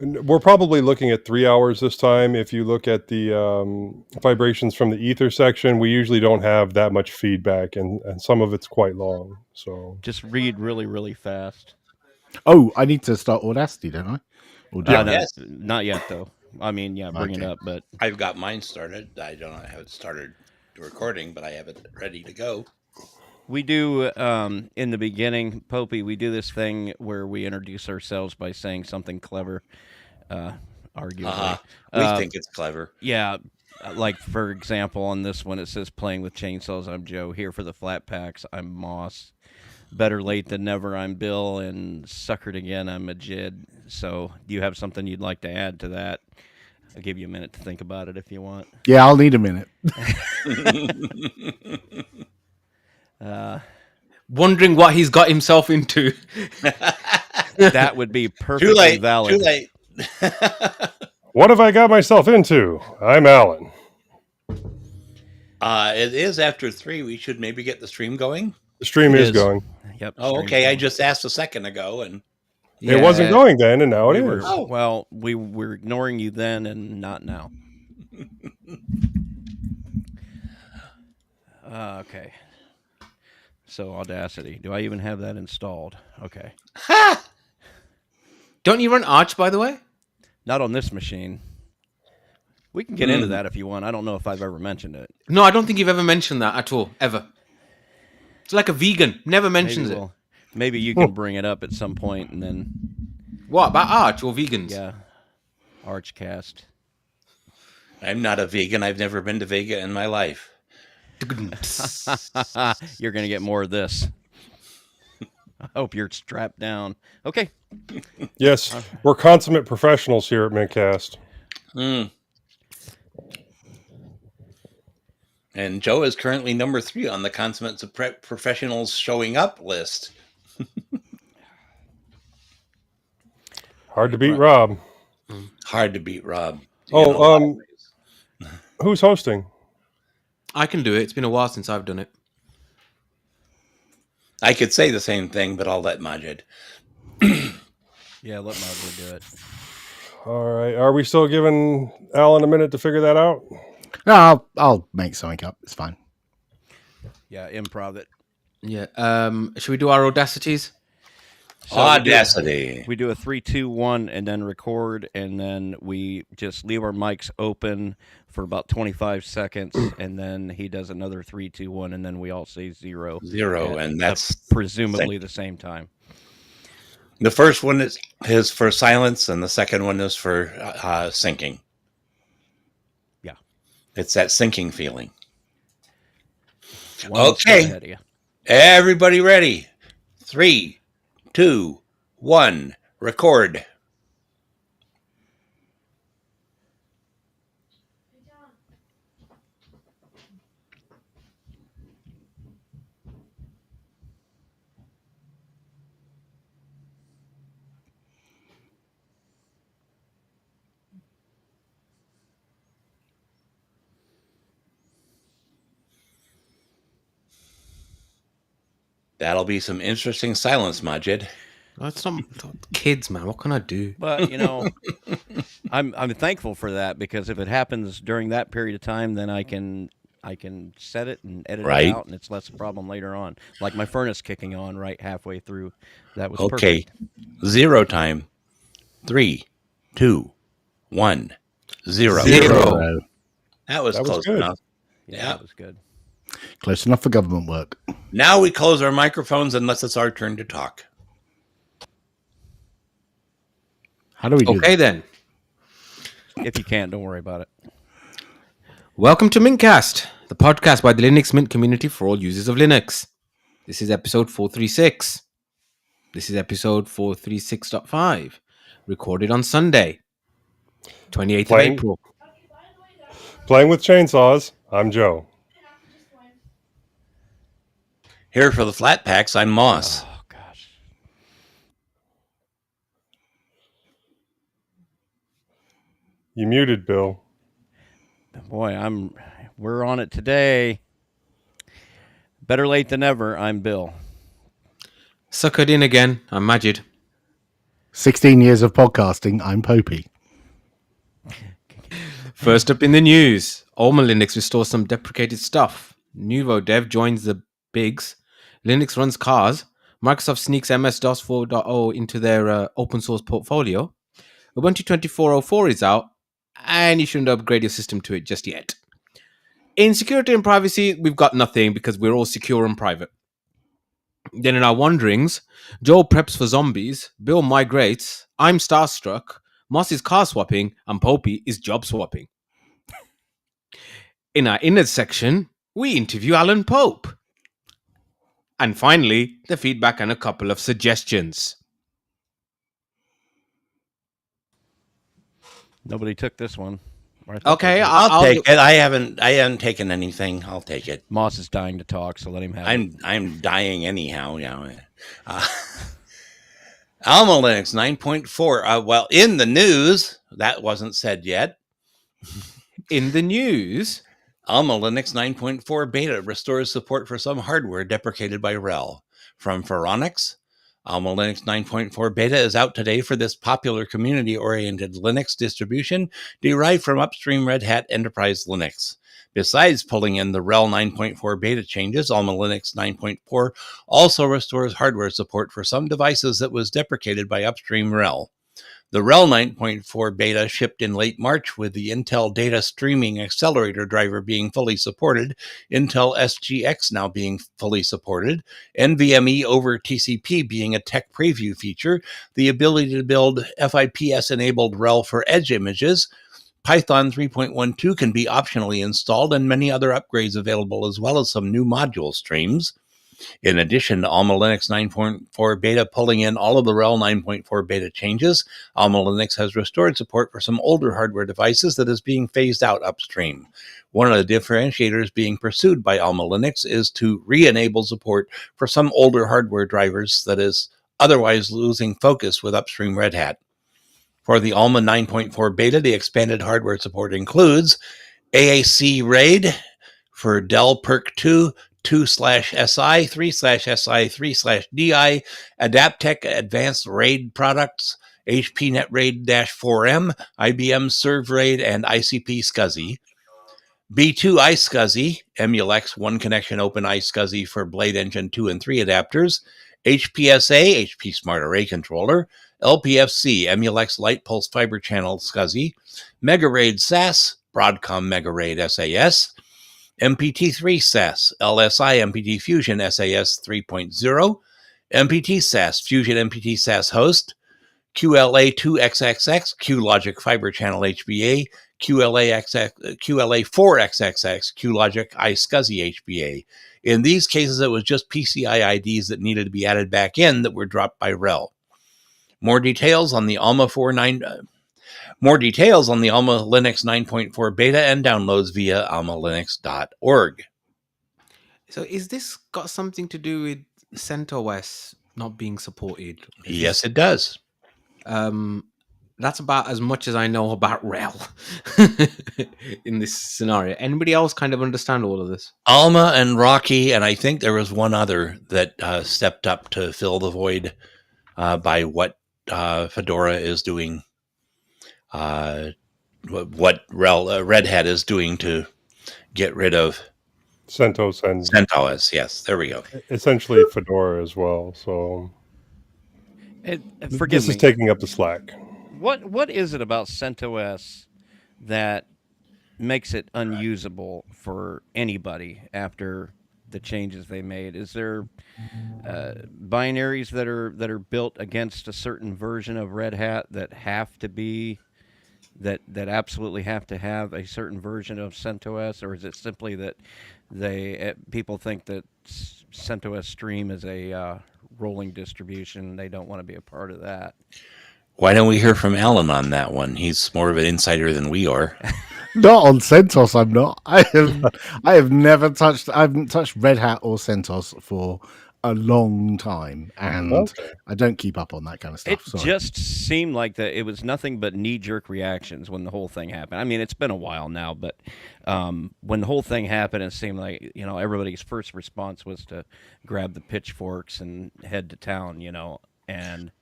We're probably looking at 3 hours this time. If you look at the vibrations from the ether section, we usually don't have that much feedback, and some of it's quite long. So Just read really, really fast. Oh, I need to start Audacity, don't I? Or do Yeah. I? No, Yes. not yet though. I mean, yeah, bring it Okay. up, but I've got mine started. I don't have it started recording, but I have it ready to go. we do in the beginning, Popey. We do this thing where we introduce ourselves by saying something clever, arguably. We think it's clever. Yeah, like for example, on this one it says "Playing with Chainsaws." I'm Joe. Here for the flat packs. I'm Moss. Better late than never. I'm Bill, and suckered again. I'm Majid. So, do you have something you'd like to add to that? I'll give you a minute to think about it if you want. Yeah, I'll need a minute. Wondering what he's got himself into. That would be perfectly Too late. valid. Too late. what have I got myself into? I'm Alan. It is after 3. We should maybe get the stream going. The stream It is is. going. Yep. Oh, stream's okay. I going. just asked a second ago, and It wasn't going then, and now it We is. were, Oh. well, we were ignoring you then and not now. Okay. So Audacity. Do I even have that installed? Okay. Ha! Don't you run Arch, by the way? Not on this machine. We can get into that if you want. I don't know if I've ever mentioned it. No, I don't think you've ever mentioned that at all, ever. It's like a vegan. Never mentions it. Maybe you can bring it up at some point and then, What, about Arch or vegans? yeah, Archcast. I'm not a vegan. I've never been to Vega in my life. You're going to get more of this. I hope you're strapped down. Okay. Yes, we're consummate professionals here at mintCast. And Joe is currently number 3 on the Consummate Professionals Showing Up list. Hard to beat Rob. Hard to beat Rob. Who's hosting? I can do it. It's been a while since I've done it. I could say the same thing, but I'll let Majid. Yeah, let Margaret do it. All right. Are we still giving Alan a minute to figure that out? No, I'll make something up. It's fine. Yeah, improv it. Yeah. Should we do our audacities? So Audacity. We do a 3, 2, 1, and then record, and then we just leave our mics open for about 25 seconds, and then he does another 3, 2, 1, and then we all say 0. 0, and that's presumably the same time. The first one is for silence, and the second one is for syncing. Yeah. It's that syncing feeling. One step ahead of you. Everybody ready? 3, 2, 1, record. That'll be some interesting silence, Majid. That's not kids, man. What can I do? But I'm thankful for that, because if it happens during that period of time, then I can set it and edit Right. it out, and it's less a problem later on. Like my furnace kicking on right halfway through. That was Okay. perfect. 0 time. 3, 2, 1, 0. Zero. That was close good. enough. Yeah, Yeah. that was good. Close enough for government work. Now we close our microphones unless it's our turn to talk. How do we do Okay, that? then. If you can't, don't worry about it. Welcome to mintCast, the podcast by the Linux Mint community for all users of Linux. This is episode 436. This is episode 436.5, recorded on Sunday, 28th Playing- of April. Playing with chainsaws. I'm Joe. Here for the flat packs, I'm Moss. Oh gosh. You muted, Bill. Boy, we're on it today. Better late than never. I'm Bill. Suckered in again. I'm Majid. 16 years of podcasting, I'm Popey. First up in the news, Alma Linux restores some deprecated stuff. Nuvo Dev joins the bigs. Linux runs cars. Microsoft sneaks MS-DOS 4.0 into their open source portfolio. Ubuntu 24.04 is out, and you shouldn't upgrade your system to it just yet. In security and privacy, we've got nothing because we're all secure and private. Then in our wanderings, Joel preps for zombies, Bill migrates, I'm starstruck, Moss is car swapping, and Popey is job swapping. In our inner section, we interview Alan Pope. And finally, the feedback and a couple of suggestions. Nobody took this one. Okay, I'll take it. I haven't taken anything. I'll take it. Moss is dying to talk, so let him have it. I'm dying anyhow. Alma Linux 9.4. Well, in the news, that wasn't said yet. In the news, Alma Linux 9.4 beta restores support for some hardware deprecated by RHEL. From Phoronix, Alma Linux 9.4 beta is out today for this popular community-oriented Linux distribution derived from upstream Red Hat Enterprise Linux. Besides pulling in the RHEL 9.4 beta changes, Alma Linux 9.4 also restores hardware support for some devices that was deprecated by upstream RHEL. The RHEL 9.4 beta shipped in late March with the Intel Data Streaming Accelerator driver being fully supported, Intel SGX now being fully supported, NVMe over TCP being a tech preview feature, the ability to build FIPS-enabled RHEL for edge images, Python 3.12 can be optionally installed, and many other upgrades available, as well as some new module streams. In addition to Alma Linux 9.4 beta pulling in all of the RHEL 9.4 beta changes, Alma Linux has restored support for some older hardware devices that is being phased out upstream. One of the differentiators being pursued by Alma Linux is to re-enable support for some older hardware drivers that is otherwise losing focus with upstream Red Hat. For the Alma 9.4 beta, the expanded hardware support includes AAC RAID for Dell PERC 2, 2/SI, 3/SI, 3/DI, Adaptec Advanced RAID products, HP NetRAID-4M, IBM Serve RAID, and ICP SCSI. B2 iSCSI, Emulex One Connection Open iSCSI for Blade Engine 2 and 3 adapters, HPSA, HP Smart Array Controller, LPFC, Emulex Light Pulse Fiber Channel SCSI, MegaRAID SAS, Broadcom MegaRAID SAS, MPT3 SAS, LSI MPT Fusion SAS 3.0, MPT SAS, Fusion MPT SAS Host, QLA2XXX, QLogic Fiber Channel HBA, QLA4XXX, QLogic iSCSI HBA. In these cases, it was just PCI IDs that needed to be added back in that were dropped by RHEL. More details on the Alma Linux 9.4 beta and downloads via almalinux.org. so is this got something to do with CentOS not being supported? Yes, it does. That's about as much as I know about RHEL in this scenario. Anybody else kind of understand all of this? Alma and Rocky, and I think there was one other that stepped up to fill the void by what Fedora is doing, what Red Hat is doing to get rid of CentOS and CentOS. Yes, there we go. essentially Fedora as well. So Forgive this me. is taking up the slack. What is it about CentOS that makes it unusable for anybody after the changes they made? Is there binaries that are built against a certain version of Red Hat that have to be that absolutely have to have a certain version of CentOS, or is it simply that people think that CentOS Stream is a rolling distribution and they don't want to be a part of that? Why don't we hear from Alan on that one? He's more of an insider than we are. Not on CentOS, I'm not. I haven't touched Red Hat or CentOS for a long time, and I don't keep up on that kind of stuff. It just seemed like that it was nothing but knee-jerk reactions when the whole thing happened. I mean, it's been a while now, but when the whole thing happened, it seemed like, everybody's first response was to grab the pitchforks and head to town, and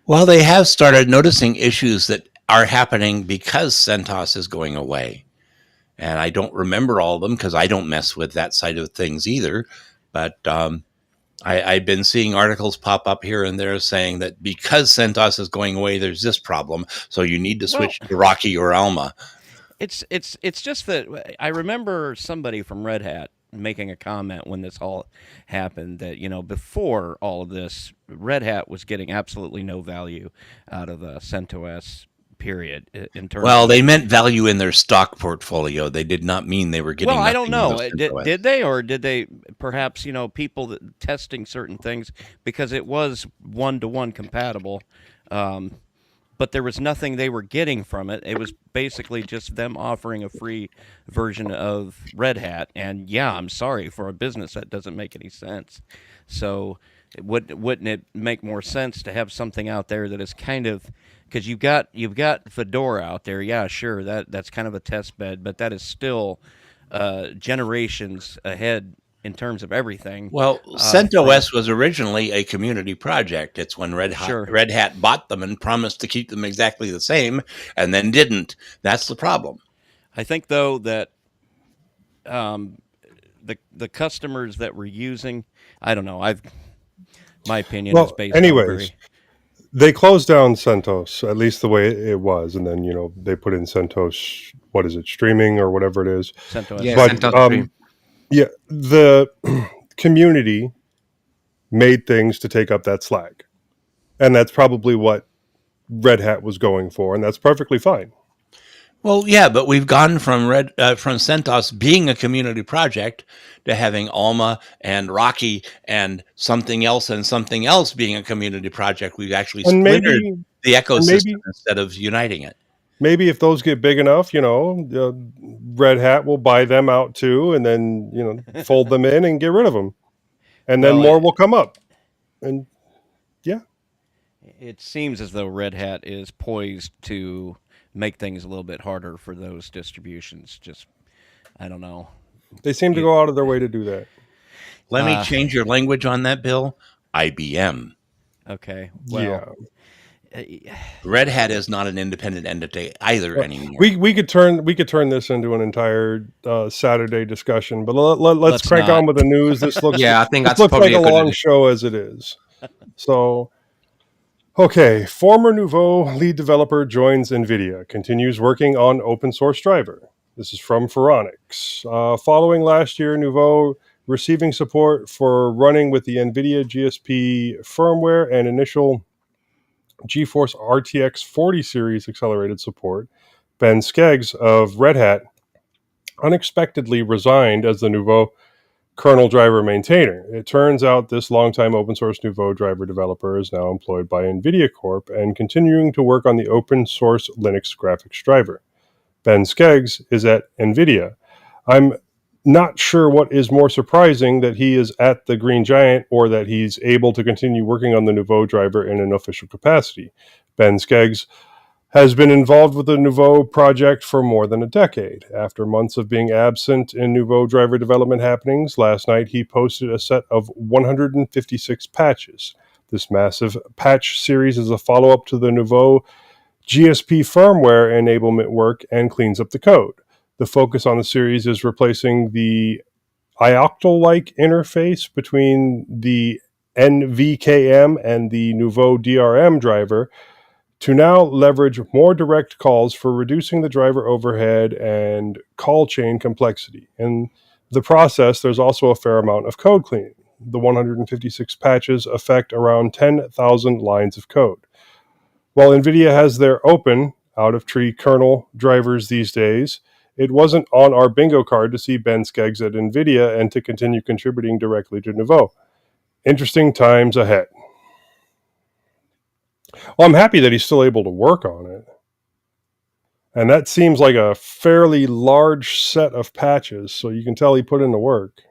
Well, they have started noticing issues that are happening because CentOS is going away. And I don't remember all of them because I don't mess with that side of things either. But I've been seeing articles pop up here and there saying that because CentOS is going away, there's this problem. So you need to switch to Rocky or Alma. It's just that I remember somebody from Red Hat making a comment when this all happened that before all of this, Red Hat was getting absolutely no value out of CentOS. Period. In terms, well, they meant value in their stock portfolio. They did not mean they were getting. Well, I don't know. CentOS. Did they, or did they? Perhaps people that testing certain things because it was 1-to-1 compatible. But there was nothing they were getting from it. It was basically just them offering a free version of Red Hat. And yeah, I'm sorry, for a business that doesn't make any sense. So wouldn't it make more sense to have something out there that is kind of, because you've got Fedora out there. Yeah, sure, that's kind of a test bed, but that is still generations ahead in terms of everything. Well, CentOS was originally a community project. It's when Red Hat bought them and promised to keep them exactly the same and then didn't. That's the problem. I think, though, that the customers that were using, I don't know, my opinion is based anyways, they closed down CentOS, at least the way it was, and then they put in CentOS, what is it, streaming or whatever it is. CentOS. Yeah, But CentOS Stream. yeah, the community made things to take up that slack, and that's probably what Red Hat was going for, and that's perfectly fine. Well, yeah, but we've gone from CentOS being a community project to having Alma and Rocky and something else being a community project. We've actually splintered the ecosystem instead of uniting it. Maybe if those get big enough, Red Hat will buy them out too, and then fold them in and get rid of them, and then more will come up. And yeah, it seems as though Red Hat is poised to make things a little bit harder for those distributions. Just, I don't know. They seem to go out of their way to do that. Let me change your language on that, Bill. IBM. Okay. Well, Red Hat is not an independent entity either anymore. We could turn this into an entire Saturday discussion, but let's crank on with the news. This looks I think that's looks like probably a long show as it is. So, okay, former Nouveau lead developer joins NVIDIA, continues working on open source driver. This is from Phoronix. Following last year, Nouveau receiving support for running with the NVIDIA GSP firmware and initial GeForce RTX 40 series accelerated support, Ben Skeggs of Red Hat unexpectedly resigned as the Nouveau kernel driver maintainer. It turns out this longtime open source Nouveau driver developer is now employed by NVIDIA Corp and continuing to work on the open source Linux graphics driver. Ben Skeggs is at NVIDIA. I'm not sure what is more surprising, that he is at the Green Giant or that he's able to continue working on the Nouveau driver in an official capacity. Ben Skeggs has been involved with the Nouveau project for more than a decade. After months of being absent in Nouveau driver development happenings, last night he posted a set of 156 patches. This massive patch series is a follow-up to the Nouveau GSP firmware enablement work and cleans up the code. The focus on the series is replacing the ioctl-like interface between the NVKM and the Nouveau DRM driver to now leverage more direct calls for reducing the driver overhead and call chain complexity. In the process, there's also a fair amount of code cleaning. The 156 patches affect around 10,000 lines of code. While NVIDIA has their open, out-of-tree kernel drivers these days, it wasn't on our bingo card to see Ben Skeggs at NVIDIA and to continue contributing directly to Nouveau. Interesting times ahead. Well, I'm happy that he's still able to work on it. And that seems like a fairly large set of patches, so you can tell he put in the work.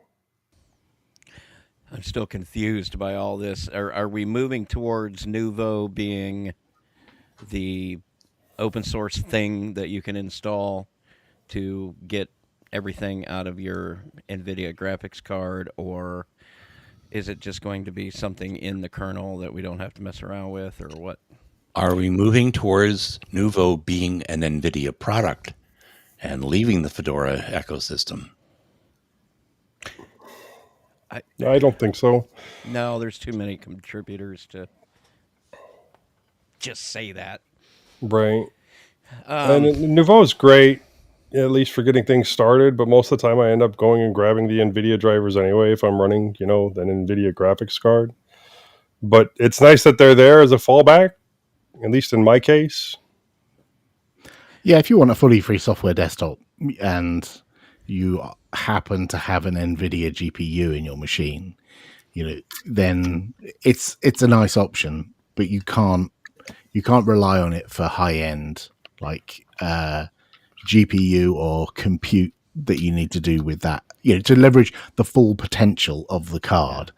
I'm still confused by all this. Are we moving towards Nouveau being the open source thing that you can install to get everything out of your NVIDIA graphics card, or is it just going to be something in the kernel that we don't have to mess around with, or what? Are we moving towards Nouveau being an NVIDIA product and leaving the Fedora ecosystem? I don't think so. No, there's too many contributors to just say that. Right. And Nouveau is great, at least for getting things started, but most of the time I end up going and grabbing the NVIDIA drivers anyway if I'm running, an NVIDIA graphics card. But it's nice that they're there as a fallback, at least in my case. Yeah, if you want a fully free software desktop and you happen to have an NVIDIA GPU in your machine, then it's a nice option, but you can't rely on it for high end like GPU or compute that you need to do with that, to leverage the full potential of the card.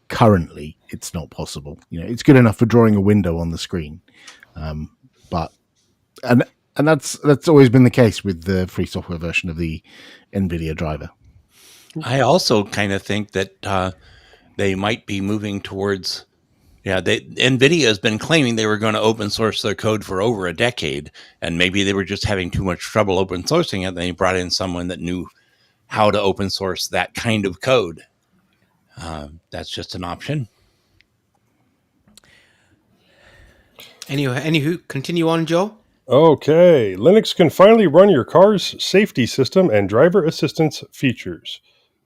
Currently, it's not possible. It's good enough for drawing a window on the screen, but that's always been the case with the free software version of the NVIDIA driver. I also kind of think that they might be moving towards. NVIDIA has been claiming they were going to open source their code for over a decade, and maybe they were just having too much trouble open sourcing it. They brought in someone that knew how to open source that kind of code. That's just an option. Anywho, continue on, Joe. Okay, Linux can finally run your car's safety system and driver assistance features.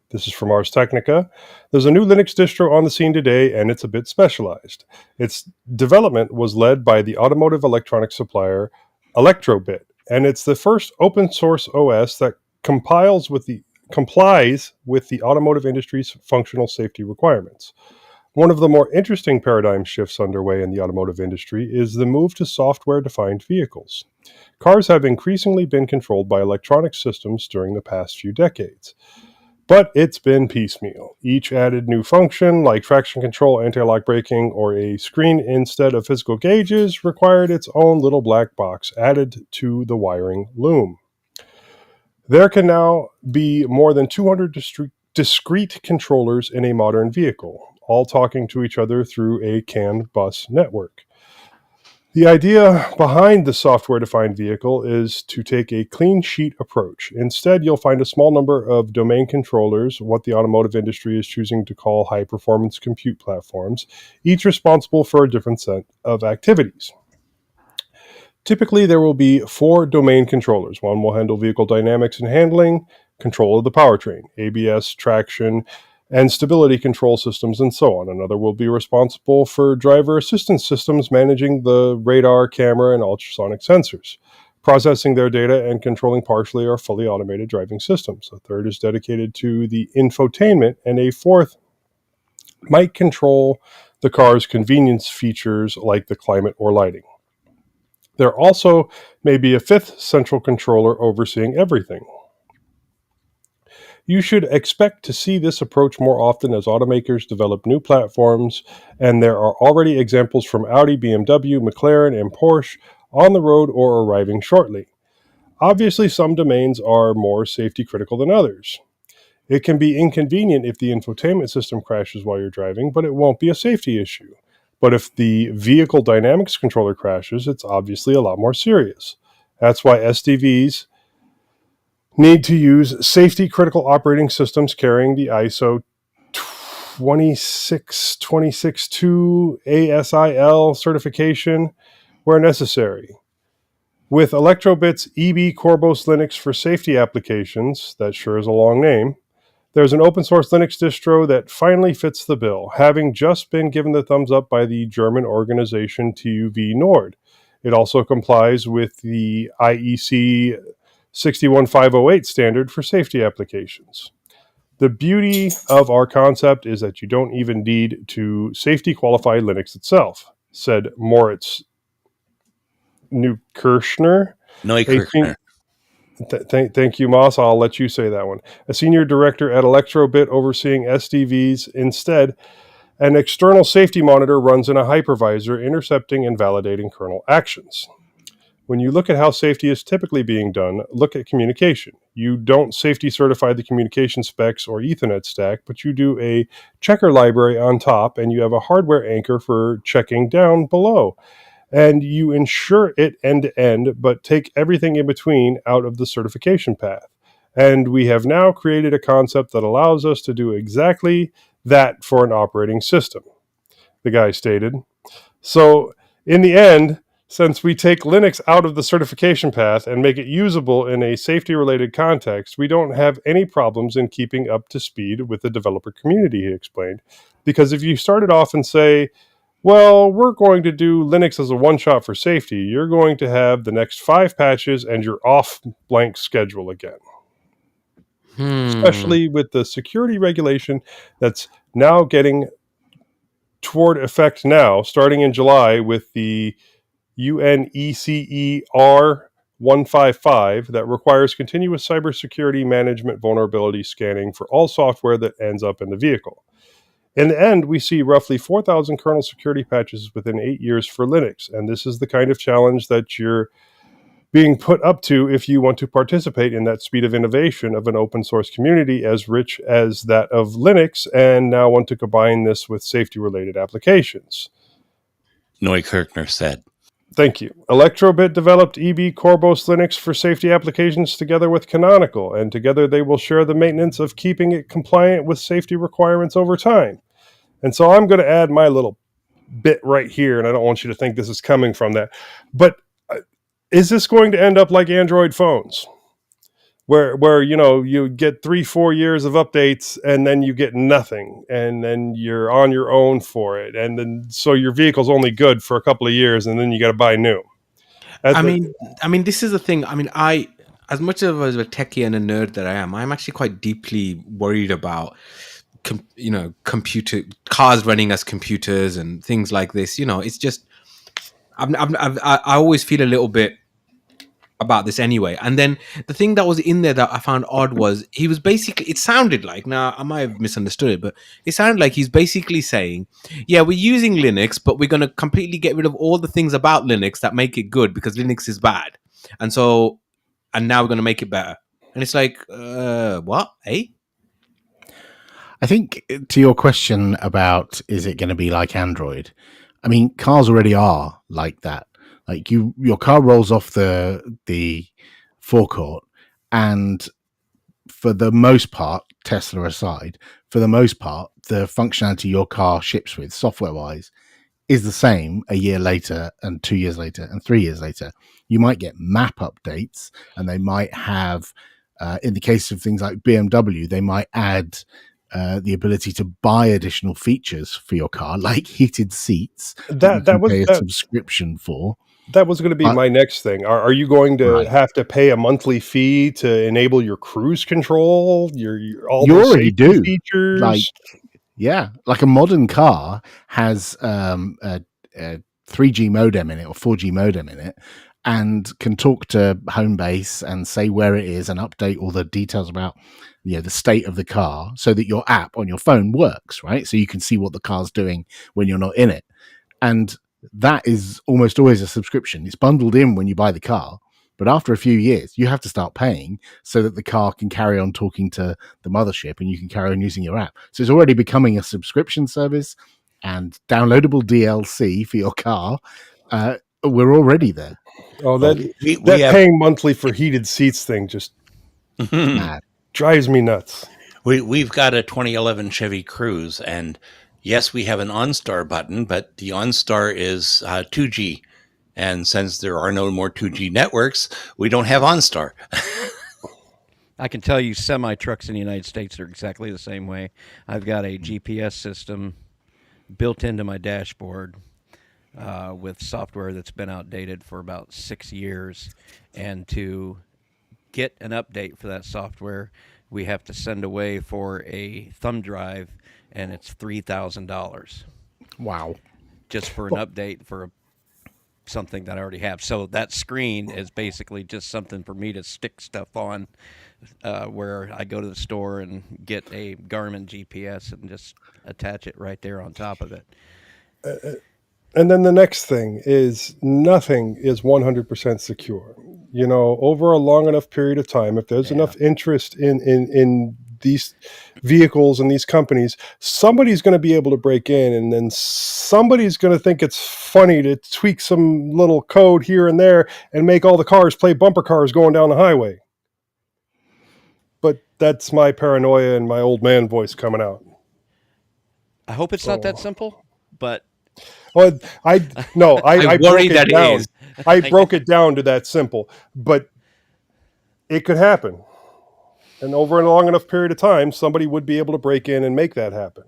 This is from Ars Technica. There's a new Linux distro on the scene today, and it's a bit specialized. Its development was led by the automotive electronics supplier Electrobit, and it's the first open source OS that complies with the automotive industry's functional safety requirements. One of the more interesting paradigm shifts underway in the automotive industry is the move to software-defined vehicles. Cars have increasingly been controlled by electronic systems during the past few decades. But it's been piecemeal. Each added new function, like traction control, anti-lock braking, or a screen instead of physical gauges, required its own little black box added to the wiring loom. There can now be more than 200 discrete controllers in a modern vehicle, all talking to each other through a CAN bus network. The idea behind the software-defined vehicle is to take a clean sheet approach. Instead, you'll find a small number of domain controllers, what the automotive industry is choosing to call high-performance compute platforms, each responsible for a different set of activities. Typically, there will be 4 domain controllers. One will handle vehicle dynamics and handling, control of the powertrain, ABS, traction, and stability control systems, and so on. Another will be responsible for driver assistance systems, managing the radar, camera, and ultrasonic sensors, processing their data and controlling partially or fully automated driving systems. A third is dedicated to the infotainment, and a fourth might control the car's convenience features like the climate or lighting. There also may be a fifth central controller overseeing everything. You should expect to see this approach more often as automakers develop new platforms, and there are already examples from Audi, BMW, McLaren, and Porsche on the road or arriving shortly. Obviously, some domains are more safety critical than others. It can be inconvenient if the infotainment system crashes while you're driving, but it won't be a safety issue. But if the vehicle dynamics controller crashes, it's obviously a lot more serious. That's why SDVs need to use safety-critical operating systems carrying the ISO 26262 ASIL certification where necessary. With Electrobit's EB Corvos Linux for safety applications, that sure is a long name, there's an open-source Linux distro that finally fits the bill, having just been given the thumbs up by the German organization TÜV Nord. It also complies with the IEC 61508 standard for safety applications. The beauty of our concept is that you don't even need to safety qualify Linux itself, said Moritz Neukirchner. Thank you, Moss. I'll let you say that one. A senior director at Electrobit overseeing SDVs. Instead, an external safety monitor runs in a hypervisor, intercepting and validating kernel actions. When you look at how safety is typically being done, look at communication. You don't safety certify the communication specs or Ethernet stack, but you do a checker library on top, and you have a hardware anchor for checking down below. and you ensure it end to end, but take everything in between out of the certification path. And we have now created a concept that allows us to do exactly that for an operating system, the guy stated. So, in the end, since we take Linux out of the certification path and make it usable in a safety related context, we don't have any problems in keeping up to speed with the developer community, he explained. Because if you started off and say, well, we're going to do Linux as a one-shot for safety, you're going to have the next 5 patches and you're off blank schedule again. Especially with the security regulation that's now getting toward effect now, starting in July with the UNECER 155 that requires continuous cybersecurity management vulnerability scanning for all software that ends up in the vehicle. In the end, we see roughly 4,000 kernel security patches within 8 years for Linux, and this is the kind of challenge that you're being put up to if you want to participate in that speed of innovation of an open source community as rich as that of Linux, and now want to combine this with safety-related applications. Neukirchner said. Thank you. Electrobit developed EB Corvus Linux for safety applications together with Canonical, and together they will share the maintenance of keeping it compliant with safety requirements over time. And so I'm going to add my little bit right here, and I don't want you to think this is coming from that. But is this going to end up like Android phones? Where you get 3-4 years of updates and then you get nothing, and then you're on your own for it, and then so your vehicle's only good for a couple of years and then you got to buy new. I mean, this is the thing. I mean, as much of a techie and a nerd that I am, I'm actually quite deeply worried about computer cars running as computers and things like this. It's just I always feel a little bit about this anyway. And then the thing that was in there that I found odd was he was basically, it sounded like, now I might have misunderstood it, but it sounded like he's basically saying, yeah, we're using Linux, but we're going to completely get rid of all the things about Linux that make it good because Linux is bad. And now we're going to make it better. And it's like, what? Eh? I think to your question about is it going to be like Android? I mean, cars already are like that. Like your car rolls off the forecourt, and for the most part, Tesla aside, for the most part, the functionality your car ships with, software-wise, is the same a year later and 2 years later and 3 years later. You might get map updates, and they might have, in the case of things like BMW, they might add the ability to buy additional features for your car, like heated seats that you can pay a subscription for. That was going to be my next thing. Are you going to have to pay a monthly fee to enable your cruise control? You already do features. Like a modern car has a 3G modem in it or 4G modem in it, and can talk to Homebase and say where it is and update all the details about the state of the car, so that your app on your phone works, right? So you can see what the car's doing when you're not in it. And that is almost always a subscription. It's bundled in when you buy the car, but after a few years, you have to start paying so that the car can carry on talking to the mothership and you can carry on using your app. So it's already becoming a subscription service and downloadable DLC for your car. We're already there. Oh, that paying monthly for heated seats thing just drives me nuts. We've got a 2011 Chevy Cruze, and yes, we have an OnStar button, but the OnStar is 2G. And since there are no more 2G networks, we don't have OnStar. I can tell you semi-trucks in the United States are exactly the same way. I've got a GPS system built into my dashboard with software that's been outdated for about 6 years. And to get an update for that software, we have to send away for a thumb drive, and it's $3,000. Wow. Just for an update for something that I already have. So that screen is basically just something for me to stick stuff on where I go to the store and get a Garmin GPS and just attach it right there on top of it. And then the next thing is nothing is 100% secure. Over a long enough period of time, if there's enough interest in these vehicles and these companies, somebody's going to be able to break in, and then somebody's going to think it's funny to tweak some little code here and there and make all the cars play bumper cars going down the highway. But that's my paranoia and my old man voice coming out. I hope it's not that simple, but well, I broke worry it that it down. is. I broke it down to that simple, but it could happen. And over a long enough period of time, somebody would be able to break in and make that happen.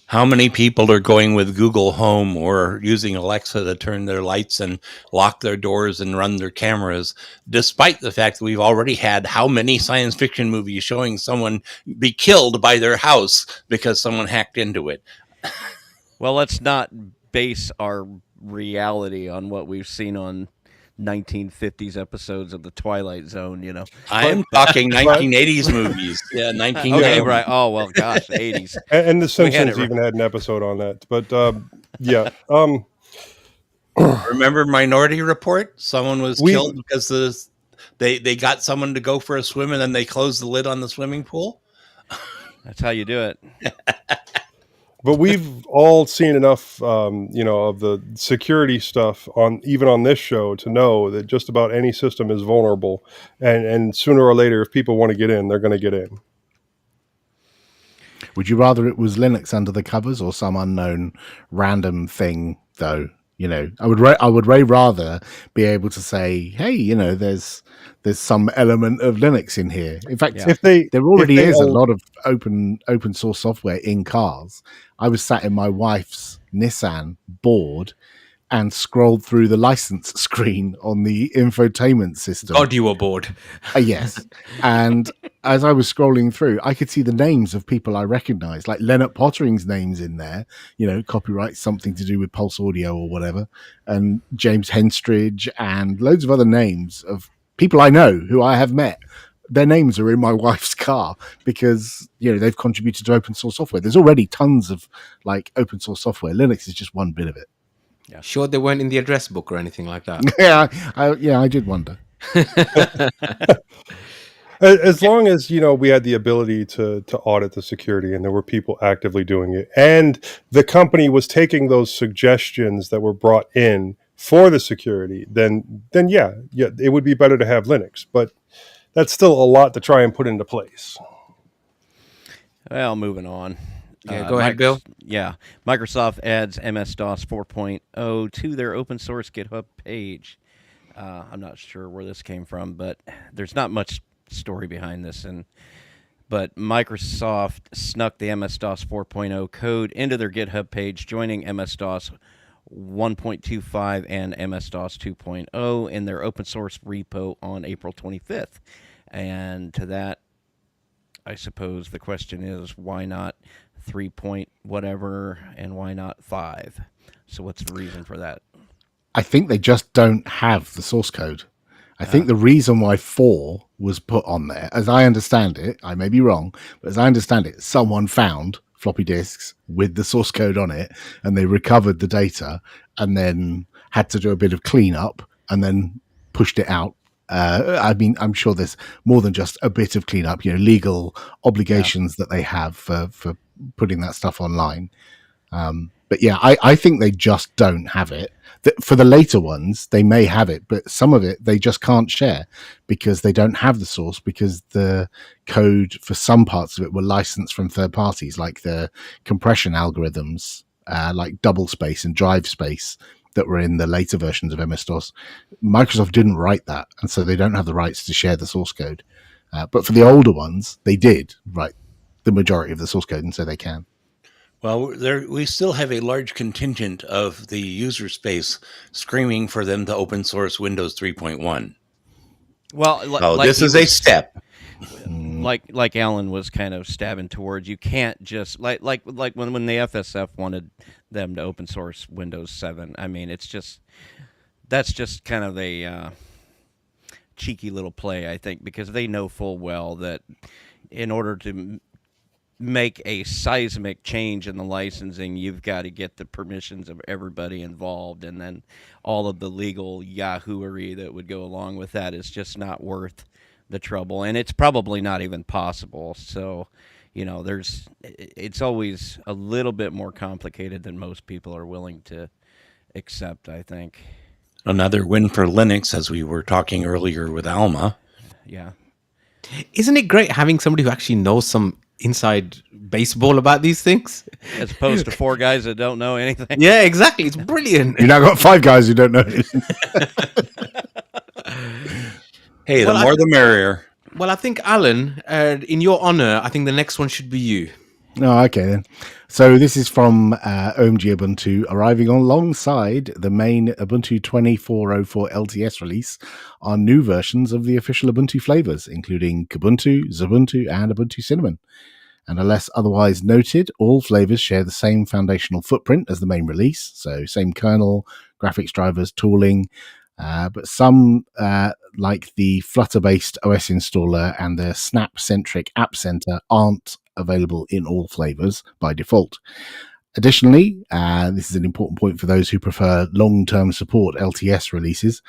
How many people are going with Google Home or using Alexa to turn their lights and lock their doors and run their cameras, despite the fact that we've already had how many science fiction movies showing someone be killed by their house because someone hacked into it? well, let's not base our reality on what we've seen on 1950s episodes of the Twilight Zone, you know. I am talking 1980s movies. Yeah, 1980s. Okay, right. Oh, well, gosh, 80s. And The Simpsons right. even had an episode on that. But yeah. Remember Minority Report? Someone was killed because they got someone to go for a swim and then they closed the lid on the swimming pool. That's how you do it. But we've all seen enough, of the security stuff even on this show to know that just about any system is vulnerable, and sooner or later, if people want to get in, they're going to get in. Would you rather it was Linux under the covers or some unknown random thing, though? I would way rather be able to say, hey, there's some element of Linux in here. In fact, there already is a lot of open source software in cars. I was sat in my wife's Nissan bored and scrolled through the license screen on the infotainment system. God, you were bored. Yes. And as I was scrolling through, I could see the names of people I recognized, like Leonard Pottering's names in there, copyright, something to do with Pulse Audio or whatever, and James Henstridge and loads of other names of people I know who I have met. Their names are in my wife's car because, they've contributed to open source software. There's already tons of open source software. Linux is just one bit of it. Yeah. Sure, they weren't in the address book or anything like that. I did wonder. As long as we had the ability to audit the security, and there were people actively doing it, and the company was taking those suggestions that were brought in for the security, then yeah, it would be better to have Linux. But that's still a lot to try and put into place. Well, moving on. Yeah, go ahead, Bill. Yeah, Microsoft adds MS-DOS 4.0 to their open source GitHub page. I'm not sure where this came from, but there's not much story behind this. But Microsoft snuck the MS-DOS 4.0 code into their GitHub page, joining MS-DOS 1.25 and MS-DOS 2.0 in their open source repo on April 25th. And to that, I suppose the question is, why not 3 point whatever, and why not 5? So what's the reason for that? I think they just don't have the source code. I think the reason why 4 was put on there, as I understand it, I may be wrong, but as I understand it, someone found floppy disks with the source code on it, and they recovered the data and then had to do a bit of cleanup and then pushed it out. I'm sure there's more than just a bit of cleanup, legal obligations that they have for putting that stuff online. But yeah, I think they just don't have it. For the later ones, they may have it, but some of it they just can't share because they don't have the source, because the code for some parts of it were licensed from third parties, like the compression algorithms, like double space and drive space that were in the later versions of MS-DOS. Microsoft didn't write that, and so they don't have the rights to share the source code. But for the older ones, they did write the majority of the source code, and so they can. Well, we still have a large contingent of the user space screaming for them to open source Windows 3.1. Well, this is a step. Like Alan was kind of stabbing towards. You can't just like when the FSF wanted them to open source Windows 7. I mean, that's just kind of a cheeky little play, I think, because they know full well that in order to make a seismic change in the licensing, you've got to get the permissions of everybody involved, and then all of the legal yahooery that would go along with that is just not worth the trouble, and it's probably not even possible. So, it's always a little bit more complicated than most people are willing to accept, I think. Another win for Linux, as we were talking earlier with Alma. Yeah. Isn't it great having somebody who actually knows some inside baseball about these things? As opposed to 4 guys that don't know anything. Yeah, exactly. It's brilliant. You now got 5 guys who don't know. Hey, Well, the more the merrier. Well, I think, Alan, in your honor, I think the next one should be you. Oh, okay then. So this is from OMG Ubuntu, arriving alongside the main Ubuntu 24.04 LTS release are new versions of the official Ubuntu flavors, including Kubuntu, Xubuntu, and Ubuntu Cinnamon. And unless otherwise noted, all flavors share the same foundational footprint as the main release, so same kernel, graphics drivers, tooling, but some, like the Flutter-based OS installer and the Snap-centric App Center, aren't available in all flavors by default. Additionally, this is an important point for those who prefer long-term support LTS releases.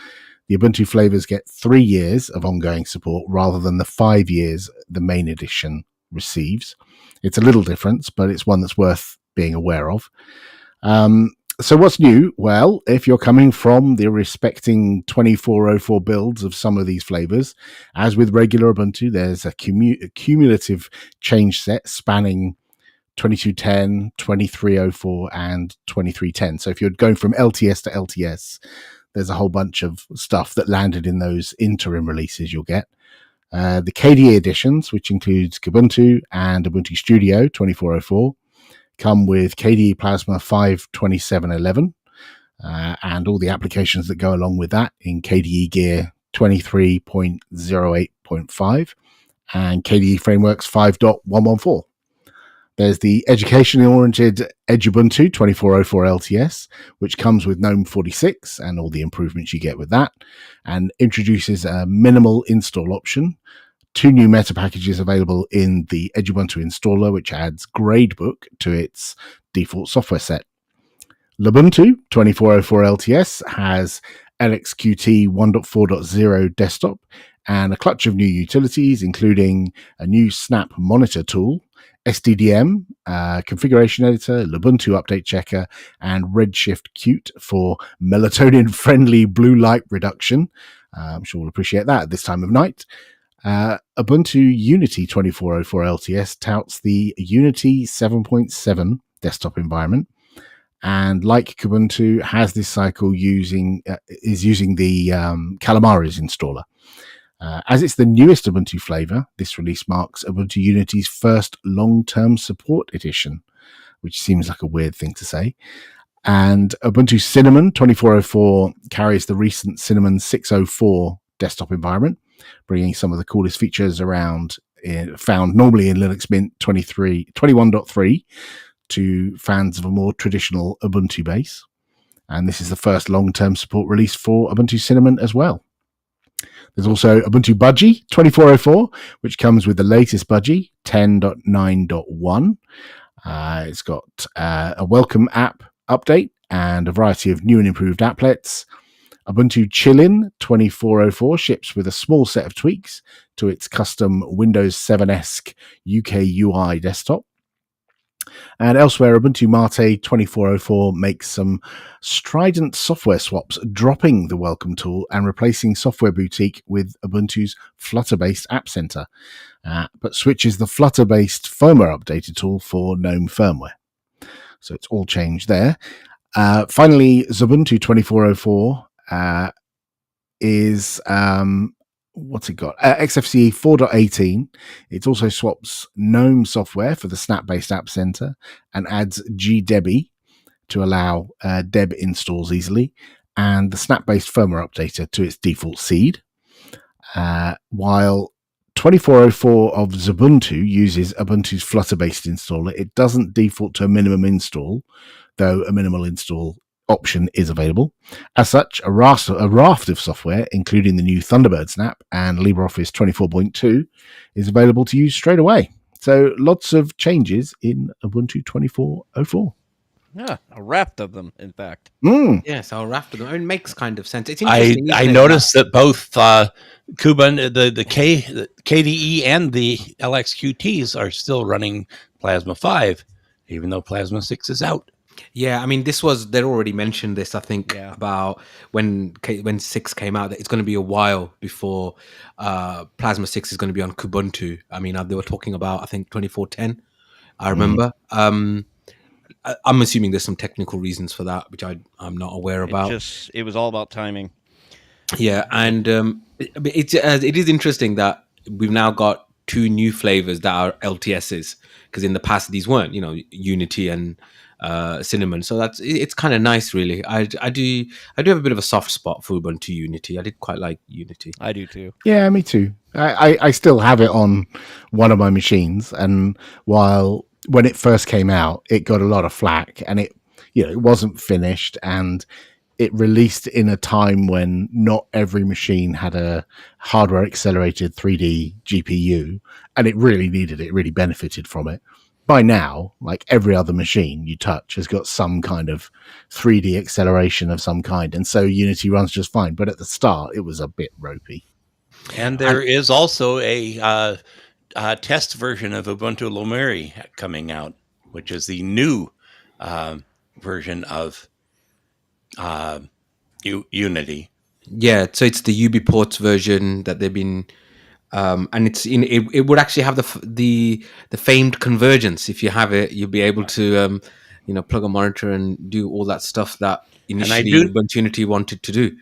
The Ubuntu flavors get 3 years of ongoing support rather than the 5 years the main edition receives. It's a little difference, but it's one that's worth being aware of. So what's new? Well, if you're coming from the respecting 24.04 builds of some of these flavors, as with regular Ubuntu, there's a cumulative change set spanning 22.10, 23.04, and 23.10. So if you're going from LTS to LTS, there's a whole bunch of stuff that landed in those interim releases you'll get. The KDE editions, which includes Kubuntu and Ubuntu Studio 24.04, come with KDE Plasma 5.27.11 and all the applications that go along with that in KDE Gear 23.08.5 and KDE Frameworks 5.114. There's the education-oriented Edge Ubuntu 24.04 LTS, which comes with GNOME 46 and all the improvements you get with that, and introduces a minimal install option. 2 new meta packages available in the Edge Ubuntu installer, which adds Gradebook to its default software set. Lubuntu 24.04 LTS has LXQT 1.4.0 desktop and a clutch of new utilities, including a new Snap monitor tool, SDDM, configuration editor, Lubuntu update checker, and Redshift Qt for melatonin-friendly blue light reduction. I'm sure we'll appreciate that at this time of night. Ubuntu Unity 24.04 LTS touts the Unity 7.7 desktop environment, and like Kubuntu, has this cycle using the Calamares installer. As it's the newest Ubuntu flavor, this release marks Ubuntu Unity's first long-term support edition, which seems like a weird thing to say. And Ubuntu Cinnamon 24.04 carries the recent Cinnamon 6.04 desktop environment, bringing some of the coolest features around found normally in Linux Mint 21.3 to fans of a more traditional Ubuntu base. And this is the first long-term support release for Ubuntu Cinnamon as well. There's also Ubuntu Budgie 24.04, which comes with the latest Budgie 10.9.1. It's got a welcome app update and a variety of new and improved applets. Ubuntu Chillin 24.04 ships with a small set of tweaks to its custom Windows 7-esque UK UI desktop. And elsewhere, Ubuntu Mate 24.04 makes some strident software swaps, dropping the welcome tool and replacing Software Boutique with Ubuntu's Flutter-based App Center, but switches the Flutter-based firmware updated tool for GNOME firmware. So it's all changed there. Finally, Xubuntu 24.04 is what's it got? XFCE 4.18. It also swaps GNOME software for the Snap-based App Center and adds GDebi to allow deb installs easily, and the Snap-based firmware updater to its default seed. While 24.04 of Xubuntu uses Ubuntu's Flutter-based installer, it doesn't default to a minimum install, though a minimal install option is available. As such, a raft of software, including the new Thunderbird Snap and LibreOffice 24.2, is available to use straight away. So lots of changes in Ubuntu 24.04. Yeah, a raft of them, in fact. Yes, I'll raft of them. It makes kind of sense. It's interesting. I noticed that both Kuban, the KDE and the LXQTs are still running Plasma 5, even though Plasma 6 is out. Yeah, I mean, they already mentioned this. I think Yeah. about when 6 came out, that it's going to be a while before Plasma 6 is going to be on Kubuntu. I mean, they were talking about, I think, 2410. I remember. I'm assuming there's some technical reasons for that, which I'm not aware about. It was all about timing. Yeah, and it is interesting that we've now got 2 new flavors that are LTSs, because in the past these weren't, Unity and Cinnamon. So it's kind of nice, really. I do have a bit of a soft spot for Ubuntu Unity. I did quite like Unity. I do too. Yeah, me too. I still have it on one of my machines, and while when it first came out, it got a lot of flack, and it wasn't finished, and it released in a time when not every machine had a hardware accelerated 3D GPU, and it really needed it, really benefited from it. By now, like every other machine you touch has got some kind of 3D acceleration of some kind, and so Unity runs just fine. But at the start, it was a bit ropey. And there is also a test version of Ubuntu Lomeri coming out, which is the new version of Unity. Yeah, so it's the UbiPorts version that they've been, and it would actually have the famed convergence. If you have it, you'll be able to plug a monitor and do all that stuff that initially Ubuntu Unity wanted to do.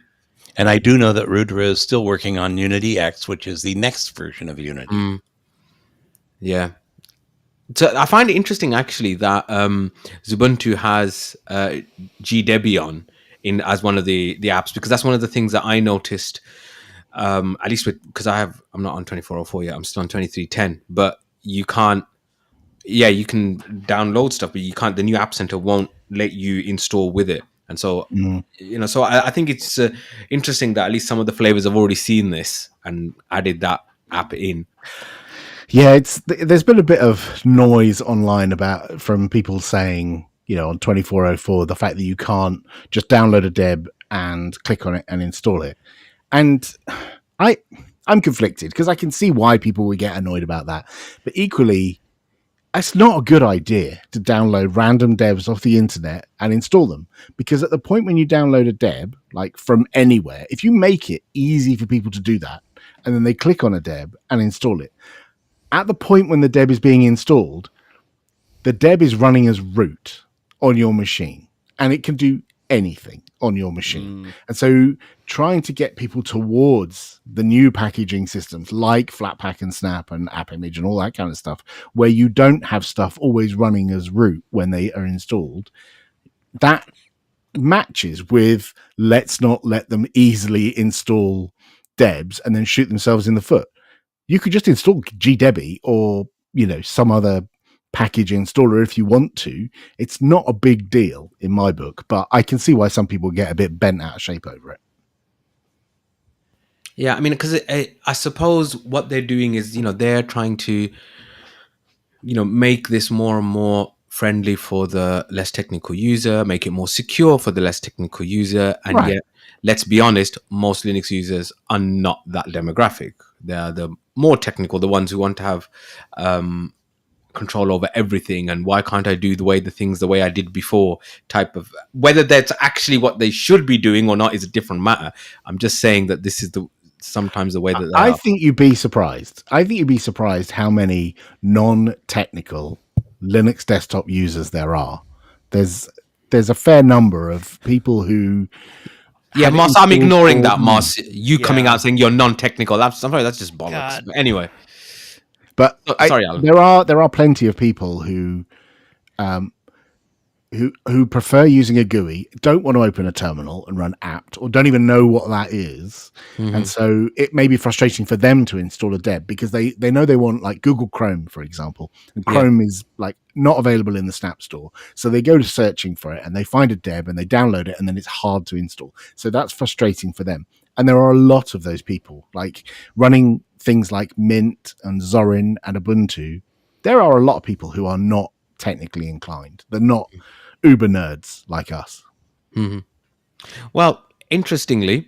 And I do know that Rudra is still working on Unity X, which is the next version of Unity. Yeah. So I find it interesting, actually, that Ubuntu has GDebian as one of the apps, because that's one of the things that I noticed, at least because I'm not on 2404 yet, I'm still on 2310, but you can download stuff, but you can't, the new App Center won't let you install with it. And so, so I think it's interesting that at least some of the flavors have already seen this and added that app in. Yeah, there's been a bit of noise online from people saying, on 2404, the fact that you can't just download a deb and click on it and install it. And I'm conflicted, because I can see why people would get annoyed about that. But equally, it's not a good idea to download random debs off the internet and install them, because at the point when you download a deb, like from anywhere, if you make it easy for people to do that, and then they click on a deb and install it, at the point when the deb is being installed, the deb is running as root on your machine, and it can do anything on your machine. And so trying to get people towards the new packaging systems like Flatpak and Snap and AppImage and all that kind of stuff, where you don't have stuff always running as root when they are installed, that matches with let's not let them easily install debs and then shoot themselves in the foot. You could just install GDebi or some other package installer if you want to. It's not a big deal in my book, but I can see why some people get a bit bent out of shape over it. Yeah, I mean, because I suppose what they're doing is, they're trying to, make this more and more friendly for the less technical user, make it more secure for the less technical user. And Right. yet, let's be honest, most Linux users are not that demographic. They are the more technical, the ones who want to have control over everything, and why can't I do the things the way I did before type of, whether that's actually what they should be doing or not is a different matter. I'm just saying that this is sometimes the way that I think you'd be surprised. I think you'd be surprised how many non-technical Linux desktop users there are. There's a fair number of people who Moss, I'm ignoring that, Moss. You coming out saying you're non-technical, I'm sorry, that's just bollocks. But anyway, but sorry, Alan. There are plenty of people who prefer using a GUI, don't want to open a terminal and run apt, or don't even know what that is. And so it may be frustrating for them to install a deb, because they know they want, like, Google Chrome, for example, and Chrome is like not available in the Snap Store. So they go to searching for it and they find a deb and they download it, and then it's hard to install. So that's frustrating for them. And there are a lot of those people, like running things like Mint and Zorin and Ubuntu. There are a lot of people who are not technically inclined. They're not uber nerds like us. Well, interestingly,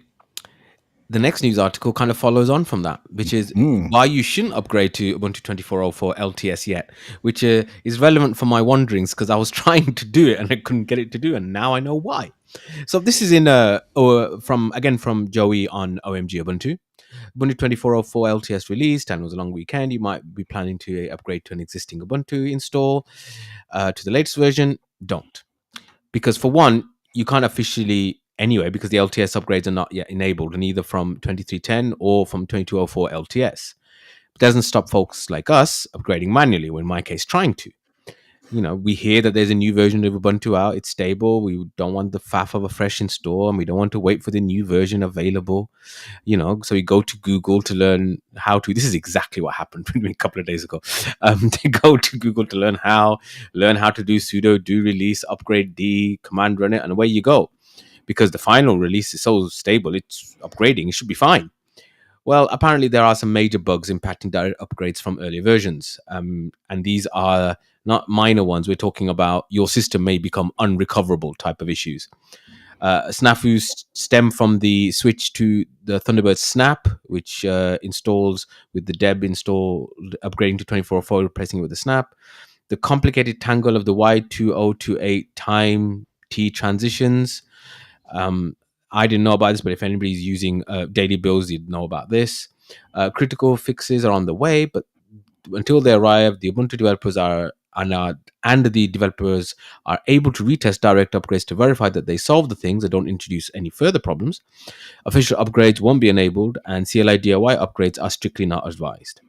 the next news article kind of follows on from that, which is why you shouldn't upgrade to Ubuntu 24.04 LTS yet, which is relevant for my wanderings because I was trying to do it and I couldn't get it to do, and now I know why. So this is from Joey on OMG Ubuntu. Ubuntu 24.04 LTS released and was a long weekend. You might be planning to upgrade to an existing Ubuntu install to the latest version. Don't. Because for one, you can't officially anyway because the LTS upgrades are not yet enabled, and either from 23.10 or from 22.04 LTS. It doesn't stop folks like us upgrading manually, or in my case, trying to. We hear that there's a new version of Ubuntu out. It's stable. We don't want the faff of a fresh install, and we don't want to wait for the new version available. So we go to Google to learn how to. This is exactly what happened with me a couple of days ago. They go to Google to learn how to do sudo do release upgrade D command run it, and away you go. Because the final release is so stable, it's upgrading. It should be fine. Well, apparently there are some major bugs impacting direct upgrades from earlier versions. And these are not minor ones. We're talking about your system may become unrecoverable type of issues. Snafus stem from the switch to the Thunderbird Snap, which installs with the deb install, upgrading to 24.04, replacing it with the Snap. The complicated tangle of the Y2028 time T transitions. I didn't know about this, but if anybody's using daily builds, you'd know about this. Critical fixes are on the way, but until they arrive, the Ubuntu developers and the developers are able to retest direct upgrades to verify that they solve the things and don't introduce any further problems. Official upgrades won't be enabled, and CLI DIY upgrades are strictly not advised.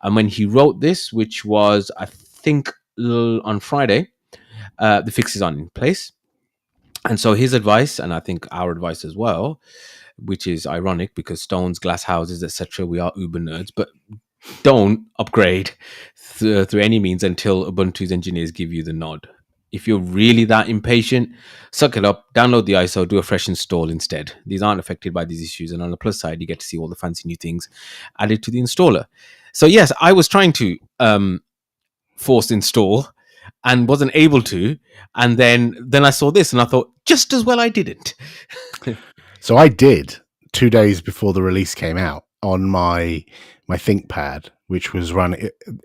And when he wrote this, which was, I think, on Friday, the fix is in place. And so his advice, and I think our advice as well, which is ironic because stones, glass houses, etc., we are uber nerds, but don't upgrade through any means until Ubuntu's engineers give you the nod. If you're really that impatient, suck it up, download the ISO, do a fresh install instead. These aren't affected by these issues. And on the plus side, you get to see all the fancy new things added to the installer. So yes, I was trying to force install and wasn't able to, and then I saw this and I thought, just as well I didn't. So I did 2 days before the release came out on my ThinkPad, which was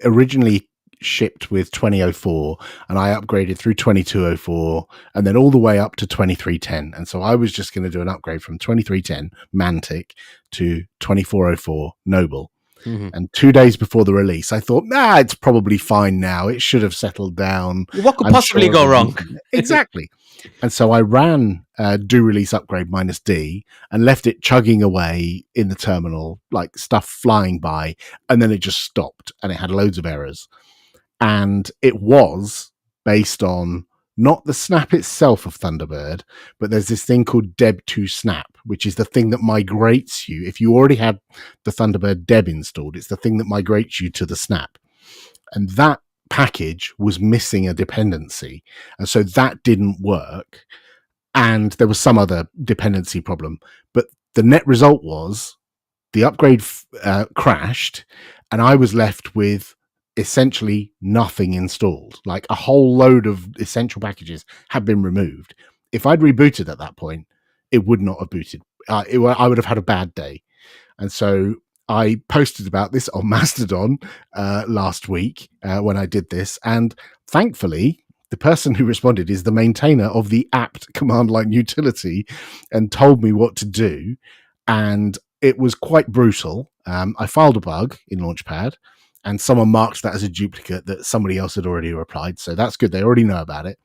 originally shipped with 2004, and I upgraded through 2204 and then all the way up to 2310. And so I was just going to do an upgrade from 2310 Mantic to 2404 Noble. Mm-hmm. And 2 days before the release, I thought, it's probably fine now. It should have settled down. What could possibly go wrong? Exactly. And so I ran do release upgrade -D and left it chugging away in the terminal, like stuff flying by. And then it just stopped and it had loads of errors. And it was based on not the snap itself of Thunderbird, but there's this thing called deb2 snap, which is the thing that migrates you. If you already had the Thunderbird deb installed, it's the thing that migrates you to the snap. And that package was missing a dependency. And so that didn't work. And there was some other dependency problem. But the net result was the upgrade crashed, and I was left with essentially nothing installed. Like a whole load of essential packages had been removed. If I'd rebooted at that point, it would not have booted. I would have had a bad day. And so I posted about this on Mastodon last week when I did this. And thankfully, the person who responded is the maintainer of the apt command line utility and told me what to do. And it was quite brutal. I filed a bug in Launchpad, and someone marked that as a duplicate that somebody else had already replied. So that's good. They already know about it.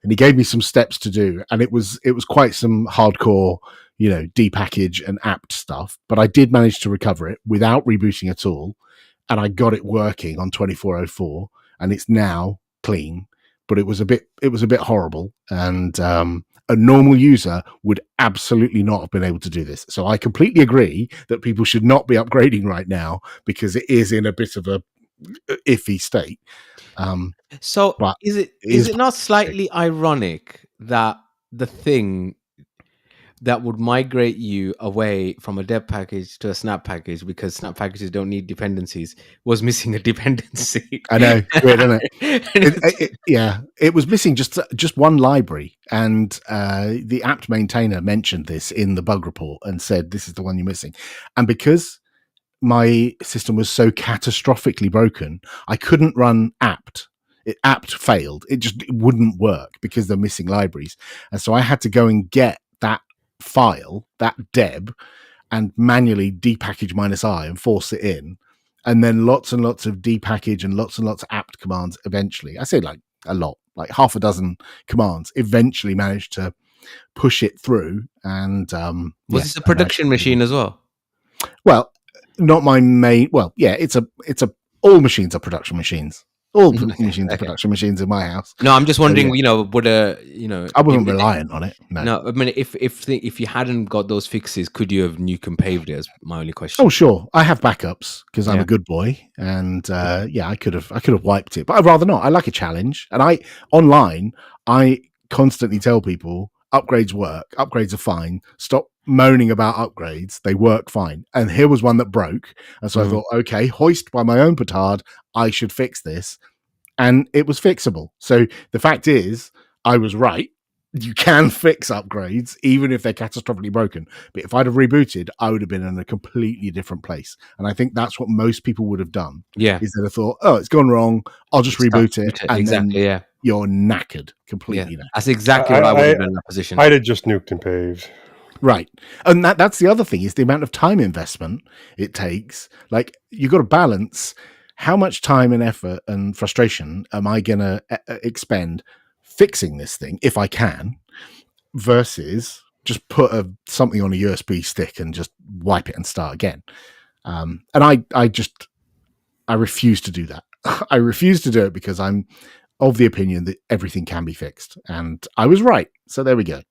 And he gave me some steps to do. And it was quite some hardcore, depackage and apt stuff. But I did manage to recover it without rebooting at all. And I got it working on 2404, and it's now clean. But it was a bit horrible. And a normal user would absolutely not have been able to do this. So I completely agree that people should not be upgrading right now because it is in a bit of a iffy state. So is it not slightly ironic that the thing that would migrate you away from a deb package to a snap package, because snap packages don't need dependencies, was missing a dependency. I know, weird, isn't it? And it's- Yeah, it was missing just one library, and the apt maintainer mentioned this in the bug report and said this is the one you're missing. And because my system was so catastrophically broken, I couldn't run apt. Apt failed. It wouldn't work because they're missing libraries, and so I had to go and get that file, that deb, and manually depackage -i and force it in, and then lots and lots of depackage and lots of apt commands. Eventually, I say like a lot, like half a dozen commands, eventually managed to push it through. And was this a production machine as well? Well, not my main. Well, yeah, it's a all machines are production machines. All machines are production machines in my house. No, I'm just wondering. yeah. Would I wasn't reliant on it. No, I mean, if you hadn't got those fixes, could you have nuke paved it? Is my only question. Oh, sure. I have backups because I'm a good boy, and I could have wiped it, but I'd rather not. I like a challenge, and I constantly tell people upgrades work. Upgrades are fine. Stop moaning about upgrades. They work fine. And here was one that broke, and so I thought, okay, hoist by my own petard, I should fix this, and it was fixable. So the fact is, I was right. You can fix upgrades even if they're catastrophically broken. But if I'd have rebooted, I would have been in a completely different place. And I think that's what most people would have done. Yeah, is that I thought, oh, it's gone wrong, I'll just reboot it, and exactly. then you're knackered completely. Yeah. That's exactly what I would have done in that position. I'd have just nuked and paved. Right. And that's the other thing, is the amount of time investment it takes. Like, you've got to balance how much time and effort and frustration am I going to expend fixing this thing, if I can, versus just put something on a USB stick and just wipe it and start again. And I refuse to do that. I refuse to do it because I'm of the opinion that everything can be fixed, and I was right. So there we go.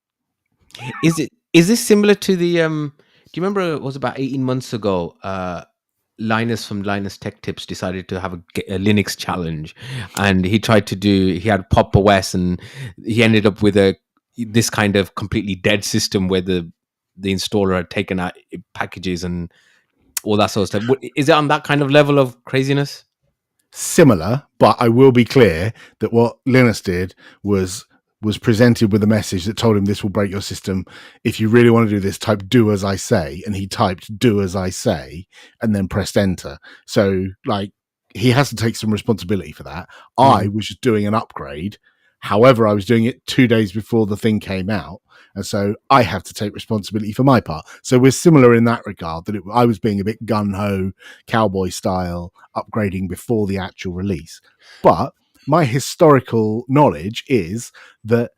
Is this similar to the? Do you remember it was about 18 months ago? Linus from Linus Tech Tips decided to have a Linux challenge, and he had Pop OS, and he ended up with this kind of completely dead system where the installer had taken out packages and all that sort of stuff. Is it on that kind of level of craziness? Similar, but I will be clear that what Linus did was presented with a message that told him this will break your system. If you really want to do this, type do as I say. And he typed do as I say and then pressed enter. So like, he has to take some responsibility for that. I was just doing an upgrade. However, I was doing it 2 days before the thing came out. And so I have to take responsibility for my part. So we're similar in that regard, that I was being a bit gung-ho, cowboy style, upgrading before the actual release. But my historical knowledge is that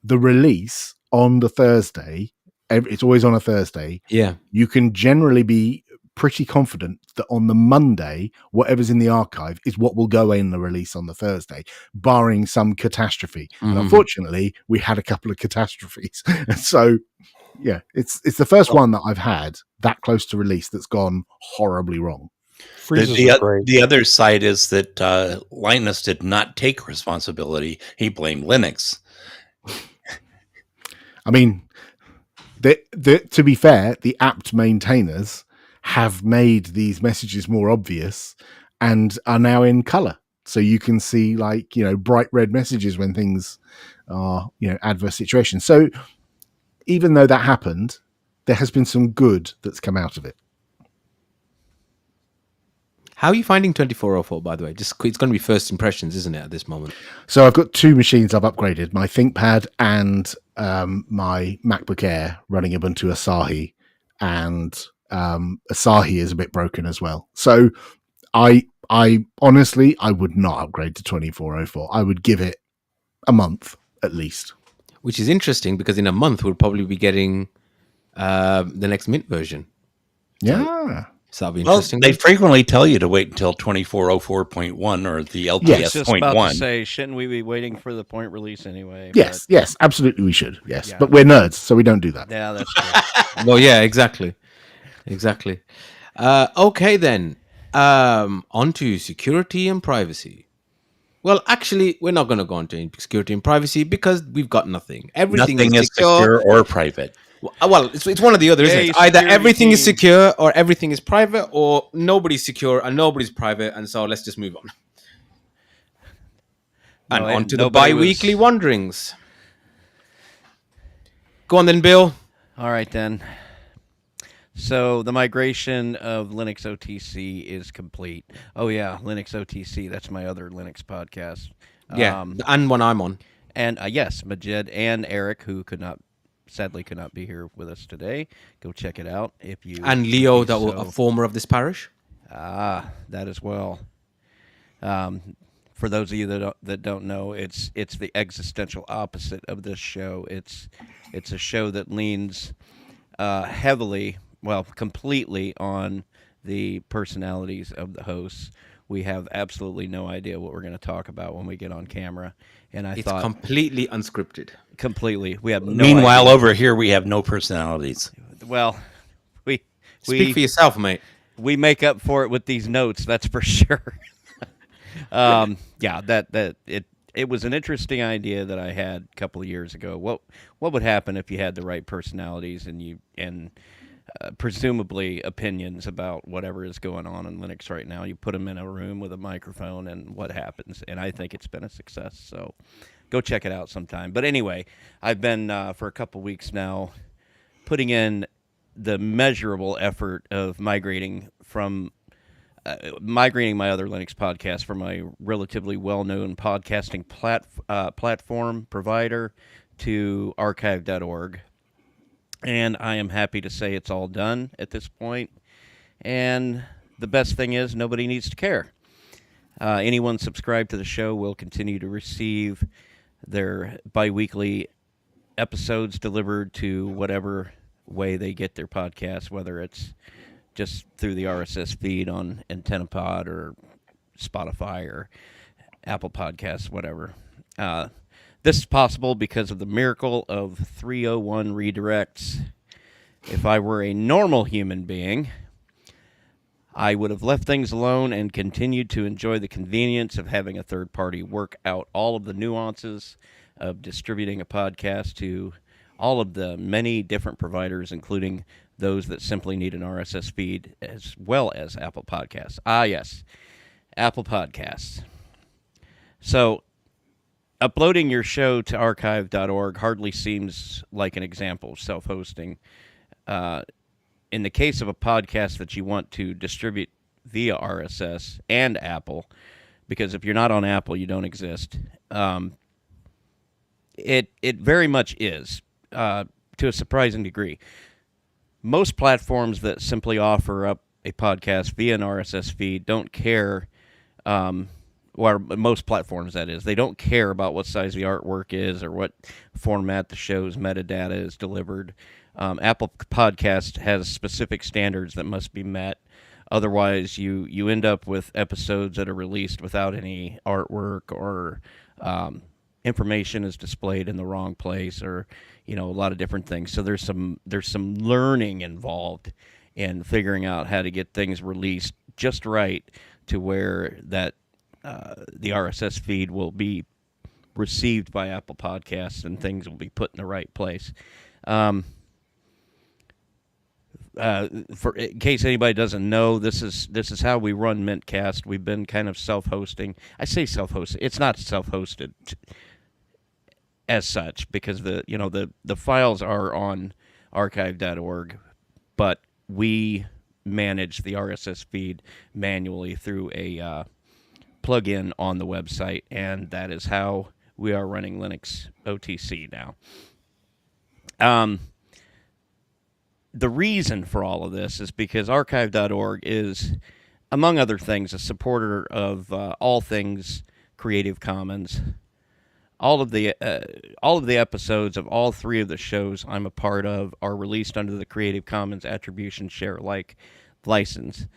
the release on the Thursday, it's always on a Thursday. Yeah. You can generally be pretty confident that on the Monday, whatever's in the archive is what will go in the release on the Thursday, barring some catastrophe. And unfortunately, we had a couple of catastrophes. So yeah, it's the first one that I've had that close to release that's gone horribly wrong. The other side is that Linus did not take responsibility. He blamed Linux. I mean, to be fair, the apt maintainers have made these messages more obvious and are now in color. So you can see, like, bright red messages when things are, adverse situations. So even though that happened, there has been some good that's come out of it. How are you finding 2404, by the way? It's going to be first impressions, isn't it, at this moment? So I've got 2 machines I've upgraded, my ThinkPad and my MacBook Air running Ubuntu Asahi, and Asahi is a bit broken as well. So I honestly, I would not upgrade to 2404. I would give it a month at least. Which is interesting, because in a month we'll probably be getting the next Mint version. Yeah. So that'll be interesting. They frequently tell you to wait until 2404.1 or the LTS Yes, just point about 1. to say, shouldn't we be waiting for the point release anyway? Yes, yes, absolutely we should. Yes, Yeah. but we're nerds, so we don't do that. Yeah, that's true. Well, yeah, exactly. Okay, then. On to security and privacy. Well, actually, we're not going to go into security and privacy because we've got nothing. Everything Nothing is secure or private. Well, it's one or the other, isn't Hey, it? Either security everything is team. secure or everything is private, or nobody's secure and nobody's private, and so let's just move on. And No, on to the nobody bi-weekly was. wanderings. Go on then, Bill. All right, then. So the migration of Linux OTC is complete. Oh, yeah, Linux OTC. That's my other Linux podcast. Yeah, and one I'm on. And yes, Majid and Eric, who sadly could not be here with us today. Go check it out if you. And Leo, that was a former of this parish. That as well. For those of you that don't know, it's the existential opposite of this show. It's a show that leans heavily, well, completely on the personalities of the hosts. We have absolutely no idea what we're going to talk about when we get on camera, and It's completely unscripted. completely we have no. Meanwhile, idea. over here we have no personalities. Well, we Speak for yourself, mate. we make up for it with these notes. That's for sure. Yeah, that it was an interesting idea that I had a couple of years ago. What would happen if you had the right personalities and presumably opinions about whatever is going on in Linux right now? You put them in a room with a microphone, and what happens? And I think it's been a success. So go check it out sometime. But anyway, I've been for a couple weeks now putting in the measurable effort of migrating my other Linux podcast from my relatively well-known podcasting platform provider to archive.org. And I am happy to say it's all done at this point. And the best thing is nobody needs to care. Anyone subscribed to the show will continue to receive their bi-weekly episodes delivered to whatever way they get their podcast, whether it's just through the RSS feed on AntennaPod or Spotify or Apple Podcasts, whatever. This is possible because of the miracle of 301 redirects. If I were a normal human being, I would have left things alone and continued to enjoy the convenience of having a third party work out all of the nuances of distributing a podcast to all of the many different providers, including those that simply need an RSS feed, as well as Apple Podcasts. Yes, Apple Podcasts. So uploading your show to archive.org hardly seems like an example of self-hosting. In the case of a podcast that you want to distribute via RSS and Apple, because if you're not on Apple, you don't exist, it very much is, to a surprising degree. Most platforms that simply offer up a podcast via an RSS feed don't care, or most platforms, that is, they don't care about what size the artwork is or what format the show's metadata is delivered. Apple Podcast has specific standards that must be met. Otherwise, you end up with episodes that are released without any artwork, or information is displayed in the wrong place, or a lot of different things. So there's some learning involved in figuring out how to get things released just right to where that the RSS feed will be received by Apple Podcasts and things will be put in the right place. In case anybody doesn't know, this is how we run mintCast. We've been kind of self-hosting. I say self-hosted. It's not self-hosted as such, because the files are on archive.org, but we manage the RSS feed manually through a plug-in on the website, and that is how we are running Linux OTC now. The reason for all of this is because archive.org is, among other things, a supporter of all things Creative Commons. All of the episodes of all three of the shows I'm a part of are released under the Creative Commons Attribution Share Alike license.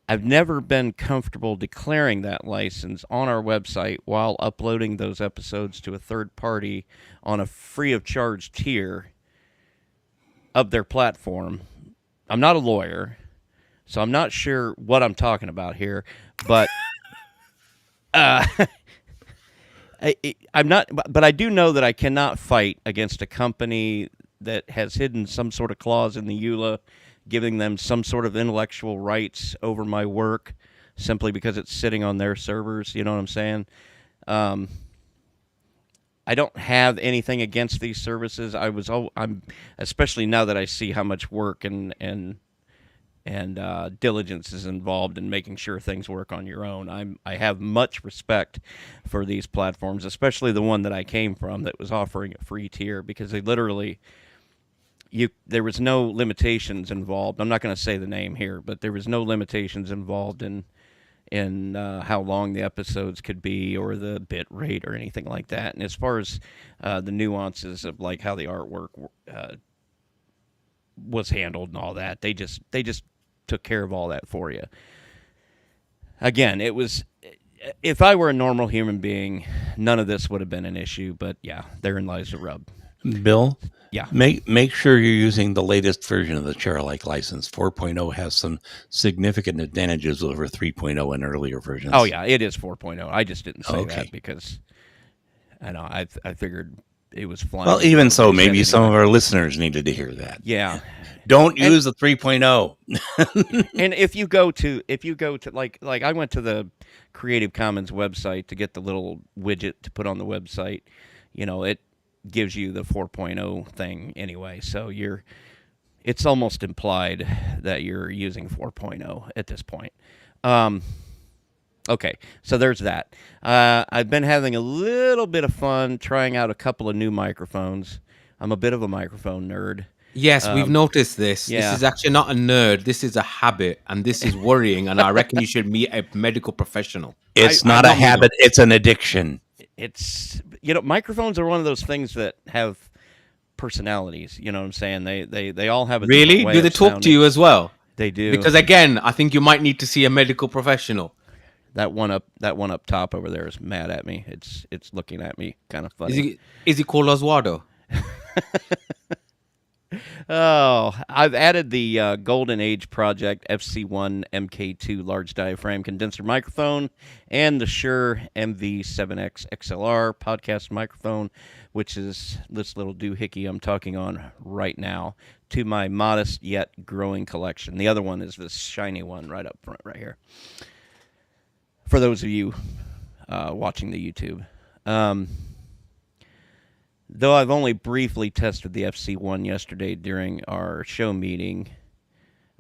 I've never been comfortable declaring that license on our website while uploading those episodes to a third party on a free of charge tier of their platform. I'm not a lawyer, so I'm not sure what I'm talking about here, but I'm not. But I do know that I cannot fight against a company that has hidden some sort of clause in the EULA, giving them some sort of intellectual rights over my work simply because it's sitting on their servers. You know what I'm saying? I don't have anything against these services. I'm especially now that I see how much work and diligence is involved in making sure things work on your own. I have much respect for these platforms, especially the one that I came from that was offering a free tier, because they literally there was no limitations involved. I'm not going to say the name here, but there was no limitations involved in how long the episodes could be or the bit rate or anything like that. And as far as the nuances of like how the artwork was handled and all that, they just took care of all that for you. Again, it was, if I were a normal human being, none of this would have been an issue. But yeah, therein lies the rub. Bill, Yeah. make sure you're using the latest version of the Chairlike license. 4.0 has some significant advantages over 3.0 and earlier versions. Oh yeah, it is 4.0. I just didn't say Okay. that because I know I figured it was flying. Well, even so, They said maybe some of anyway. our listeners needed to hear that. Yeah. Don't use the 3.0. And if you go to like I went to the Creative Commons website to get the little widget to put on the website, it gives you the 4.0 thing anyway. So it's almost implied that you're using 4.0 at this point. Okay, so there's that. I've been having a little bit of fun trying out a couple of new microphones. I'm a bit of a microphone nerd. Yes, we've noticed this. yeah. This is actually not a nerd. This is a habit, and this is worrying. And I reckon you should meet a medical professional. It's I not a normally habit, it's an addiction. It's microphones are one of those things that have personalities. You know what I'm saying? They all have a Really? different way Do they of talk to sounding. you as well? They do. Because again, I think you might need to see a medical professional. That one up top over there is mad at me. It's looking at me kind of funny. Is he called Oswaldo? Oh, I've added the Golden Age Project FC1 MK2 large diaphragm condenser microphone and the Shure MV7X XLR podcast microphone, which is this little doohickey I'm talking on right now, to my modest yet growing collection. The other one is this shiny one right up front right here. For those of you watching the YouTube. Though I've only briefly tested the FC1 yesterday during our show meeting,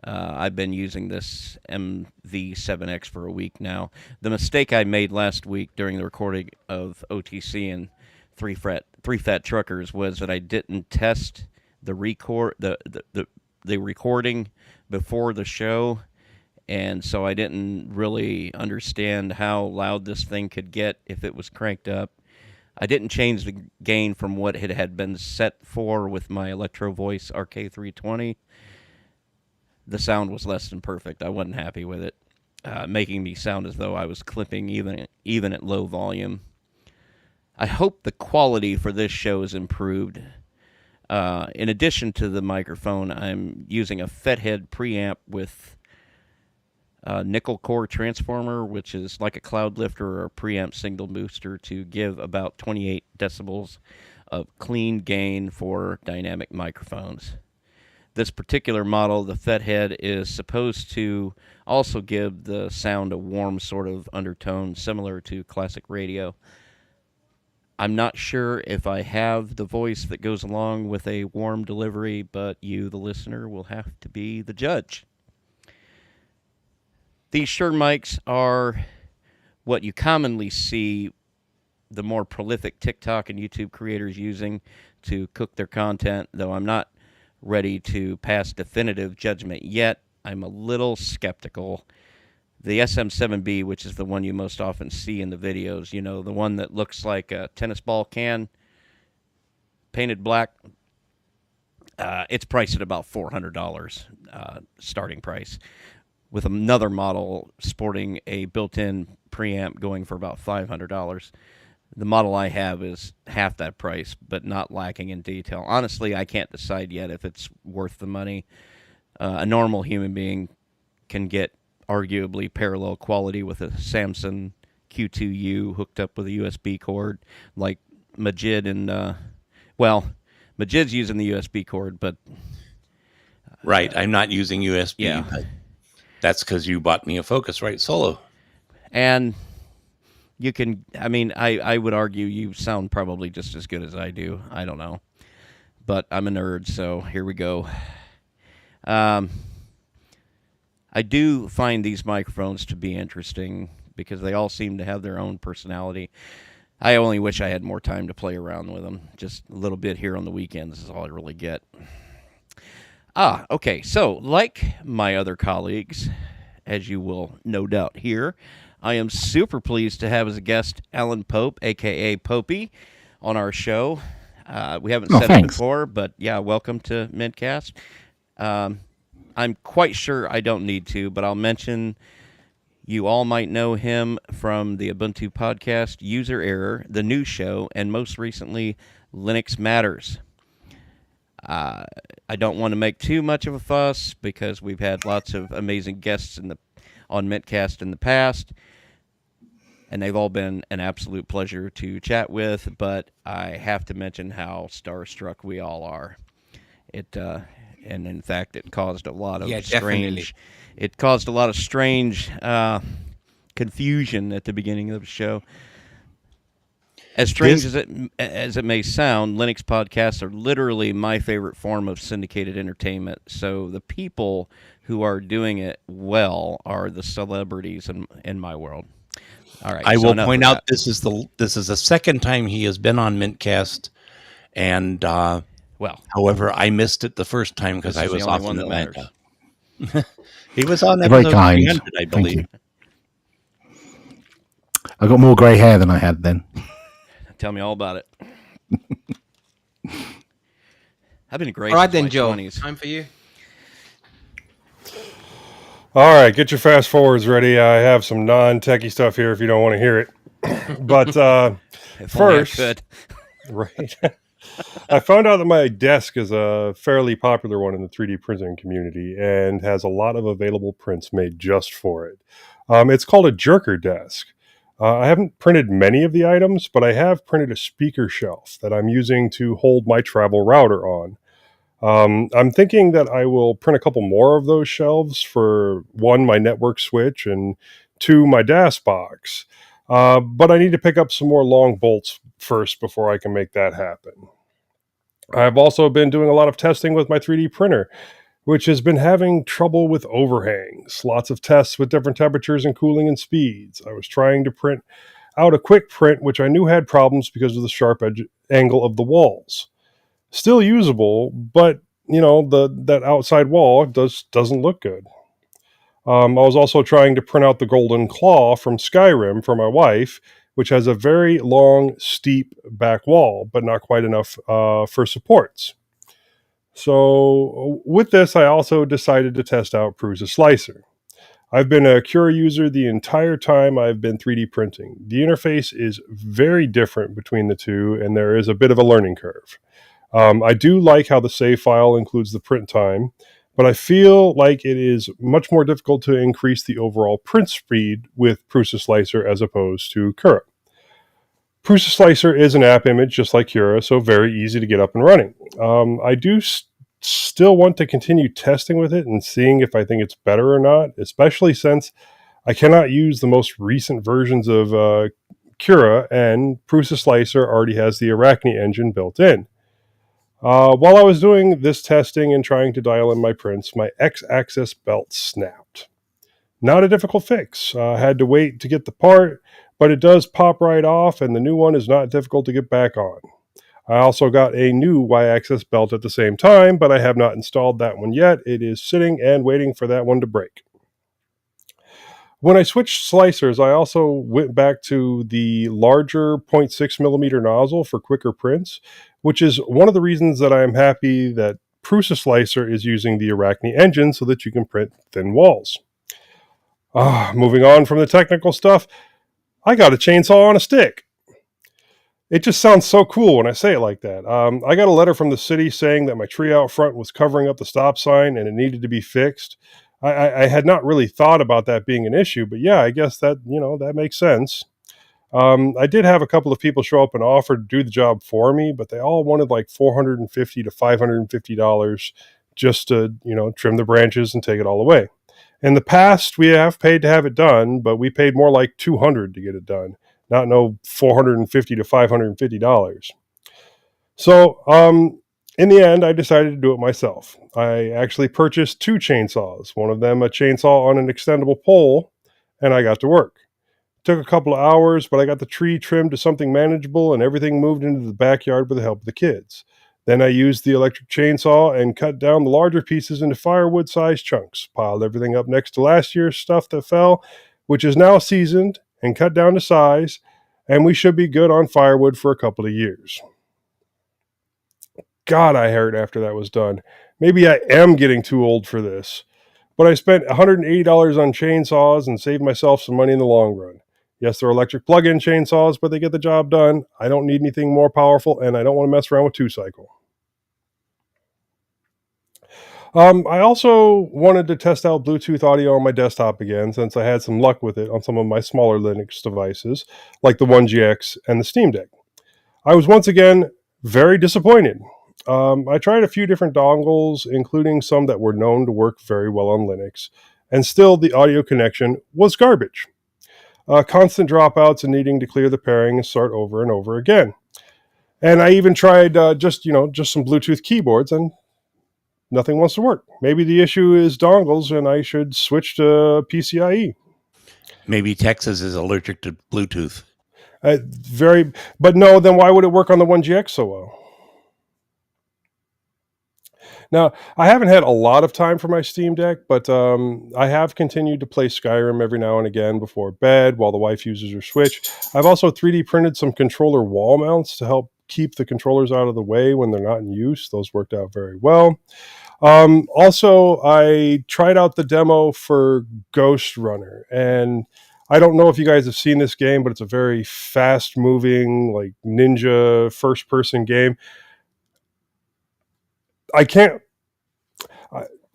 I've been using this MV7X for a week now. The mistake I made last week during the recording of OTC and Three Fat Truckers was that I didn't test the recording before the show, and so I didn't really understand how loud this thing could get if it was cranked up. I didn't change the gain from what it had been set for with my Electro Voice RK320. The sound was less than perfect. I wasn't happy with it, making me sound as though I was clipping even at low volume. I hope the quality for this show is improved. In addition to the microphone, I'm using a Fethead preamp with nickel core transformer, which is like a cloud lifter or a preamp signal booster to give about 28 decibels of clean gain for dynamic microphones. This particular model, the Fethead, is supposed to also give the sound a warm sort of undertone similar to classic radio. I'm not sure if I have the voice that goes along with a warm delivery, but you, the listener, will have to be the judge. These Shure mics are what you commonly see the more prolific TikTok and YouTube creators using to cook their content, though I'm not ready to pass definitive judgment yet. I'm a little skeptical. The SM7B, which is the one you most often see in the videos, the one that looks like a tennis ball can, painted black, it's priced at about $400 starting price, with another model sporting a built-in preamp going for about $500. The model I have is half that price, but not lacking in detail. Honestly, I can't decide yet if it's worth the money. A normal human being can get arguably parallel quality with a Samsung Q2U hooked up with a USB cord, like Majid and, Majid's using the USB cord, but Right. I'm not using USB, yeah. but that's because you bought me a Focusrite Solo. And you can, I mean, I would argue you sound probably just as good as I do. I don't know. But I'm a nerd, so here we go. I do find these microphones to be interesting because they all seem to have their own personality. I only wish I had more time to play around with them. Just a little bit here on the weekends is all I really get. Okay. So, like my other colleagues, as you will no doubt hear, I am super pleased to have as a guest Alan Pope, a.k.a. Popey, on our show. We haven't said it before, but yeah, welcome to mintCast. I'm quite sure I don't need to, but I'll mention you all might know him from the Ubuntu podcast, User Error, the news show, and most recently, Linux Matters. I don't want to make too much of a fuss because we've had lots of amazing guests on mintCast in the past, and they've all been an absolute pleasure to chat with, but I have to mention how starstruck we all are. And in fact, it caused a lot of strange confusion at the beginning of the show. As strange as it may sound, Linux podcasts are literally my favorite form of syndicated entertainment. So the people who are doing it well are the celebrities in my world. All right. I will point out this is the second time he has been on mintCast, and however, I missed it the first time because I was off in Atlanta. He was on episode 300, I believe. I got more grey hair than I had then. Tell me all about it. I've been great. All right then, Joe. 20s. Time for you. All right, get your fast forwards ready. I have some non-techie stuff here if you don't want to hear it. But first, right, I found out that my desk is a fairly popular one in the 3D printing community and has a lot of available prints made just for it. It's called a jerker desk. I haven't printed many of the items, but I have printed a speaker shelf that I'm using to hold my travel router on. I'm thinking that I will print a couple more of those shelves for, 1, my network switch, and 2, my DAS box. But I need to pick up some more long bolts first before I can make that happen. I've also been doing a lot of testing with my 3D printer, which has been having trouble with overhangs. Lots of tests with different temperatures and cooling and speeds. I was trying to print out a quick print, which I knew had problems because of the sharp angle of the walls. Still usable, but that outside wall doesn't look good. I was also trying to print out the golden claw from Skyrim for my wife, which has a very long, steep back wall, but not quite enough for supports. So with this, I also decided to test out Prusa Slicer. I've been a Cura user the entire time I've been 3D printing. The interface is very different between the two, and there is a bit of a learning curve. I do like how the save file includes the print time, but I feel like it is much more difficult to increase the overall print speed with Prusa Slicer as opposed to Cura. Prusa Slicer is an app image just like Cura, so very easy to get up and running. I do still want to continue testing with it and seeing if I think it's better or not, especially since I cannot use the most recent versions of Cura, and Prusa Slicer already has the Arachne engine built in. While I was doing this testing and trying to dial in my prints, my X-axis belt snapped. Not a difficult fix. I had to wait to get the part, but it does pop right off, and the new one is not difficult to get back on. I also got a new Y-axis belt at the same time, but I have not installed that one yet. It is sitting and waiting for that one to break. When I switched slicers, I also went back to the larger 0.6 millimeter nozzle for quicker prints, which is one of the reasons that I am happy that Prusa Slicer is using the Arachne engine so that you can print thin walls. Moving on from the technical stuff, I got a chainsaw on a stick. It just sounds so cool when I say it like that. I got a letter from the city saying that my tree out front was covering up the stop sign and it needed to be fixed. I had not really thought about that being an issue, but yeah, I guess that makes sense. I did have a couple of people show up and offer to do the job for me, but they all wanted like $450 to $550 just to, trim the branches and take it all away. In the past, we have paid to have it done, but we paid more like $200 to get it done, not no $450 to $550. So, in the end, I decided to do it myself. I actually purchased 2 chainsaws, one of them a chainsaw on an extendable pole, and I got to work. Took a couple of hours, but I got the tree trimmed to something manageable and everything moved into the backyard with the help of the kids. Then I used the electric chainsaw and cut down the larger pieces into firewood-sized chunks, piled everything up next to last year's stuff that fell, which is now seasoned and cut down to size, and we should be good on firewood for a couple of years. God, I hurt after that was done. Maybe I am getting too old for this. But I spent $180 on chainsaws and saved myself some money in the long run. Yes, they're electric plug-in chainsaws, but they get the job done. I don't need anything more powerful, and I don't want to mess around with 2-cycle. I also wanted to test out Bluetooth audio on my desktop again, since I had some luck with it on some of my smaller Linux devices, like the 1GX and the Steam Deck. I was once again very disappointed. I tried a few different dongles, including some that were known to work very well on Linux, and still the audio connection was garbage. Constant dropouts and needing to clear the pairing and start over and over again. And I even tried just some Bluetooth keyboards, and nothing wants to work. Maybe the issue is dongles, and I should switch to PCIe. Maybe Texas is allergic to Bluetooth. But no, then why would it work on the 1GX so well? Now, I haven't had a lot of time for my Steam Deck, but I have continued to play Skyrim every now and again before bed while the wife uses her Switch. I've also 3D printed some controller wall mounts to help keep the controllers out of the way when they're not in use. Those worked out very well. Also, I tried out the demo for Ghost Runner, and I don't know if you guys have seen this game, but it's a very fast-moving, like ninja first-person game.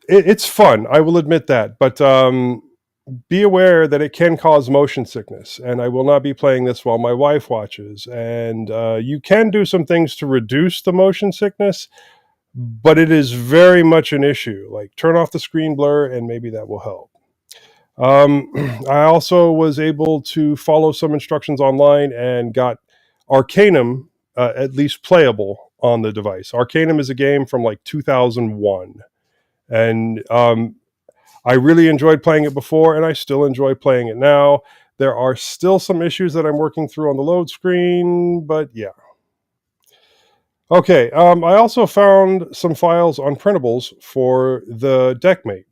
It's fun, I will admit that, but be aware that it can cause motion sickness, and I will not be playing this while my wife watches. And you can do some things to reduce the motion sickness, but it is very much an issue. Like, turn off the screen blur, and maybe that will help. I also was able to follow some instructions online and got Arcanum at least playable on the device. Arcanum is a game from like 2001. And I really enjoyed playing it before, and I still enjoy playing it now. There are still some issues that I'm working through on the load screen, but yeah. Okay, I also found some files on printables for the Deckmate.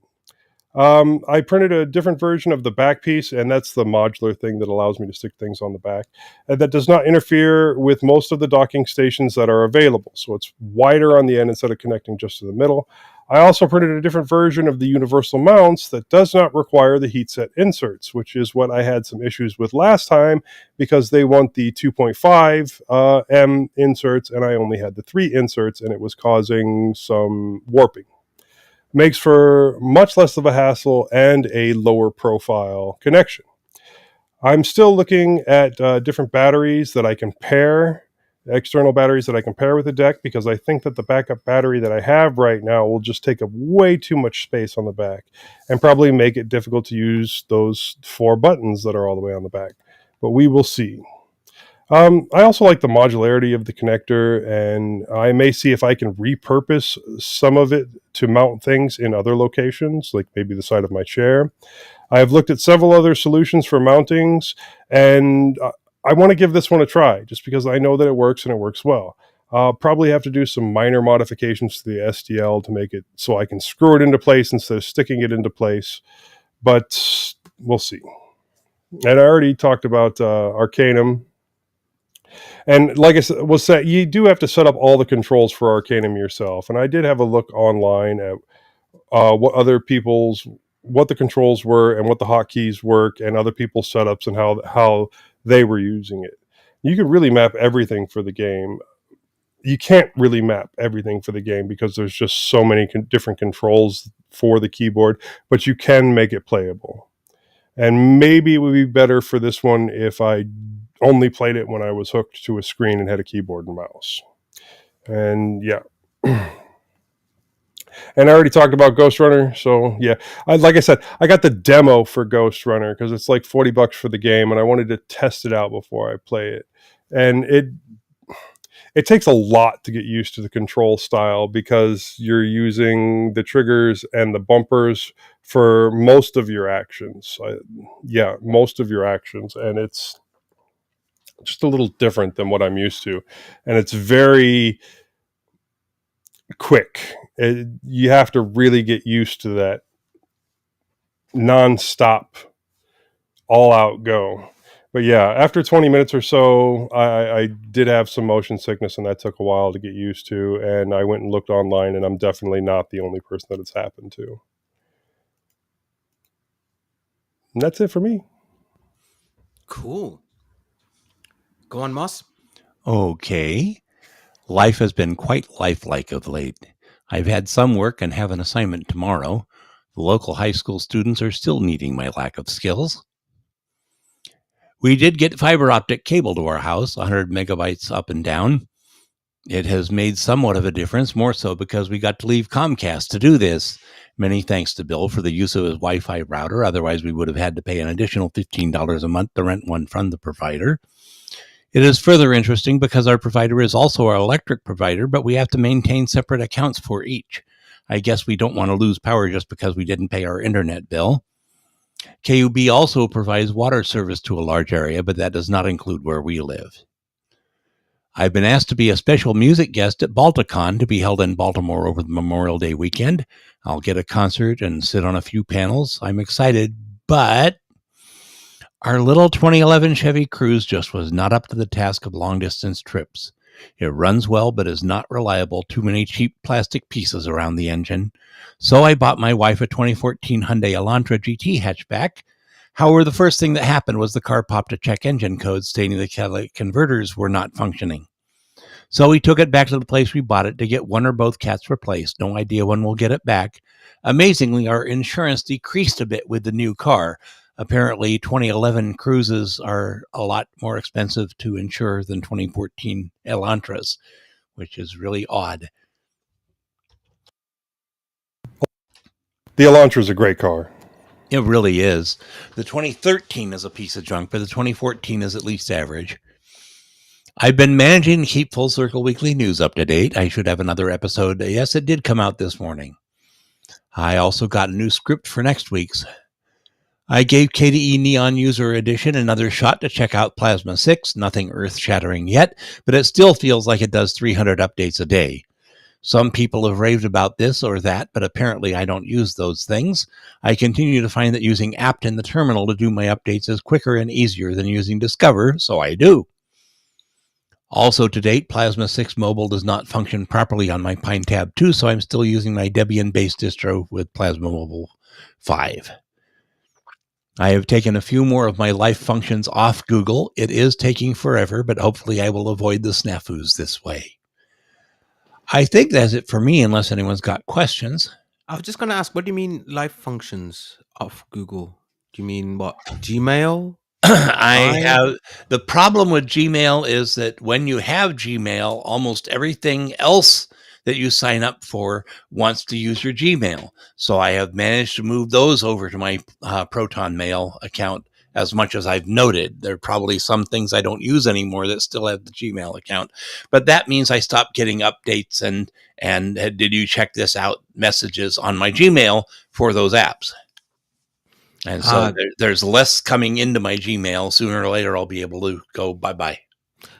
I printed a different version of the back piece, and that's the modular thing that allows me to stick things on the back. And that does not interfere with most of the docking stations that are available. So it's wider on the end instead of connecting just to the middle. I also printed a different version of the universal mounts that does not require the heatset inserts, which is what I had some issues with last time because they want the 2.5 M inserts, and I only had the 3 inserts, and it was causing some warping. Makes for much less of a hassle and a lower profile connection. I'm still looking at different batteries that I can pair, external batteries that I can pair with the deck, because I think that the backup battery that I have right now will just take up way too much space on the back and probably make it difficult to use those 4 buttons that are all the way on the back. But we will see. I also like the modularity of the connector, and I may see if I can repurpose some of it to mount things in other locations, like maybe the side of my chair. I have looked at several other solutions for mountings, and I want to give this one a try, just because I know that it works and it works well. I'll probably have to do some minor modifications to the STL to make it so I can screw it into place instead of sticking it into place, but we'll see. And I already talked about Arcanum. And like I said, you do have to set up all the controls for Arcanum yourself. And I did have a look online at what the controls were and what the hotkeys work, and other people's setups and how they were using it. You can really map everything for the game. You can't really map everything for the game because there's just so many different controls for the keyboard, but you can make it playable. And maybe it would be better for this one if I only played it when I was hooked to a screen and had a keyboard and mouse. And yeah. And I already talked about Ghost Runner, so yeah. Like I said, I got the demo for Ghost Runner because it's like $40 for the game, and I wanted to test it out before I play it. And it takes a lot to get used to the control style because you're using the triggers and the bumpers for most of your actions. Most of your actions, and it's just a little different than what I'm used to, and it's very quick. You have to really get used to that non-stop, all-out go. But yeah, after 20 minutes or so, I did have some motion sickness, and that took a while to get used to. And I went and looked online, and I'm definitely not the only person that it's happened to. And that's it for me. Cool. Go on, Moss. Okay. Life has been quite lifelike of late. I've had some work and have an assignment tomorrow. The local high school students are still needing my lack of skills. We did get fiber optic cable to our house, 100 megabytes up and down. It has made somewhat of a difference, more so because we got to leave Comcast to do this. Many thanks to Bill for the use of his Wi-Fi router. Otherwise, we would have had to pay an additional $15 a month to rent one from the provider. It is further interesting because our provider is also our electric provider, but we have to maintain separate accounts for each. I guess we don't want to lose power just because we didn't pay our internet bill. KUB also provides water service to a large area, but that does not include where we live. I've been asked to be a special music guest at Balticon to be held in Baltimore over the Memorial Day weekend. I'll get a concert and sit on a few panels. I'm excited, but our little 2011 Chevy Cruze just was not up to the task of long-distance trips. It runs well, but is not reliable. Too many cheap plastic pieces around the engine. So I bought my wife a 2014 Hyundai Elantra GT hatchback. However, the first thing that happened was the car popped a check engine code stating the catalytic converters were not functioning. So we took it back to the place we bought it to get one or both cats replaced. No idea when we'll get it back. Amazingly, our insurance decreased a bit with the new car. Apparently, 2011 Cruzes are a lot more expensive to insure than 2014 Elantras, which is really odd. The Elantra is a great car. It really is. The 2013 is a piece of junk, but the 2014 is at least average. I've been managing to keep Full Circle Weekly News up to date. I should have another episode. Yes, it did come out this morning. I also got a new script for next week's. I gave KDE Neon User Edition another shot to check out Plasma 6. Nothing earth-shattering yet, but it still feels like it does 300 updates a day. Some people have raved about this or that, but apparently I don't use those things. I continue to find that using apt in the terminal to do my updates is quicker and easier than using Discover, so I do. Also to date, Plasma 6 Mobile does not function properly on my Pine Tab 2, so I'm still using my Debian-based distro with Plasma Mobile 5. I have taken a few more of my life functions off Google. It is taking forever, but hopefully I will avoid the snafus this way. I think that's it for me, unless anyone's got questions. I was just going to ask, what do you mean live functions of Google? Do you mean what? Gmail? The problem with Gmail is that when you have Gmail, almost everything else that you sign up for wants to use your Gmail. So I have managed to move those over to my Proton Mail account as much as I've noted. There are probably some things I don't use anymore that still have the Gmail account. But that means I stopped getting updates and did you check this out messages on my Gmail for those apps. And so there's less coming into my Gmail. Sooner or later, I'll be able to go bye-bye.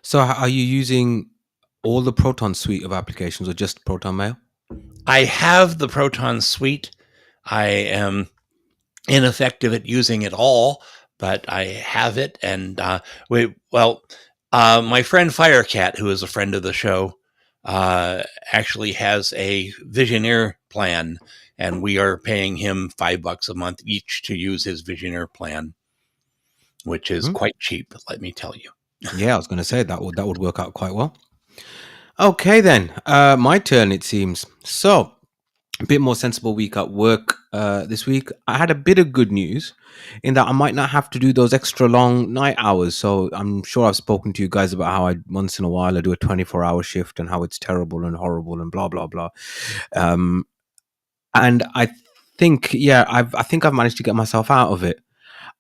So are you using all the Proton suite of applications or just Proton Mail? I have the Proton suite. I am ineffective at using it all, but I have it. And my friend Firecat, who is a friend of the show, actually has a Visioneer plan, and we are paying him $5 a month each to use his Visioneer plan, which is quite cheap, let me tell you. Yeah, I was going to say that would work out quite well. Okay, then my turn, it seems. So a bit more sensible week at work this week. I had a bit of good news in that I might not have to do those extra long night hours. So I'm sure I've spoken to you guys about how I once in a while I do a 24-hour shift and how it's terrible and horrible and blah blah blah. And I think, I think I've managed to get myself out of it.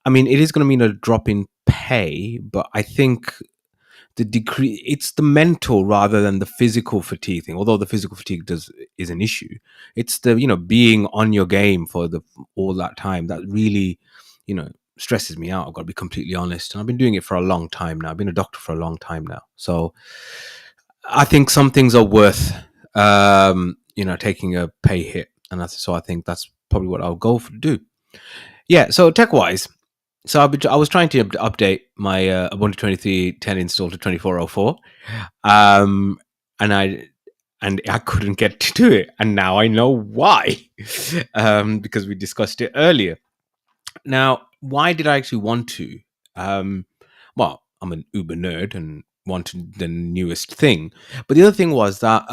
I mean, it is going to mean a drop in pay, but I think the decrease, it's the mental rather than the physical fatigue thing, although the physical fatigue is an issue. It's the being on your game for all that time that really stresses me out. I've got to be completely honest, and I've been doing it for a long time now. I've been a doctor for a long time now, so I think some things are worth taking a pay hit, and so I think that's probably what I'll go for to do. So tech wise, so I was trying to update my Ubuntu 23.10 install to 24.04, and I couldn't get to do it, and now I know why, because we discussed it earlier. Now, why did I actually want to? Well, I'm an Uber nerd and wanted the newest thing, but the other thing was that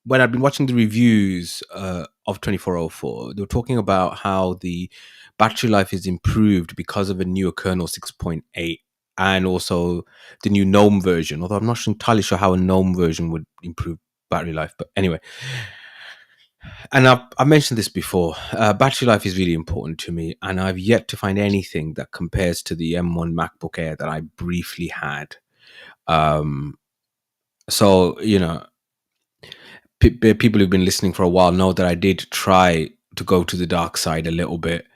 when I'd been watching the reviews of 24.04, they were talking about how the battery life is improved because of a newer kernel 6.8 and also the new GNOME version, although I'm not entirely sure how a GNOME version would improve battery life. But anyway, and I've mentioned this before, battery life is really important to me, and I've yet to find anything that compares to the M1 MacBook Air that I briefly had. So, people who've been listening for a while know that I did try to go to the dark side a little bit.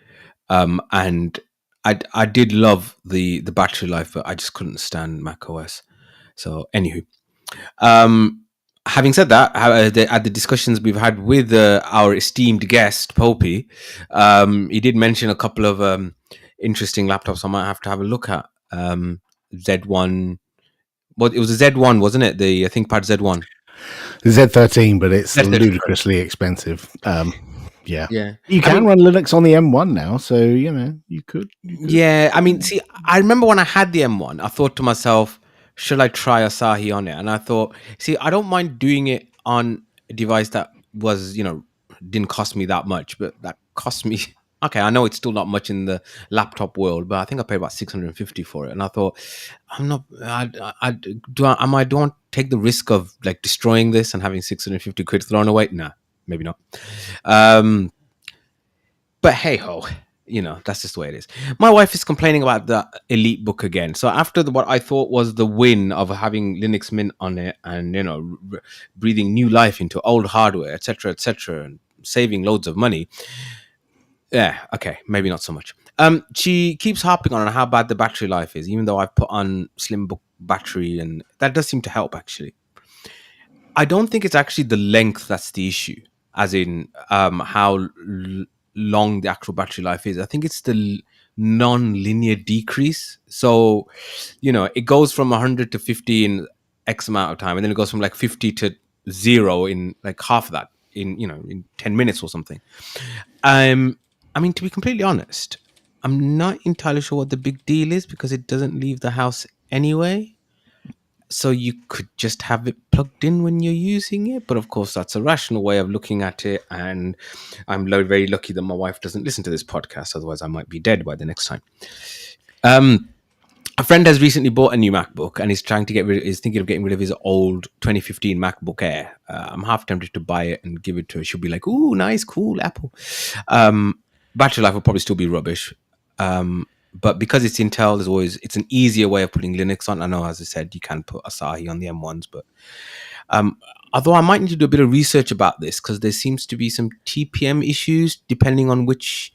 And I did love the battery life, but I just couldn't stand macOS. So, anywho, having said that, at the discussions we've had with our esteemed guest Popey, he did mention a couple of interesting laptops I might have to have a look at. Z1, well, it was a Z1, wasn't it? The ThinkPad Z1. Z13, but it's Z13. ludicrously expensive. Yeah. You I can mean, run Linux on the M1 now, so you could. Yeah, I mean, see, I remember when I had the M1, I thought to myself, should I try Asahi on it? And I thought, see, I don't mind doing it on a device that was, didn't cost me that much, but that cost me. Okay, I know it's still not much in the laptop world, but I think I paid about 650 for it. And I thought, I'm not. Do I want to take the risk of like destroying this and having 650 quid thrown away? Nah, maybe not. But hey ho, that's just the way it is. My wife is complaining about the Elite Book again. So after what I thought was the win of having Linux Mint on it and breathing new life into old hardware, etc., and saving loads of money. Yeah, okay, maybe not so much. She keeps harping on how bad the battery life is, even though I've put on Slim Book battery, and that does seem to help actually. I don't think it's actually the length that's the issue, as in how long the actual battery life is. I think it's the non-linear decrease. So, it goes from 100 to 50 in X amount of time, and then it goes from like 50 to 0 in like half of that in 10 minutes or something. I mean, to be completely honest, I'm not entirely sure what the big deal is because it doesn't leave the house anyway. So you could just have it plugged in when you're using it. But of course, that's a rational way of looking at it. And I'm very lucky that my wife doesn't listen to this podcast. Otherwise, I might be dead by the next time. A friend has recently bought a new MacBook and is thinking of getting rid of his old 2015 MacBook Air. I'm half tempted to buy it and give it to her. She'll be like, "Ooh, nice, cool, Apple." Battery life will probably still be rubbish. But because it's Intel, it's an easier way of putting Linux on. I know, as I said, you can put Asahi on the M1s, but although I might need to do a bit of research about this because there seems to be some TPM issues depending on which.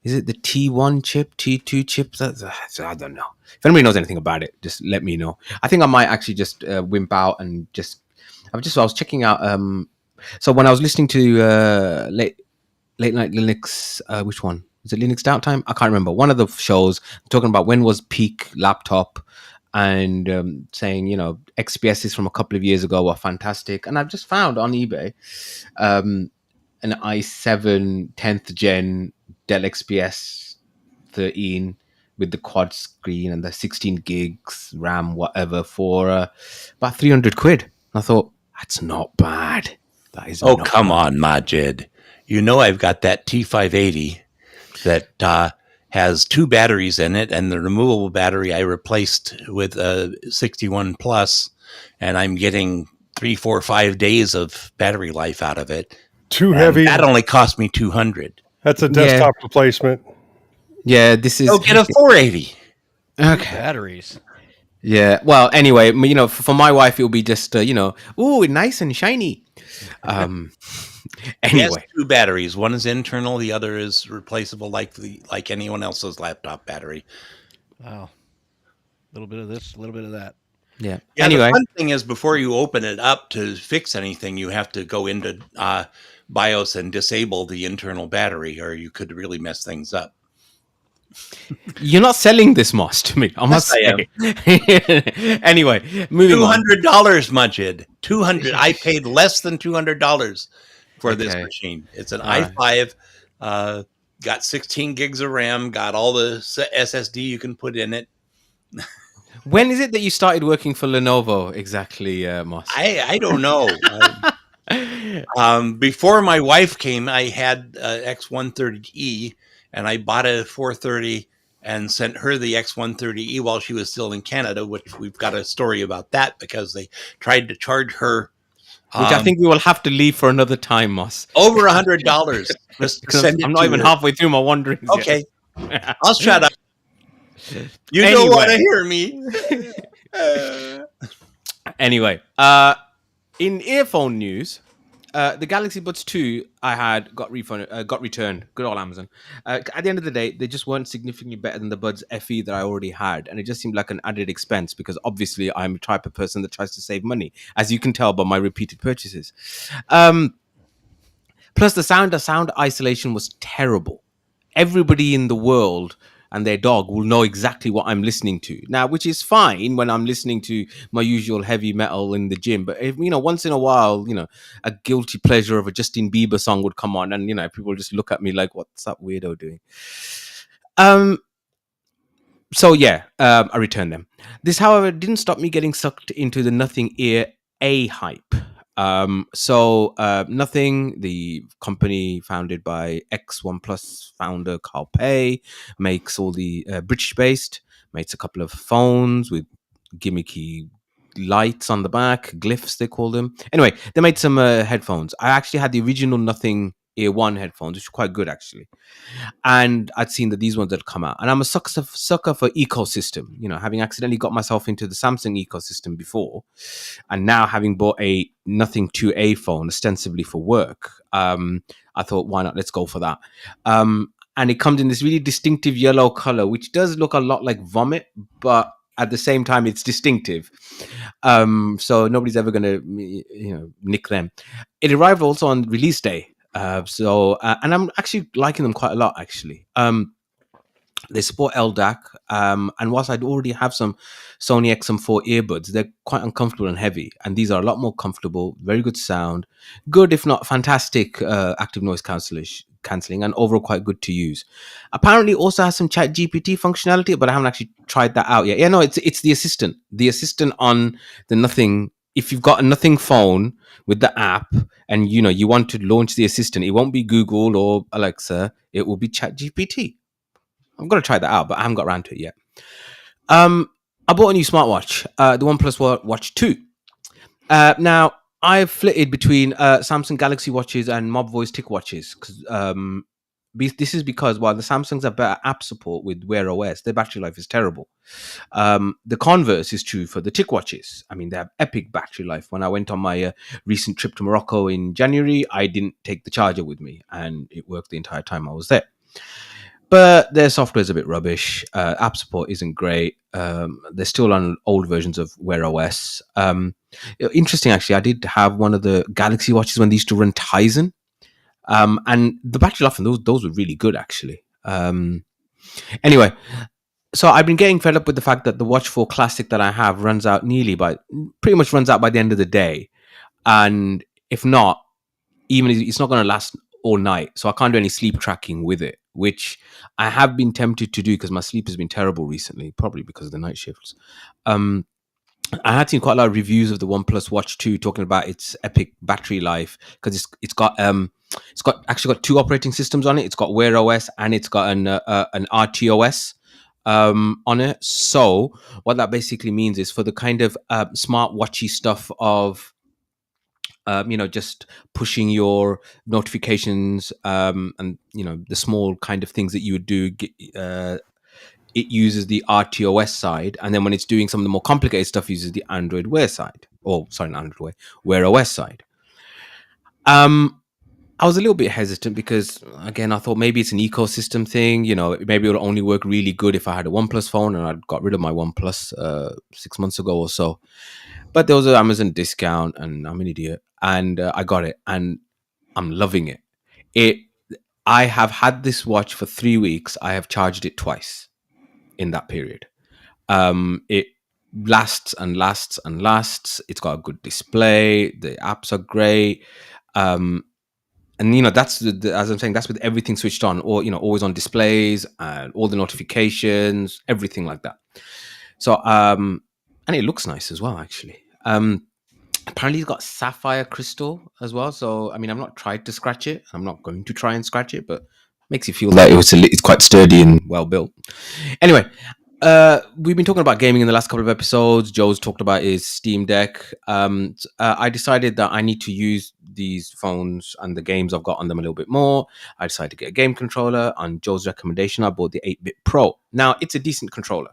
Is it the T1 chip, T2 chip? I don't know. If anybody knows anything about it, just let me know. I think I might actually just wimp out and I was checking out. So when I was listening to late night Linux, which one? Is it Linux Downtime? I can't remember. One of the shows talking about when was peak laptop and saying, XPSs from a couple of years ago are fantastic. And I've just found on eBay an i7 10th gen Dell XPS 13 with the quad screen and the 16 gigs RAM, whatever, for about 300 quid. I thought, that's not bad. That is. Oh, come on, Majid. You know, I've got that T580 that has 2 batteries in it, and the removable battery I replaced with a 61 plus, and I'm getting 3, 4, 5 days of battery life out of it. Too And heavy. that only cost me $200. That's a Yeah. desktop replacement. Yeah, this is Go get a 480. okay. Batteries. Yeah. Well, anyway, for my wife, it'll be just ooh, nice and shiny. It has Anyway, 2 batteries. One is internal, the other is replaceable, like anyone else's laptop battery. Wow. A little bit of this, a little bit of that. yeah. Yeah, Anyway, the fun thing is before you open it up to fix anything, you have to go into BIOS and disable the internal battery, or you could really mess things up. you're not selling this moss to me. I must Yes, say. Anyway, moving on. $200, Mudged. $200. I paid less than $200 for this Okay. machine. It's an All right. i5, got 16 gigs of RAM, got all the SSD you can put in it. When is it that you started working for Lenovo exactly, Moss? I don't know. Before my wife came, I had X130E, and I bought a 430 and sent her the X130E while she was still in Canada, which we've got a story about that because they tried to charge her Which I think we will have to leave for another time, Moss. over $100. Just Because send it I'm not to even her. halfway through my wanderings yet. Okay, I'll shut up. You Anyway. don't want to hear me. Anyway, in earphone news, the Galaxy Buds 2 I had got returned. Good old Amazon. At the end of the day, they just weren't significantly better than the Buds FE that I already had, and it just seemed like an added expense because obviously I'm a type of person that tries to save money, as you can tell by my repeated purchases. Plus, the sound isolation was terrible. Everybody in the world and their dog will know exactly what I'm listening to now, which is fine when I'm listening to my usual heavy metal in the gym. But if, once in a while, a guilty pleasure of a Justin Bieber song would come on, and people just look at me like, "What's that weirdo doing?" So yeah, I returned them. This, however, didn't stop me getting sucked into the Nothing Ear A hype. Nothing, the company founded by ex-OnePlus founder Carl Pei, makes all the British-based, makes a couple of phones with gimmicky lights on the back, glyphs they call them. Anyway, they made some headphones. I actually had the original Nothing Ear 1 headphones, which were quite good actually. And I'd seen that these ones had come out. And I'm a sucker for ecosystem, having accidentally got myself into the Samsung ecosystem before. And now having bought a Nothing 2A phone ostensibly for work, I thought, why not? Let's go for that. And it comes in this really distinctive yellow color, which does look a lot like vomit, but at the same time, it's distinctive. So nobody's ever going to, nick them. It arrived also on release day. And I'm actually liking them quite a lot, actually. They support LDAC, and whilst I'd already have some Sony XM4 earbuds, they're quite uncomfortable and heavy, and these are a lot more comfortable, very good sound, good if not fantastic active noise cancelling, and overall quite good to use. Apparently also has some chat GPT functionality, but I haven't actually tried that out yet. Yeah, no, it's the assistant on the Nothing. If you've got a Nothing phone with the app and you want to launch the assistant, it won't be Google or Alexa, it will be chat GPT. I'm going to try that out, but I haven't got around to it yet. I bought a new smartwatch, the OnePlus Watch 2. Now, I've flitted between Samsung Galaxy watches and Mob Voice Tick watches. This is because while the Samsungs have better app support with Wear OS, their battery life is terrible. The converse is true for the Tick watches. I mean, they have epic battery life. When I went on my recent trip to Morocco in January, I didn't take the charger with me, and it worked the entire time I was there. But their software is a bit rubbish. App support isn't great. They're still on old versions of Wear OS. Interesting, actually, I did have one of the Galaxy watches when they used to run Tizen. And the battery life on those were really good, actually. Anyway, so I've been getting fed up with the fact that the Watch 4 Classic that I have pretty much runs out by the end of the day. And if not, it's not going to last all night. So I can't do any sleep tracking with it, which I have been tempted to do because my sleep has been terrible recently, probably because of the night shifts. I had seen quite a lot of reviews of the OnePlus Watch 2 talking about its epic battery life because it's got It's actually got 2 operating systems on it. It's got Wear OS and it's got an RTOS on it. So what that basically means is for the kind of smartwatchy stuff of just pushing your notifications and the small kind of things that you would do. It uses the RTOS side, and then when it's doing some of the more complicated stuff, it uses the Android Wear side. Not Android Wear, Wear OS side. I was a little bit hesitant because, again, I thought maybe it's an ecosystem thing. Maybe it'll only work really good if I had a OnePlus phone, and I got rid of my OnePlus 6 months ago or so. But there was an Amazon discount, and I'm an idiot, and I got it, and I'm loving it. I have had this watch for 3 weeks. I have charged it twice in that period. It lasts and lasts and lasts. It's got a good display. The apps are great. And that's as I'm saying, that's with everything switched on, or always on displays and all the notifications, everything like that. So and it looks nice as well, actually. Apparently it's got sapphire crystal as well. So I've not tried to scratch it. I'm not going to try and scratch it, but it makes you feel that it's quite sturdy and well built. Anyway, we've been talking about gaming in the last couple of episodes. Joe's talked about his Steam Deck. I decided that I need to use these phones and the games I've got on them a little bit more. I decided to get a game controller. On Joe's recommendation, I bought the 8-bit Pro. Now, it's a decent controller.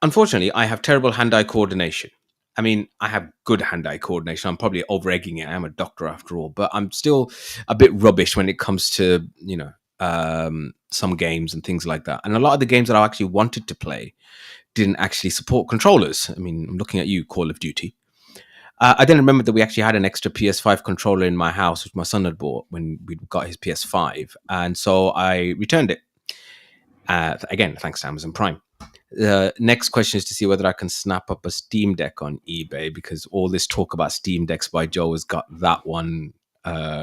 Unfortunately, I have terrible hand-eye coordination. I have good hand-eye coordination. I'm probably over-egging it. I am a doctor after all, but I'm still a bit rubbish when it comes to, some games and things like that. And a lot of the games that I actually wanted to play didn't actually support controllers. I'm looking at you, Call of Duty. I then remembered that we actually had an extra PS5 controller in my house, which my son had bought when we got his PS5. And so I returned it. Again, thanks to Amazon Prime. The next question is to see whether I can snap up a Steam Deck on eBay, because all this talk about Steam Decks by Joe has got that one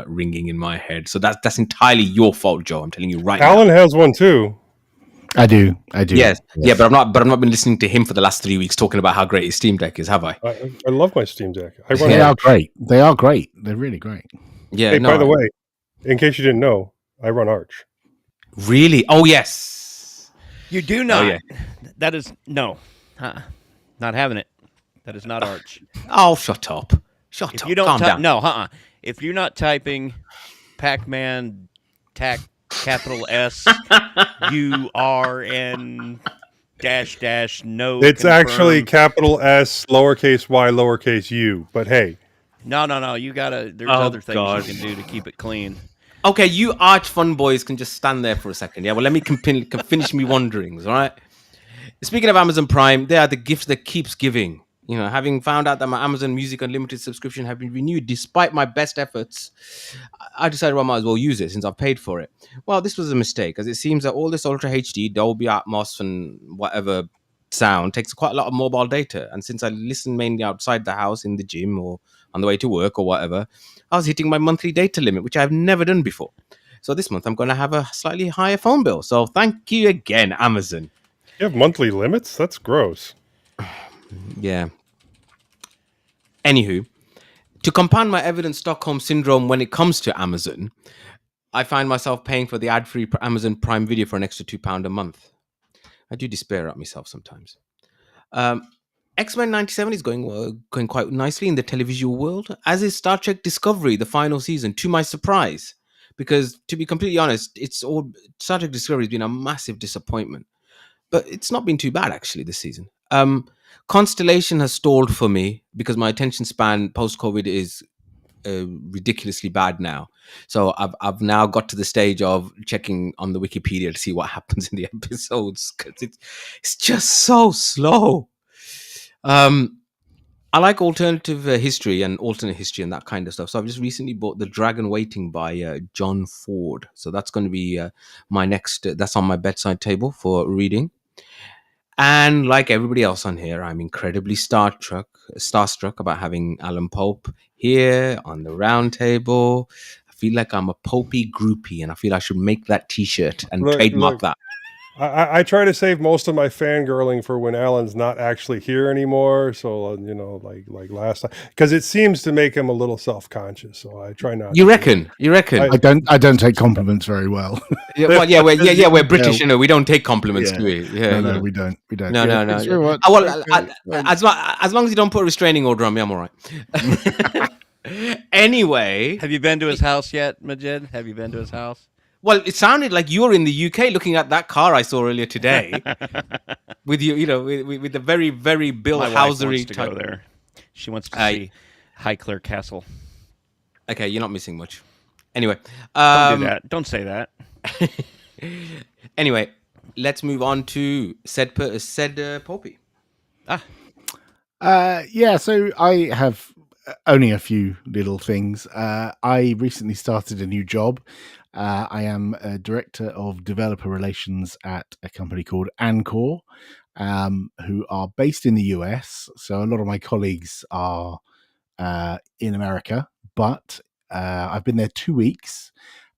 ringing in my head. So that's entirely your fault, Joe. I'm telling you right Alan now. has one too. I do. Yes. Yeah, but I've not been listening to him for the last 3 weeks talking about how great his Steam Deck is, have I? I love my Steam Deck. They are great. They are great. They're really great. Yeah. Hey, by the way, in case you didn't know, I run Arch. Really? Oh, yes. You do not. Oh, yeah. That is not having it. That is not Arch. Oh, shut up. Shut up. You don't Calm down. No, if you're not typing Pac-Man capital S URN -- no. It's confirm. actually capital S, lowercase y, lowercase u. But hey, no. You gotta. There's other things you can do to keep it clean. Okay, you Arch fun boys can just stand there for a second. Yeah, well, let me finish me wanderings, all right? Speaking of Amazon Prime, they are the gift that keeps giving. Having found out that my Amazon Music Unlimited subscription had been renewed despite my best efforts, I decided I might as well use it since I've paid for it. Well, this was a mistake, as it seems that all this Ultra HD, Dolby Atmos, and whatever sound takes quite a lot of mobile data. And since I listen mainly outside the house, in the gym, or on the way to work or whatever, I was hitting my monthly data limit, which I've never done before. So this month I'm going to have a slightly higher phone bill. So thank you again, Amazon. you have monthly limits? That's gross. Yeah. Anywho, to compound my evident Stockholm syndrome when it comes to Amazon, I find myself paying for the ad-free Amazon Prime Video for an extra £2 a month. I do despair at myself sometimes. X-Men 97 is going quite nicely in the televisual world, as is Star Trek Discovery, the final season, to my surprise. Because, to be completely honest, Star Trek Discovery has been a massive disappointment. But it's not been too bad, actually, this season. Constellation has stalled for me because my attention span post-COVID is ridiculously bad now. So I've now got to the stage of checking on the Wikipedia to see what happens in the episodes, because it's just so slow. I like alternative history and alternate history and that kind of stuff. So I've just recently bought The Dragon Waiting by John Ford. So that's going to be my next, that's on my bedside table for reading. And like everybody else on here, I'm incredibly starstruck about having Alan Pope here on the round table. I feel like I'm a Popey groupie, and I feel I should make that T-shirt and trademark that. I try to save most of my fangirling for when Alan's not actually here anymore. So like last time, because it seems to make him a little self-conscious. So I try not. You to reckon? You reckon? I don't take compliments very well. Yeah, well, we're British, Yeah. you know. We don't take compliments, Yeah. do we? Yeah, No, yeah. we don't. No, Yeah, no, no. thanks Yeah. very much. Well, Okay, thanks. as long as you don't put a restraining order on me, I'm all right. Anyway, Have you been to his house yet, Majid? Have you been to his house? well, it sounded like you were in the UK looking at that car I saw earlier today with you know, with the very, very Bill My wife wants Housery to type. go there. She wants to see Highclere Castle. Okay, you're not missing much. Anyway, Don't do that. Don't say that. Anyway, let's move on to said Poppy. Yeah, so I have only a few little things. I recently started a new job. I am a director of developer relations at a company called Anchor, who are based in the US. So a lot of my colleagues are in America, but I've been there 2 weeks.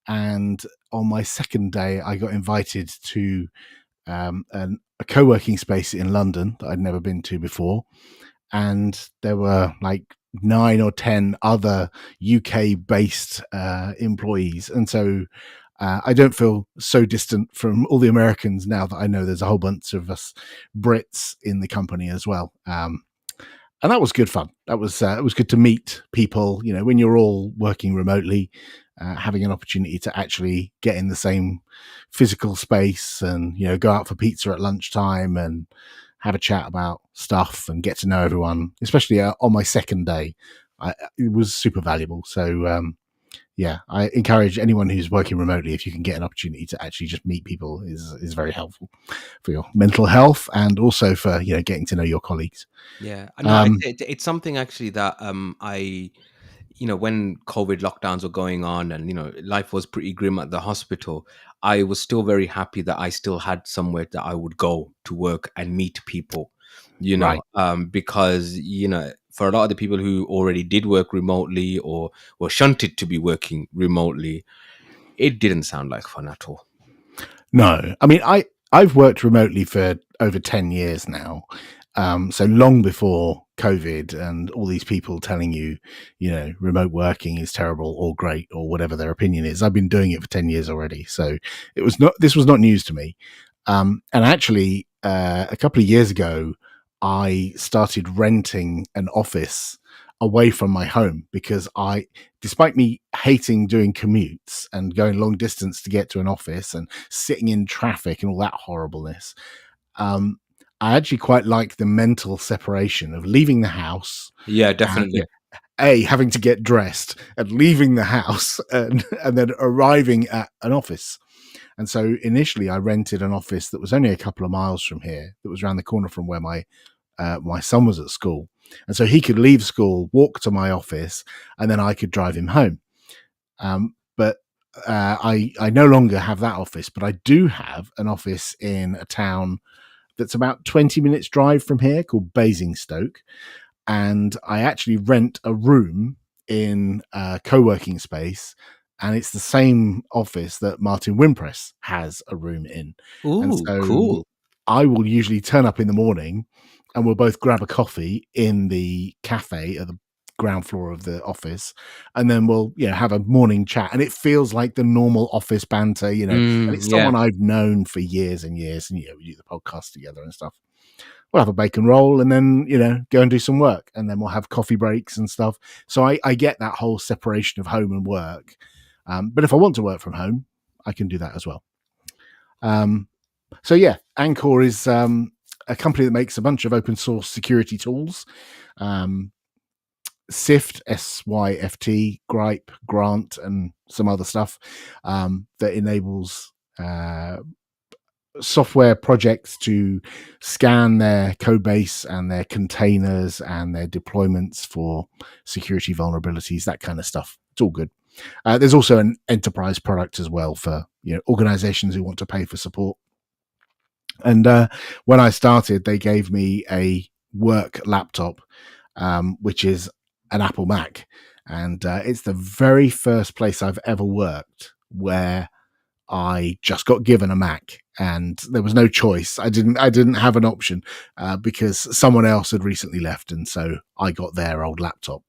And on my second day, I got invited to a co-working space in London that I'd never been to before. And there were like 9 or 10 other UK-based employees. And so I don't feel so distant from all the Americans now that I know there's a whole bunch of us Brits in the company as well. And that was good fun. It was good to meet people. You know, when you're all working remotely, having an opportunity to actually get in the same physical space and, you know, go out for pizza at lunchtime and have a chat about stuff and get to know everyone, especially on my second day. It was super valuable. So, yeah, I encourage anyone who's working remotely, if you can get an opportunity to actually just meet people, is very helpful for your mental health and also for, you know, getting to know your colleagues. Yeah, no, it's something actually that I, you know, when COVID lockdowns were going on and, you know, life was pretty grim at the hospital, I was still very happy that I still had somewhere that I would go to work and meet people, you know, because, you know, for a lot of the people who already did work remotely or were shunted to be working remotely, it didn't sound like fun at all. No, I mean, I've worked remotely for over 10 years now. So long before COVID and all these people telling you, you know, remote working is terrible or great or whatever their opinion is. I've been doing it for 10 years already. So this was not news to me. And actually, a couple of years ago, I started renting an office away from my home because despite me hating doing commutes and going long distance to get to an office and sitting in traffic and all that horribleness, I actually quite like the mental separation of leaving the house. Yeah, definitely. Having to get dressed and leaving the house and then arriving at an office. And so initially I rented an office that was only a couple of miles from here, that was around the corner from where my son was at school. And so he could leave school, walk to my office, and then I could drive him home. But I no longer have that office, but I do have an office in a town that's about 20 minutes drive from here called Basingstoke. And I actually rent a room in a co-working space, and it's the same office that Martin Wimpress has a room in. Ooh, and so cool. I will usually turn up in the morning and we'll both grab a coffee in the cafe at the ground floor of the office, and then we'll, you know, have a morning chat, and it feels like the normal office banter, you know, and it's someone I've known for years and years, and, you know, we do the podcast together and stuff. We'll have a bacon roll and then, you know, go and do some work, and then we'll have coffee breaks and stuff. So I get that whole separation of home and work. But if I want to work from home, I can do that as well. So yeah, Anchor is a company that makes a bunch of open source security tools. Syft, SYFT, Gripe, Grant, and some other stuff that enables software projects to scan their code base and their containers and their deployments for security vulnerabilities, that kind of stuff. It's all good. There's also an enterprise product as well for, you know, organizations who want to pay for support. And when I started, they gave me a work laptop, which is an Apple Mac. And it's the very first place I've ever worked where I just got given a Mac and there was no choice. I didn't have an option because someone else had recently left, and so I got their old laptop.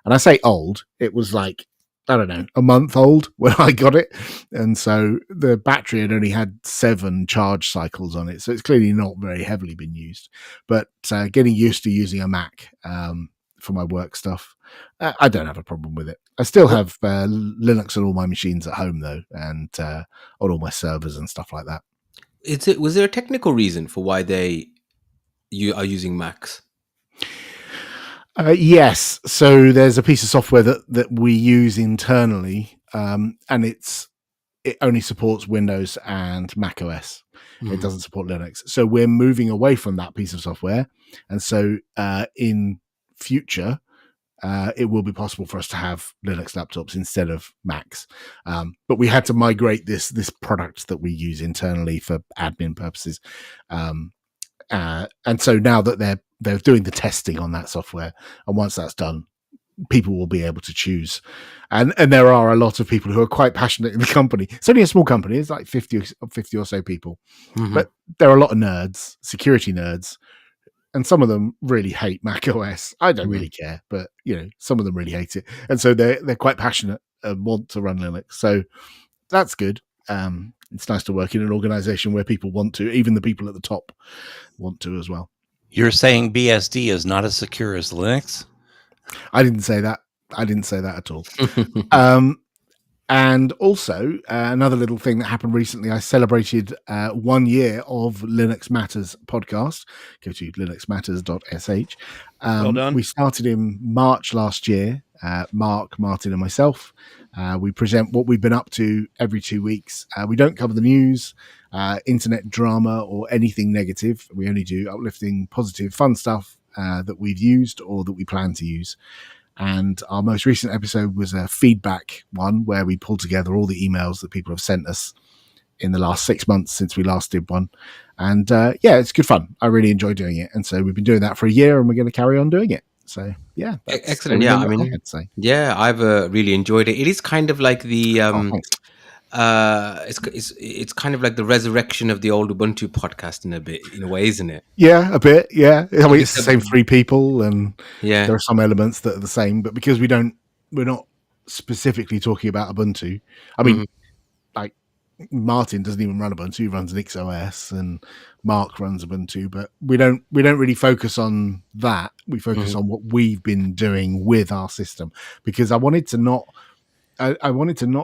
And I say old, it was like, I don't know, a month old when I got it. And so the battery had only had 7 charge cycles on it. So it's clearly not very heavily been used. But getting used to using a Mac for my work stuff, I don't have a problem with it. I still have Linux on all my machines at home, though, and on all my servers and stuff like that. Was there a technical reason for why you are using Macs? Yes. So there's a piece of software that we use internally, and it only supports Windows and Mac OS. Mhm. It doesn't support Linux. So we're moving away from that piece of software. And so in future, it will be possible for us to have Linux laptops instead of Macs. But we had to migrate this product that we use internally for admin purposes. And so now that they're doing the testing on that software, and once that's done, people will be able to choose. And there are a lot of people who are quite passionate in the company. It's only a small company. It's like 50 or so people. Mhm. But there are a lot of nerds, security nerds, and some of them really hate Mac OS. I don't really care, but some of them really hate it. And so they're quite passionate and want to run Linux. So that's good. It's nice to work in an organization where people want to, even the people at the top want to as well. You're saying BSD is not as secure as Linux? I didn't say that. I didn't say that at all. And also, another little thing that happened recently, I celebrated 1 year of Linux Matters podcast. Go to linuxmatters.sh. Well done. We started in March last year, Mark, Martin, and myself. We present what we've been up to every 2 weeks. We don't cover the news, internet drama, or anything negative. We only do uplifting, positive, fun stuff that we've used or that we plan to use. And our most recent episode was a feedback one where we pulled together all the emails that people have sent us in the last 6 months since we last did one. And it's good fun. I really enjoy doing it. And so we've been doing that for a year, and we're going to carry on doing it. So yeah, that's excellent. Yeah, I mean, I'd say. Yeah, I've really enjoyed it. It is kind of like the Thanks. it's kind of like the resurrection of the old Ubuntu podcast in a way, isn't it? Yeah, a bit. Yeah, I mean, it's the same 3 people, and Yeah, there are some elements that are the same, but because we're not specifically talking about Ubuntu. I mean, like Martin doesn't even run Ubuntu; he runs NixOS, and Mark runs Ubuntu. But we don't really focus on that. We focus on what we've been doing with our system, because I wanted to not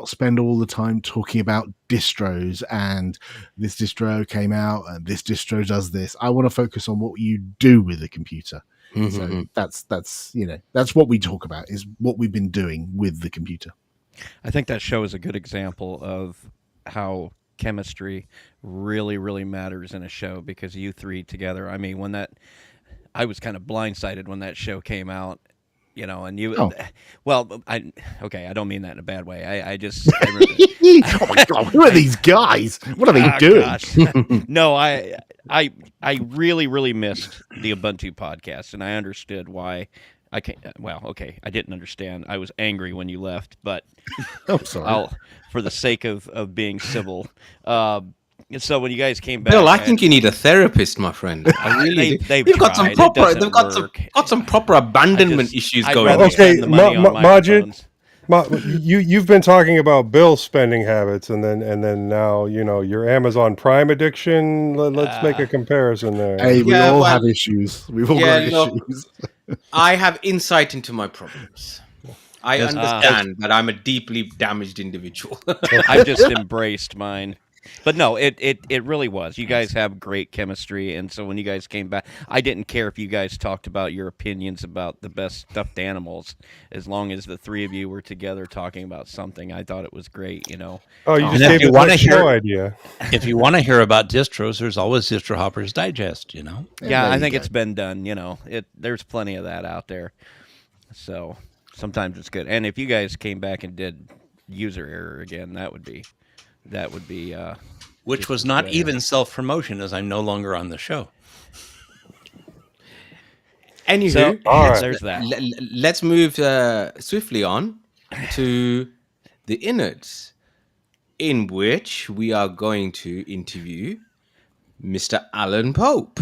spend all the time talking about distros and this distro came out and this distro does this. I want to focus on what you do with the computer. So that's what we talk about, is what we've been doing with the computer. I think that show is a good example of how chemistry really, really matters in a show, because you 3 together, I mean, I was kind of blindsided when that show came out. And you, I don't mean that in a bad way. Oh my God, who are these guys? What are they doing? Gosh. No, I really, really missed the Ubuntu podcast, and I understood why. I didn't understand. I was angry when you left, but I'm sorry. for the sake of being civil. So when you guys came back, Bill, I think you need a therapist, my friend. I really do. They've got some proper abandonment issues going on. Okay, Majid, you've been talking about Bill's spending habits, and then now your Amazon Prime addiction. Let's make a comparison there. Hey, we all have issues. We've all got issues. I have insight into my problems. I understand that I'm a deeply damaged individual. I've just embraced mine. But no, it really was. You guys have great chemistry, and so when you guys came back, I didn't care if you guys talked about your opinions about the best stuffed animals, as long as the 3 of you were together talking about something. I thought it was great, Oh, you just gave us a show idea. If you want to hear about distros, there's always Distro Hoppers Digest, Yeah, I think it's been done, there's plenty of that out there. So sometimes it's good. And if you guys came back and did user error again, that would be which was not even self-promotion, as I'm no longer on the show. Anywho, there's that. Let's move swiftly on to the innards, in which we are going to interview Mr. Alan Pope.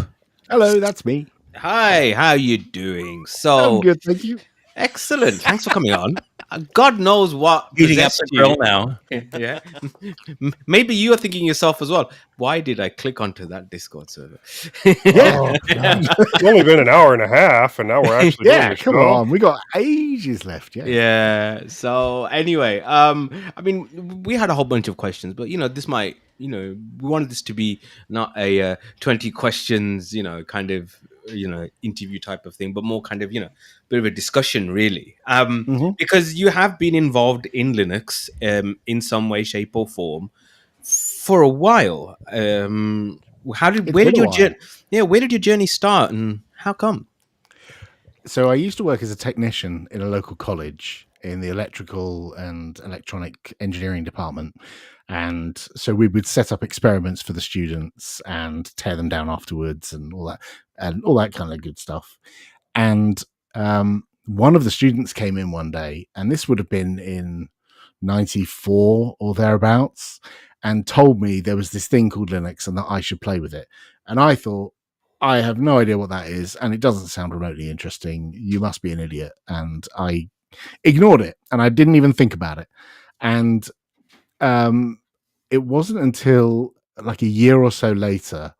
Hello, that's me. Hi, how you doing? I'm So good, thank you. excellent. Thanks for coming on. God knows what Heating up possessed the you. grill now. Yeah. Maybe you are thinking yourself as well. Why did I click onto that Discord server? Yeah. Oh, God. It's only been an hour and a half, and now we're actually doing Yeah, the come show. on. We got ages left. Yeah. Yeah. So anyway, I mean, we had a whole bunch of questions, but this might, we wanted this to be not a 20 questions, kind of, interview type of thing, but more kind of, bit of a discussion, really. Mhm. Because you have been involved in Linux, in some way, shape, or form for a while. It's been a while. Where did your journey start, and how come? So I used to work as a technician in a local college in the electrical and electronic engineering department. And so we would set up experiments for the students and tear them down afterwards and all that kind of good stuff. And one of the students came in one day, and this would have been in 94 or thereabouts, and told me there was this thing called Linux and that I should play with it. And I thought, I have no idea what that is, and it doesn't sound remotely interesting. You must be an idiot. And I ignored it, and I didn't even think about it. And it wasn't until like a year or so later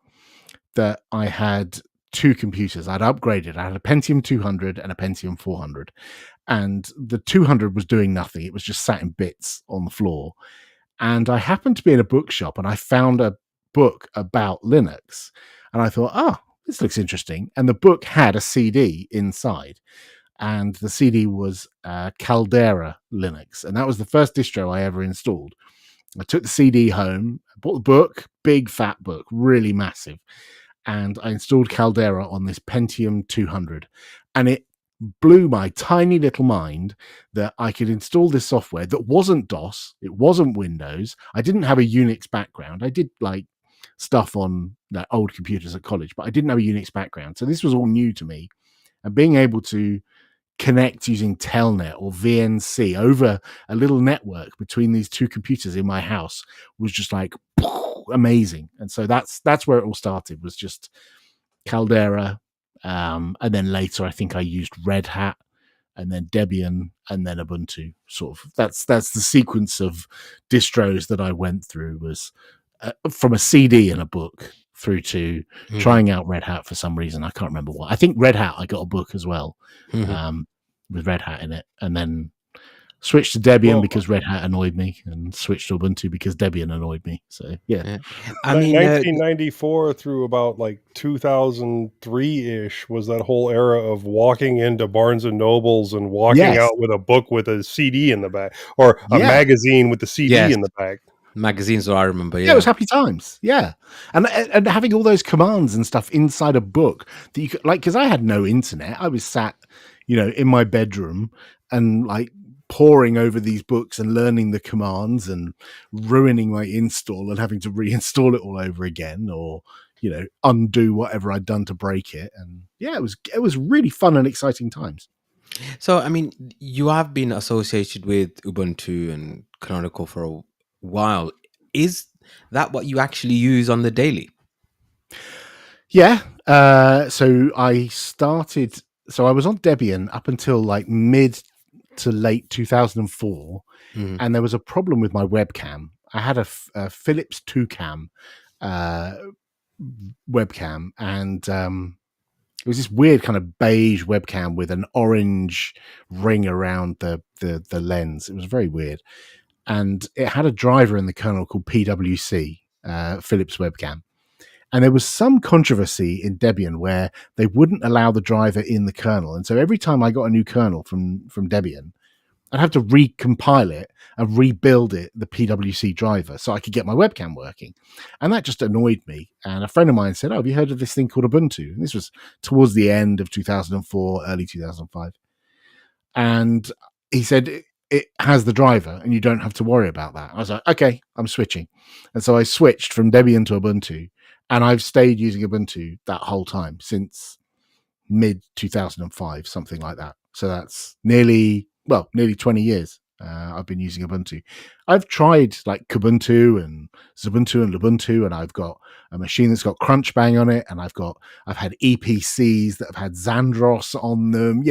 that I had two computers. I'd upgraded. I had a Pentium 200 and a Pentium 400. And the 200 was doing nothing. It was just sat in bits on the floor. And I happened to be in a bookshop, and I found a book about Linux. And I thought, oh, this looks interesting. And the book had a CD inside. And the CD was Caldera Linux. And that was the first distro I ever installed. I took the CD home, bought the book, big fat book, really massive. And I installed Caldera on this Pentium 200. And it blew my tiny little mind that I could install this software that wasn't DOS, it wasn't Windows. I didn't have a Unix background. I did like stuff on old computers at college, but I didn't have a Unix background. So this was all new to me. And being able to connect using Telnet or VNC over a little network between these two computers in my house was just like amazing. And so that's where it all started, was just Caldera. And then later I think I used Red Hat, and then Debian, and then Ubuntu. Sort of that's the sequence of distros that I went through, was from a CD and a book through to trying out Red Hat for some reason. I can't remember what. I think Red Hat, I got a book as well, with Red Hat in it, and then switched to Debian because Red Hat annoyed me, and switched to Ubuntu because Debian annoyed me. So yeah. I mean, 1994 through about like 2003-ish was that whole era of walking into Barnes and Nobles and walking out with a book with a CD in the back, or a magazine with the CD in the back. Magazines, I remember. Yeah, it was happy times. Yeah, and having all those commands and stuff inside a book that you could, like, because I had no internet. I was sat, in my bedroom and like poring over these books and learning the commands and ruining my install and having to reinstall it all over again, or undo whatever I'd done to break it. And yeah, it was really fun and exciting times. So, I mean, you have been associated with Ubuntu and Canonical for a while. Is that what you actually use on the daily? Yeah. So I was on Debian up until like mid to late 2004. And there was a problem with my webcam. I had a Philips 2-cam webcam, and it was this weird kind of beige webcam with an orange ring around the lens. It was very weird. And it had a driver in the kernel called PWC, Philips webcam. And there was some controversy in Debian where they wouldn't allow the driver in the kernel. And so every time I got a new kernel from Debian, I'd have to recompile it and rebuild it, the PWC driver, so I could get my webcam working. And that just annoyed me. And a friend of mine said, oh, have you heard of this thing called Ubuntu? And this was towards the end of 2004, early 2005. And he said, it has the driver and you don't have to worry about that. I was like, okay, I'm switching. And so I switched from Debian to Ubuntu, and I've stayed using Ubuntu that whole time since mid 2005, something like that. So that's nearly 20 years I've been using Ubuntu. I've tried like Kubuntu and Xubuntu and Lubuntu, and I've got a machine that's got Crunchbang on it, and I've had EPCs that have had Xandros on them.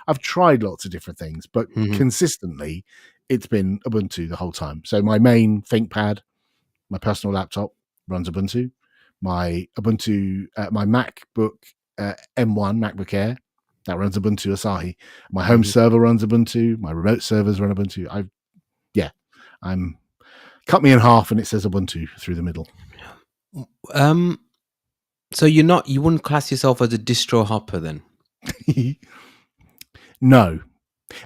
I've tried lots of different things, but consistently it's been Ubuntu the whole time. So my main ThinkPad, my personal laptop, runs Ubuntu. My MacBook M1 MacBook Air, that runs Ubuntu Asahi. My home server runs Ubuntu. My remote servers run Ubuntu. I'm cut me in half and it says Ubuntu through the middle. So you wouldn't class yourself as a distro hopper then? No.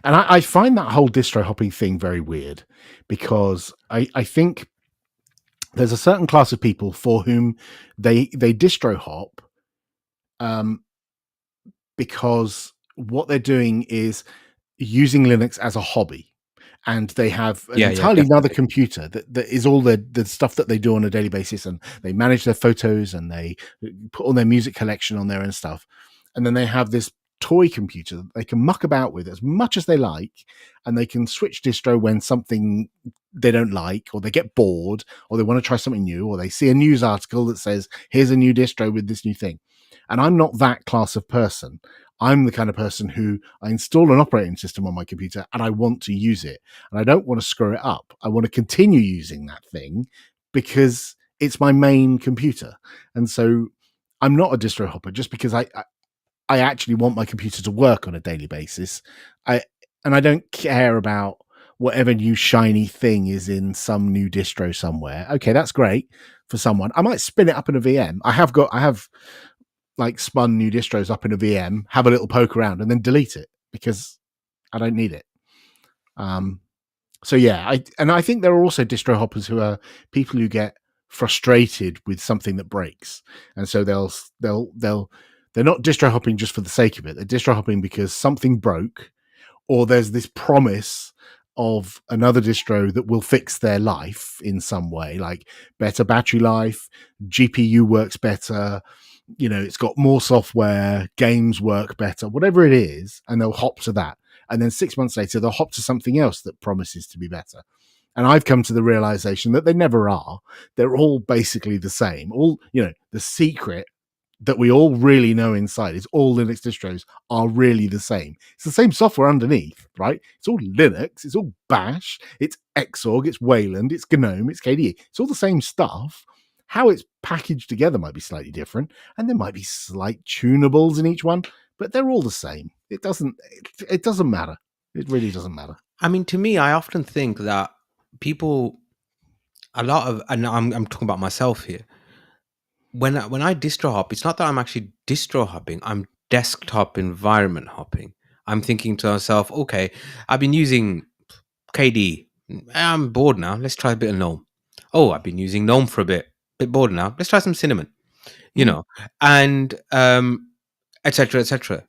And I find that whole distro hopping thing very weird, because I think there's a certain class of people for whom they distro hop because what they're doing is using Linux as a hobby, and they have an entirely another computer that is all the stuff that they do on a daily basis, and they manage their photos and they put all their music collection on there and stuff. And then they have this toy computer that they can muck about with as much as they like, and they can switch distro when something they don't like, or they get bored, or they want to try something new, or they see a news article that says here's a new distro with this new thing. And I'm not that class of person. I'm the kind of person who I install an operating system on my computer and I want to use it, and I don't want to screw it up. I want to continue using that thing because it's my main computer. And so I'm not a distro hopper just because I actually want my computer to work on a daily basis. I don't care about whatever new shiny thing is in some new distro somewhere. Okay, that's great for someone. I might spin it up in a VM. I have like spun new distros up in a VM, have a little poke around, and then delete it because I don't need it. So yeah, I think there are also distro hoppers who are people who get frustrated with something that breaks, and so they're not distro hopping just for the sake of it. They're distro hopping because something broke, or there's this promise of another distro that will fix their life in some way, like better battery life, GPU works better, it's got more software, games work better, whatever it is, and they'll hop to that. And then 6 months later, they'll hop to something else that promises to be better. And I've come to the realization that they never are. They're all basically the same. All, the secret that we all really know inside is all Linux distros are really the same. It's the same software underneath, right? It's all Linux, it's all Bash, it's Xorg, it's Wayland, it's GNOME, it's KDE. It's all the same stuff. How it's packaged together might be slightly different, and there might be slight tunables in each one, but they're all the same. It doesn't matter. It really doesn't matter. I mean, to me, I often think that people, and I'm talking about myself here. When I distro hop, it's not that I'm actually distro hopping. I'm desktop environment hopping. I'm thinking to myself, okay, I've been using KDE. I'm bored now. Let's try a bit of GNOME. Oh, I've been using GNOME for a bit bored now. Let's try some Cinnamon. And etc. etc.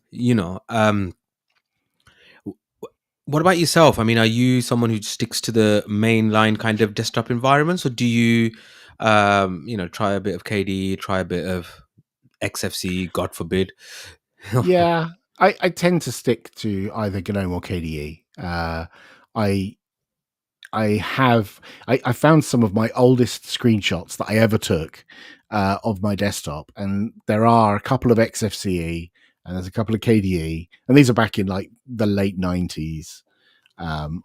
What about yourself? I mean, are you someone who sticks to the mainline kind of desktop environments, or do you try a bit of KDE, try a bit of XFC, God forbid? Yeah, I tend to stick to either GNOME or KDE. I found some of my oldest screenshots that I ever took of my desktop, and there are a couple of XFCE and there's a couple of KDE, and these are back in like the late 90s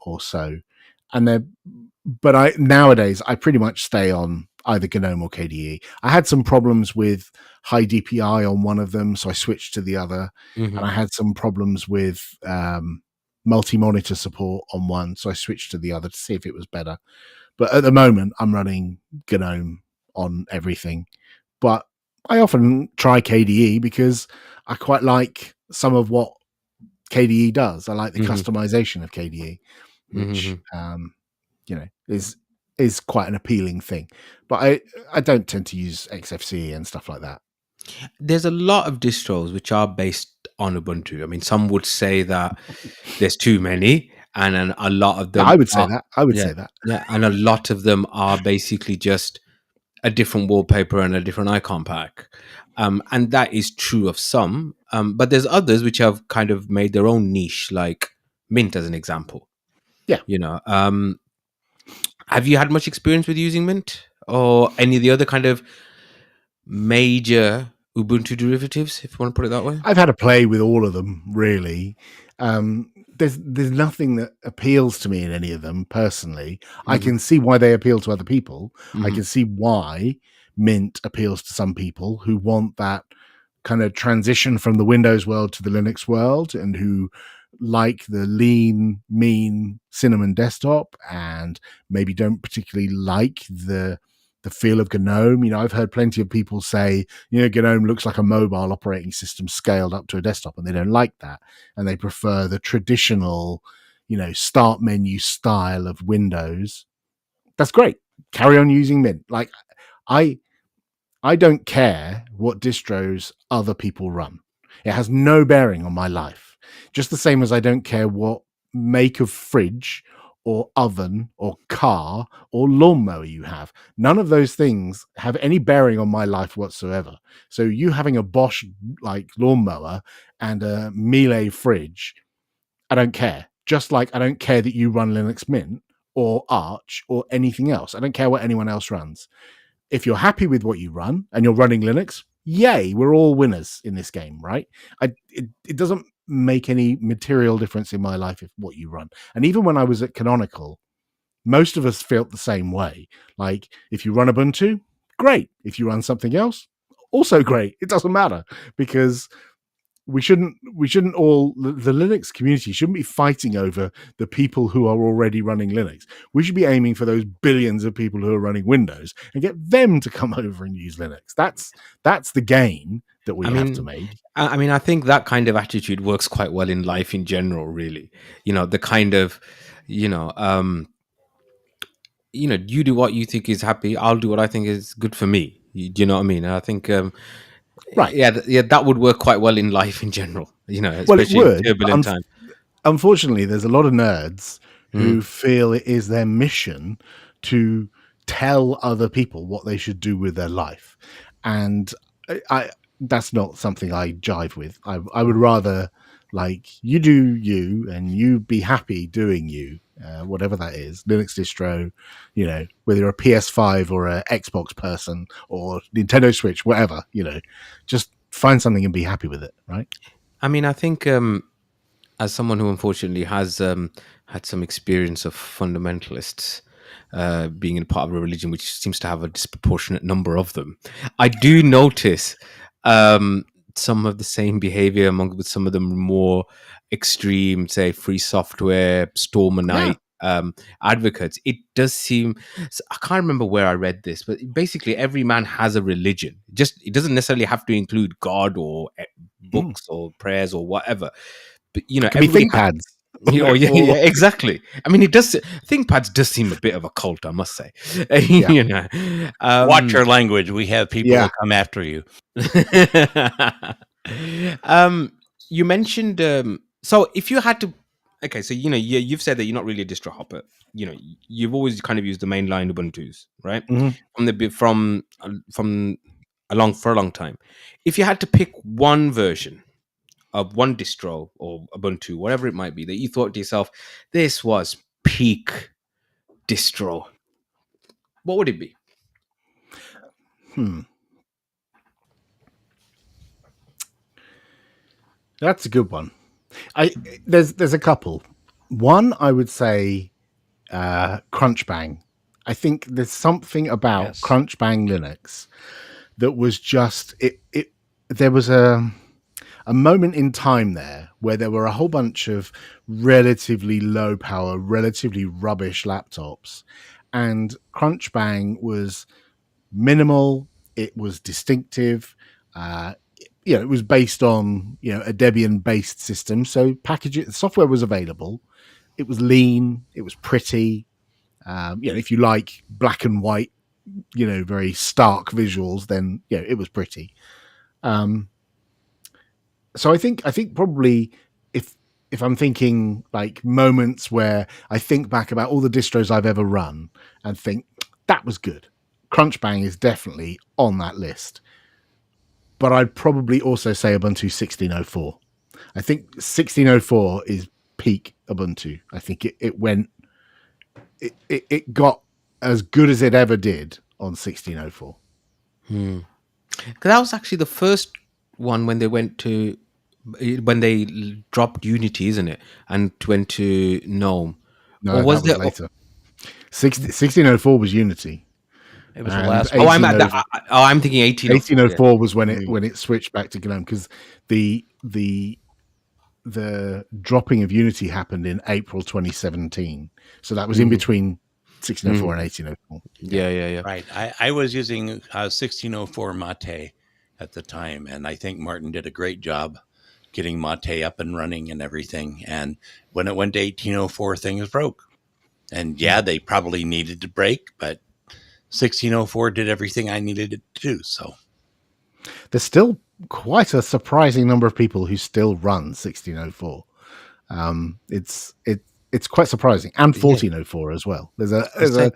or so. And nowadays I pretty much stay on either GNOME or KDE. I had some problems with high DPI on one of them, so I switched to the other. Mm-hmm. And I had some problems with multi-monitor support on one, so I switched to the other to see if it was better. But at the moment, I'm running GNOME on everything. But I often try KDE because I quite like some of what KDE does. I like the customization of KDE, which is quite an appealing thing. But I don't tend to use XFCE and stuff like that. There's a lot of distros which are based on Ubuntu. I mean, some would say that there's too many, and a lot of them. I would say that. Say that. Yeah, and a lot of them are basically just a different wallpaper and a different icon pack. And that is true of some. But there's others which have kind of made their own niche, like Mint as an example. Yeah. Have you had much experience with using Mint or any of the other kind of major Ubuntu derivatives, if you want to put it that way? I've had a play with all of them, really. There's nothing that appeals to me in any of them personally. I can see why they appeal to other people. I can see why Mint appeals to some people who want that kind of transition from the Windows world to the Linux world, and who like the lean, mean Cinnamon desktop, and maybe don't particularly like the feel of GNOME. I've heard plenty of people say, GNOME looks like a mobile operating system scaled up to a desktop, and they don't like that, and they prefer the traditional, start menu style of Windows. That's great. Carry on using Mint. Like, I don't care what distros other people run. It has no bearing on my life. Just the same as I don't care what make of fridge or oven or car or lawnmower you have. None of those things have any bearing on my life whatsoever. So you having a Bosch like lawnmower and a Miele fridge, I don't care. Just like I don't care that you run Linux Mint or Arch or anything else. I don't care what anyone else runs. If you're happy with what you run and you're running Linux, yay, we're all winners in this game, right? It doesn't make any material difference in my life if what you run. And even when I was at Canonical, most of us felt the same way. Like, if you run Ubuntu, great. If you run something else, also great. It doesn't matter, because we shouldn't all, the Linux community shouldn't be fighting over the people who are already running Linux. We should be aiming for those billions of people who are running Windows and get them to come over and use Linux. That's the game that we have to make. I think that kind of attitude works quite well in life in general, really. The kind of, you do what you think is happy. I'll do what I think is good for me. Do you know what I mean? And I think, right. Yeah, that would work quite well in life in general, especially well, it would, in turbulent times. Unfortunately, there's a lot of nerds who feel it is their mission to tell other people what they should do with their life. And I that's not something I jive with. I would rather, like, you do you and you be happy doing you, whatever that is, Linux distro, whether you're a PS5 or an Xbox person or Nintendo Switch, whatever, just find something and be happy with it, right? I think as someone who unfortunately has had some experience of fundamentalists being in part of a religion which seems to have a disproportionate number of them, I do notice some of the same behavior with some of the more extreme, say, free software, Stormanite advocates. It does seem, I can't remember where I read this, but basically every man has a religion. It doesn't necessarily have to include God or books or prayers or whatever. But it can be ThinkPads. Yeah, exactly. It does. ThinkPads does seem a bit of a cult, I must say. Watch your language. We have people who come after you. You mentioned. So if you had to, okay, so you've said that you're not really a distro hopper. You've always kind of used the mainline Ubuntu's, right? Mm-hmm. From for a long time. If you had to pick one version of one distro or Ubuntu, whatever it might be, that you thought to yourself, this was peak distro, what would it be? That's a good one. There's a couple. One, I would say Crunchbang. I think there's something about Crunchbang Linux that was just it. There was a moment in time there where there were a whole bunch of relatively low power, relatively rubbish laptops, and Crunchbang was minimal. It was distinctive. It was based on a Debian based system, so software was available. It was lean. It was pretty. If you like black and white, very stark visuals, then it was pretty. So I think probably if I'm thinking like moments where I think back about all the distros I've ever run and think that was good, Crunchbang is definitely on that list. But I'd probably also say Ubuntu 16.04. I think 16.04 is peak Ubuntu. I think it went it got as good as it ever did on 1604. Because that was actually the first one when they dropped Unity, isn't it? And went to GNOME. No, Or was that was there? later. 1604 was Unity, It was the and last. Oh, I'm at 1804 that. I'm thinking 1804. was when Mm. it switched back to GNOME, because the dropping of Unity happened in April 2017. So that was in between 1604 and 1804. Yeah. Right. I was using 1604 Mate at the time, and I think Martin did a great job getting Mate up and running and everything. And when it went to 1804, things broke. And yeah, they probably needed to break, but 1604 did everything I needed it to do. So There's still quite a surprising number of people who still run 1604. It's quite surprising, and 1404 as well. There's a They're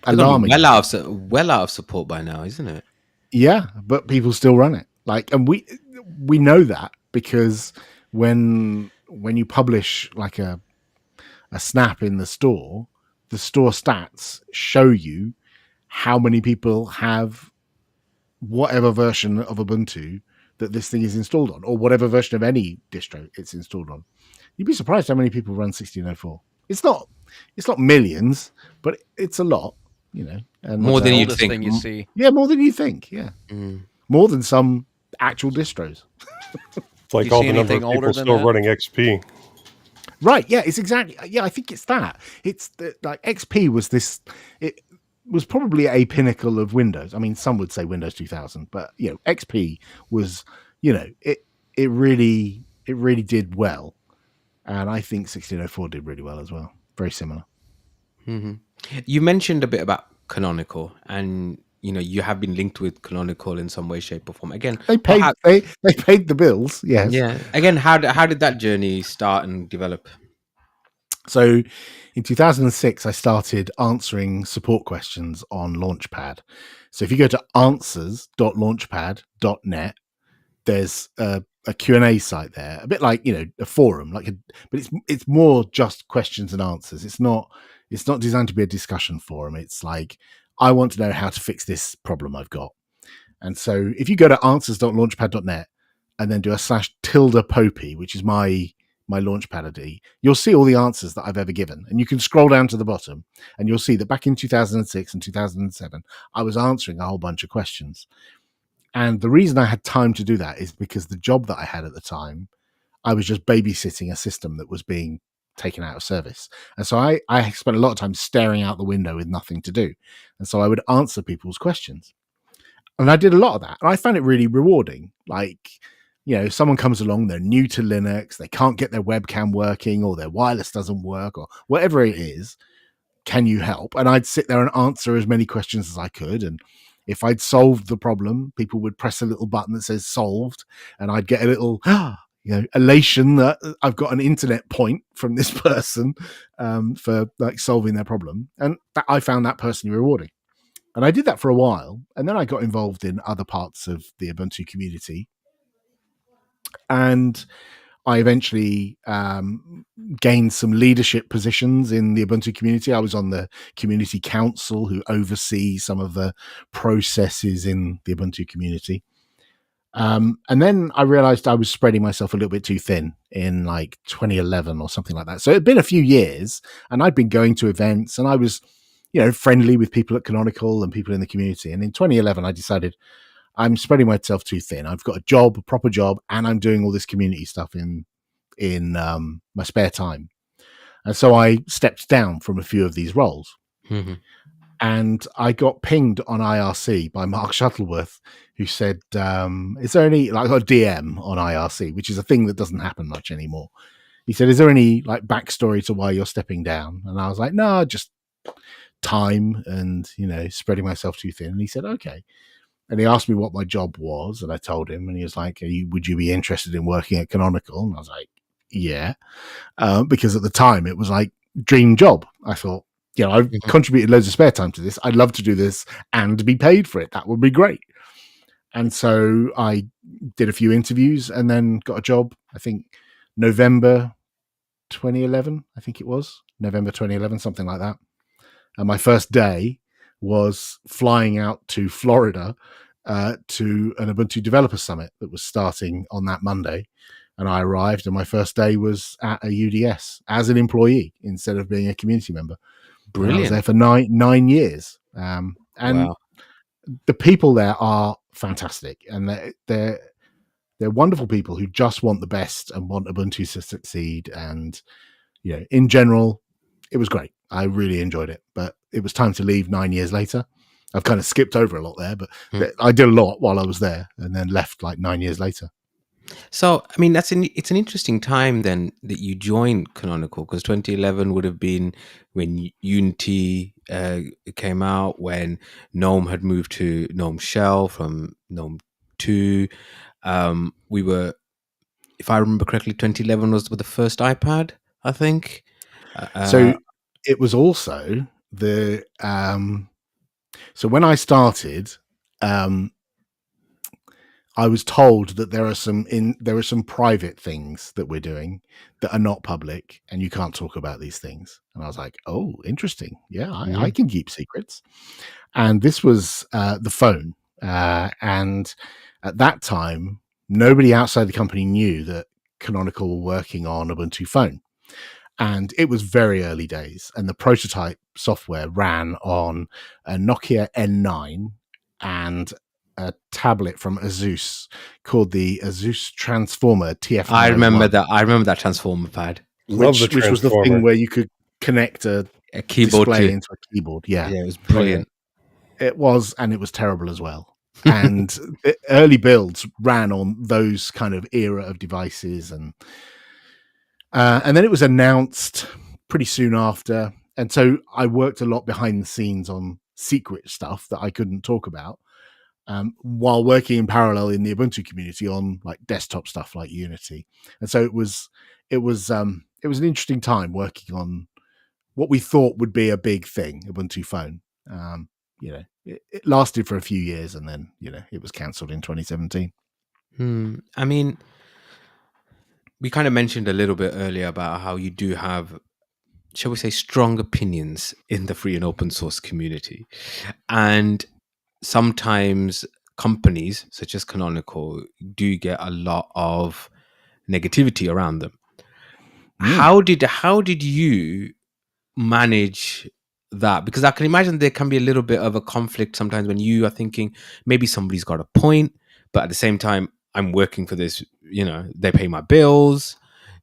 alarming. well out of support by now, isn't it? Yeah, but people still run it. Like, and we know that because when you publish like a snap in the store stats show you how many people have whatever version of Ubuntu that this thing is installed on, or whatever version of any distro it's installed on. You'd be surprised how many people run 1604. It's not millions, but it's a lot, you know. And More than the you'd oldest think. thing you see. yeah, more than you think. Yeah, more than some actual distros. It's like you all see the number anything of older people than still that? running XP. Right? Yeah, it's exactly. Yeah, I think it's that. It's like XP was this. It was probably a pinnacle of Windows. I mean, some would say Windows 2000, but you know, XP was. You know, it really did well, and I think 1604 did really well as well. Very similar. You mentioned a bit about Canonical, and you know you have been linked with Canonical in some way, shape, or form. Again, They paid. They paid the bills. Yes. yeah. Again, how did that journey start and develop? So in 2006, I started answering support questions on Launchpad. So if you go to answers.launchpad.net, there's a Q&A site there, a bit like, you know, a forum, but it's more just questions and answers. It's not designed to be a discussion forum. It's like, I want to know how to fix this problem I've got. And so if you go to answers.launchpad.net and then do a /tilde-popey, which is my Launchpad ID, you'll see all the answers that I've ever given. And you can scroll down to the bottom and you'll see that back in 2006 and 2007, I was answering a whole bunch of questions. And the reason I had time to do that is because the job that I had at the time, I was just babysitting a system that was being taken out of service. And so I spent a lot of time staring out the window with nothing to do. And so I would answer people's questions. And I did a lot of that. And I found it really rewarding. Like, you know, someone comes along, they're new to Linux, they can't get their webcam working, or their wireless doesn't work, or whatever it is. Can you help? And I'd sit there and answer as many questions as I could. And if I'd solved the problem, people would press a little button that says solved, and I'd get a little, elation that I've got an internet point from this person for like solving their problem. And I found that personally rewarding. And I did that for a while. And then I got involved in other parts of the Ubuntu community. And I eventually gained some leadership positions in the Ubuntu community. I was on the community council who oversees some of the processes in the Ubuntu community. And then I realized I was spreading myself a little bit too thin in like 2011 or something like that. So it'd been a few years and I'd been going to events and I was, you know, friendly with people at Canonical and people in the community. And in 2011, I decided I'm spreading myself too thin. I've got a job, a proper job, and I'm doing all this community stuff in my spare time. And so I stepped down from a few of these roles. Mm-hmm. And I got pinged on IRC by Mark Shuttleworth, who said, is there any, like, I got a DM on IRC, which is a thing that doesn't happen much anymore. He said, is there any like backstory to why you're stepping down? And I was like, no, just time and, you know, spreading myself too thin. And he said, okay. And he asked me what my job was, and I told him, and he was like, would you be interested in working at Canonical? And I was like, yeah, because at the time it was like dream job. I thought, you know, I've contributed loads of spare time to this. I'd love to do this and be paid for it. That would be great. And so I did a few interviews and then got a job, I think November 2011, I think it was November 2011, something like that. And my first day was flying out to Florida to an Ubuntu Developer Summit that was starting on that Monday. And I arrived, and my first day was at a UDS as an employee instead of being a community member. And I was there Brilliant. for 9 years. And Wow. the people there are fantastic, and they're wonderful people who just want the best and want Ubuntu to succeed. And in general, it was great. I really enjoyed it, but it was time to leave 9 years later. I've kind of skipped over a lot there, but I did a lot while I was there, and then left like 9 years later. So, I mean, it's an interesting time then that you joined Canonical, because 2011 would have been when Unity came out, when GNOME had moved to GNOME Shell from GNOME 2. We were, if I remember correctly, 2011 was the first iPad, I think. So it was also so when I started, I was told that there are some private things that we're doing that are not public, and you can't talk about these things. And I was like, oh, interesting. Yeah, I can keep secrets. And this was the phone. And at that time, nobody outside the company knew that Canonical were working on Ubuntu Phone. And it was very early days. And the prototype software ran on a Nokia N9 and a tablet from Asus called the Asus Transformer TF901. I remember that. I remember that Transformer pad. Love the Which was the thing where you could connect a keyboard display into a keyboard. Yeah, it was brilliant. It was, and it was terrible as well. And the early builds ran on those kind of era of devices, and then it was announced pretty soon after. And so I worked a lot behind the scenes on secret stuff that I couldn't talk about, while working in parallel in the Ubuntu community on like desktop stuff like Unity. And so it was an interesting time working on what we thought would be a big thing, Ubuntu Phone. It lasted for a few years, and then it was cancelled in 2017. I mean, we kind of mentioned a little bit earlier about how you do have, shall we say, strong opinions in the free and open source community. And sometimes companies such as Canonical do get a lot of negativity around them. How did you manage that? Because I can imagine there can be a little bit of a conflict sometimes when you are thinking maybe somebody's got a point, but at the same time, I'm working for this, they pay my bills,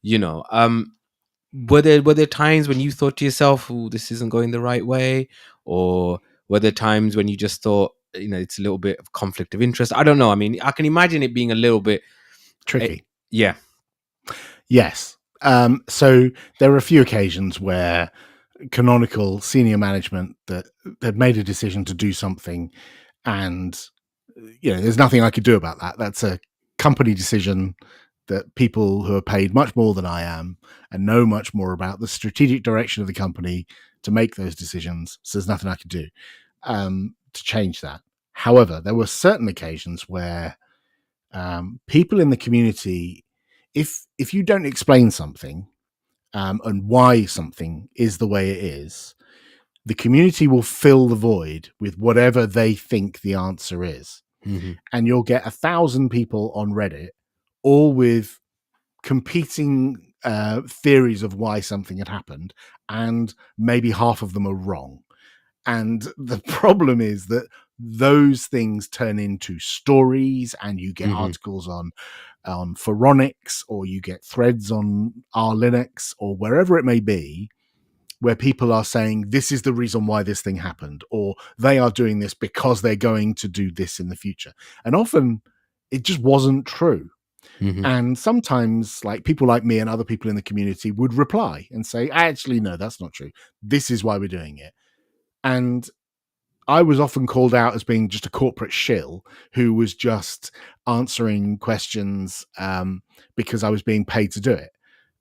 were there times when you thought to yourself, oh, this isn't going the right way? Or were there times when you just thought, it's a little bit of conflict of interest? I don't know. I mean, I can imagine it being a little bit tricky. Yeah. Yes. So there were a few occasions where Canonical senior management that had made a decision to do something, and there's nothing I could do about that. That's a company decision that people who are paid much more than I am and know much more about the strategic direction of the company to make those decisions. So there's nothing I could do to change that. However, there were certain occasions where people in the community, if you don't explain something and why something is the way it is, the community will fill the void with whatever they think the answer is. Mm-hmm. And you'll get 1,000 people on Reddit, all with competing theories of why something had happened, and maybe half of them are wrong. And the problem is that those things turn into stories, and you get articles on Phoronix, or you get threads on R Linux, or wherever it may be, where people are saying this is the reason why this thing happened, or they are doing this because they're going to do this in the future. And often it just wasn't true. Mm-hmm. And sometimes like people like me and other people in the community would reply and say, actually, no, that's not true. This is why we're doing it. And I was often called out as being just a corporate shill who was just answering questions because I was being paid to do it.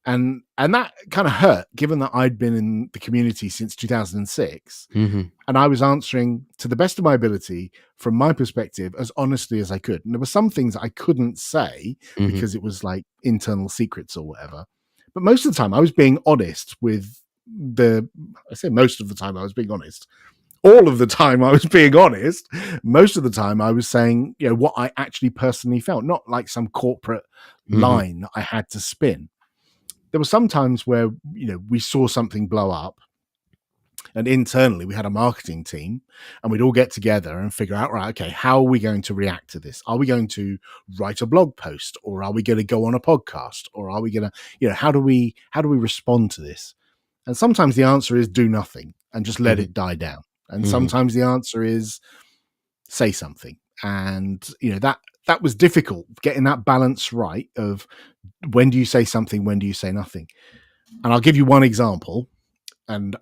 And that kind of hurt, given that I'd been in the community since 2006, Mm-hmm. and I was answering to the best of my ability from my perspective as honestly as I could. And there were some things I couldn't say because it was like internal secrets or whatever. But most of the time I was being honest with I say most of the time I was being honest. All of the time I was being honest. Most of the time I was saying, what I actually personally felt, not like some corporate line that I had to spin. There were some times where, we saw something blow up, and internally we had a marketing team, and we'd all get together and figure out, right, okay, how are we going to react to this? Are we going to write a blog post, or are we going to go on a podcast, or are we going to, how do we respond to this? And sometimes the answer is do nothing and just let it die down. And sometimes the answer is say something. And, that was difficult, getting that balance right of when do you say something, when do you say nothing? And I'll give you one example. And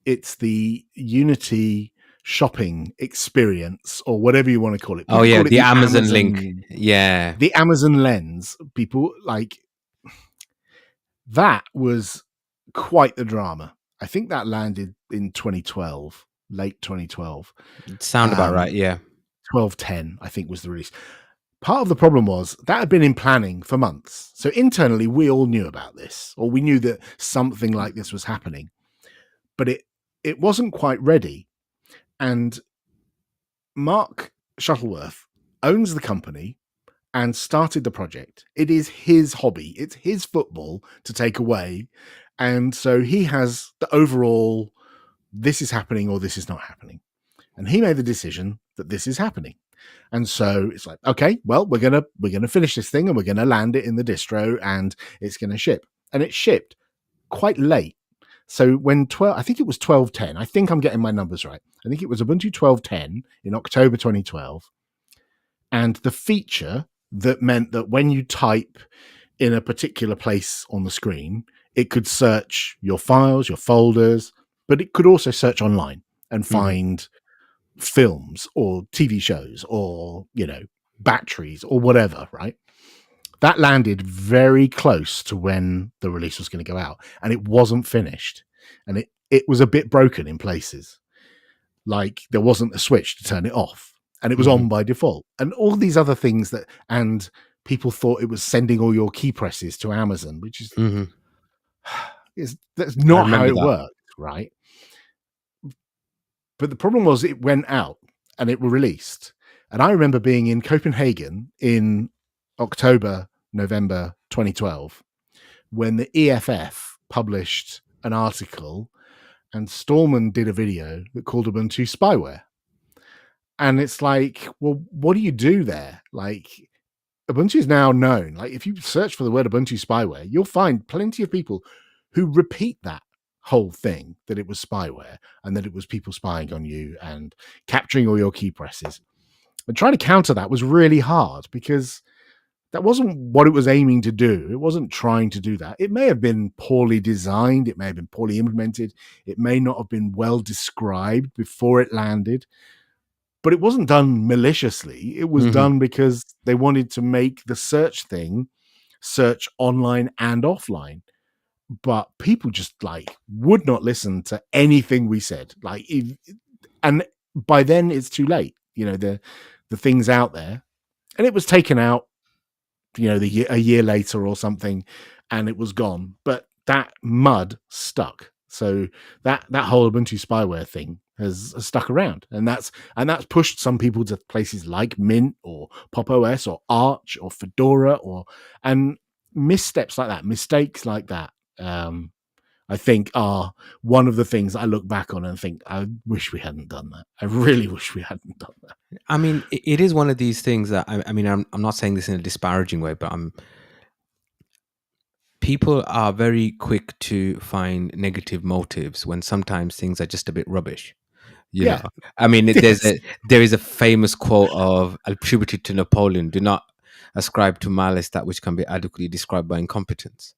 it's the Unity shopping experience, or whatever you want to call it. People call it the Amazon link. Yeah. The Amazon lens. People like that was quite the drama. I think that landed in 2012, late 2012. Sound about right, yeah. 12/10, I think, was the release. Part of the problem was that had been in planning for months. So internally, we all knew about this, or we knew that something like this was happening. But it wasn't quite ready. And Mark Shuttleworth owns the company and started the project. It is his hobby. It's his football to take away. And so he has the overall, this is happening or this is not happening. And he made the decision that this is happening. And so it's like, okay, well, we're gonna finish this thing and we're gonna land it in the distro and it's gonna ship. And it shipped quite late. So when I think it was 12/10, I think I'm getting my numbers right. I think it was Ubuntu 12/10 in October 2012. And the feature that meant that when you type in a particular place on the screen, it could search your files, your folders, but it could also search online and find films or TV shows or, batteries or whatever, right? That landed very close to when the release was going to go out, and it wasn't finished, and it was a bit broken in places. Like there wasn't a switch to turn it off, and it was on by default, and all these other things and people thought it was sending all your key presses to Amazon, which is that's not how it worked, right? But the problem was it went out and it was released, and I remember being in Copenhagen in October, November 2012, when the EFF published an article and Stallman did a video that called Ubuntu spyware. And it's like, well, what do you do there? Like, Ubuntu is now known. Like, if you search for the word Ubuntu spyware, you'll find plenty of people who repeat that whole thing, that it was spyware and that it was people spying on you and capturing all your key presses. And trying to counter that was really hard because that wasn't what it was aiming to do. It wasn't trying to do that. It may have been poorly designed. It may have been poorly implemented. It may not have been well described before it landed. But it wasn't done maliciously. It was done because they wanted to make the search thing search online and offline. But people just would not listen to anything we said. And by then it's too late. The thing's out there, and it was taken out, a year later or something, and it was gone. But that mud stuck. So that whole Ubuntu spyware thing has stuck around, and that's pushed some people to places like Mint or Pop! OS or Arch or Fedora and missteps like that, mistakes like that. I think are one of the things I look back on and think, I wish we hadn't done that. I really wish we hadn't done that. I mean, it is one of these things that I'm not saying this in a disparaging way, but people are very quick to find negative motives when sometimes things are just a bit rubbish. You know? I mean, there is a famous quote of attributed to Napoleon: "Do not ascribe to malice that which can be adequately described by incompetence."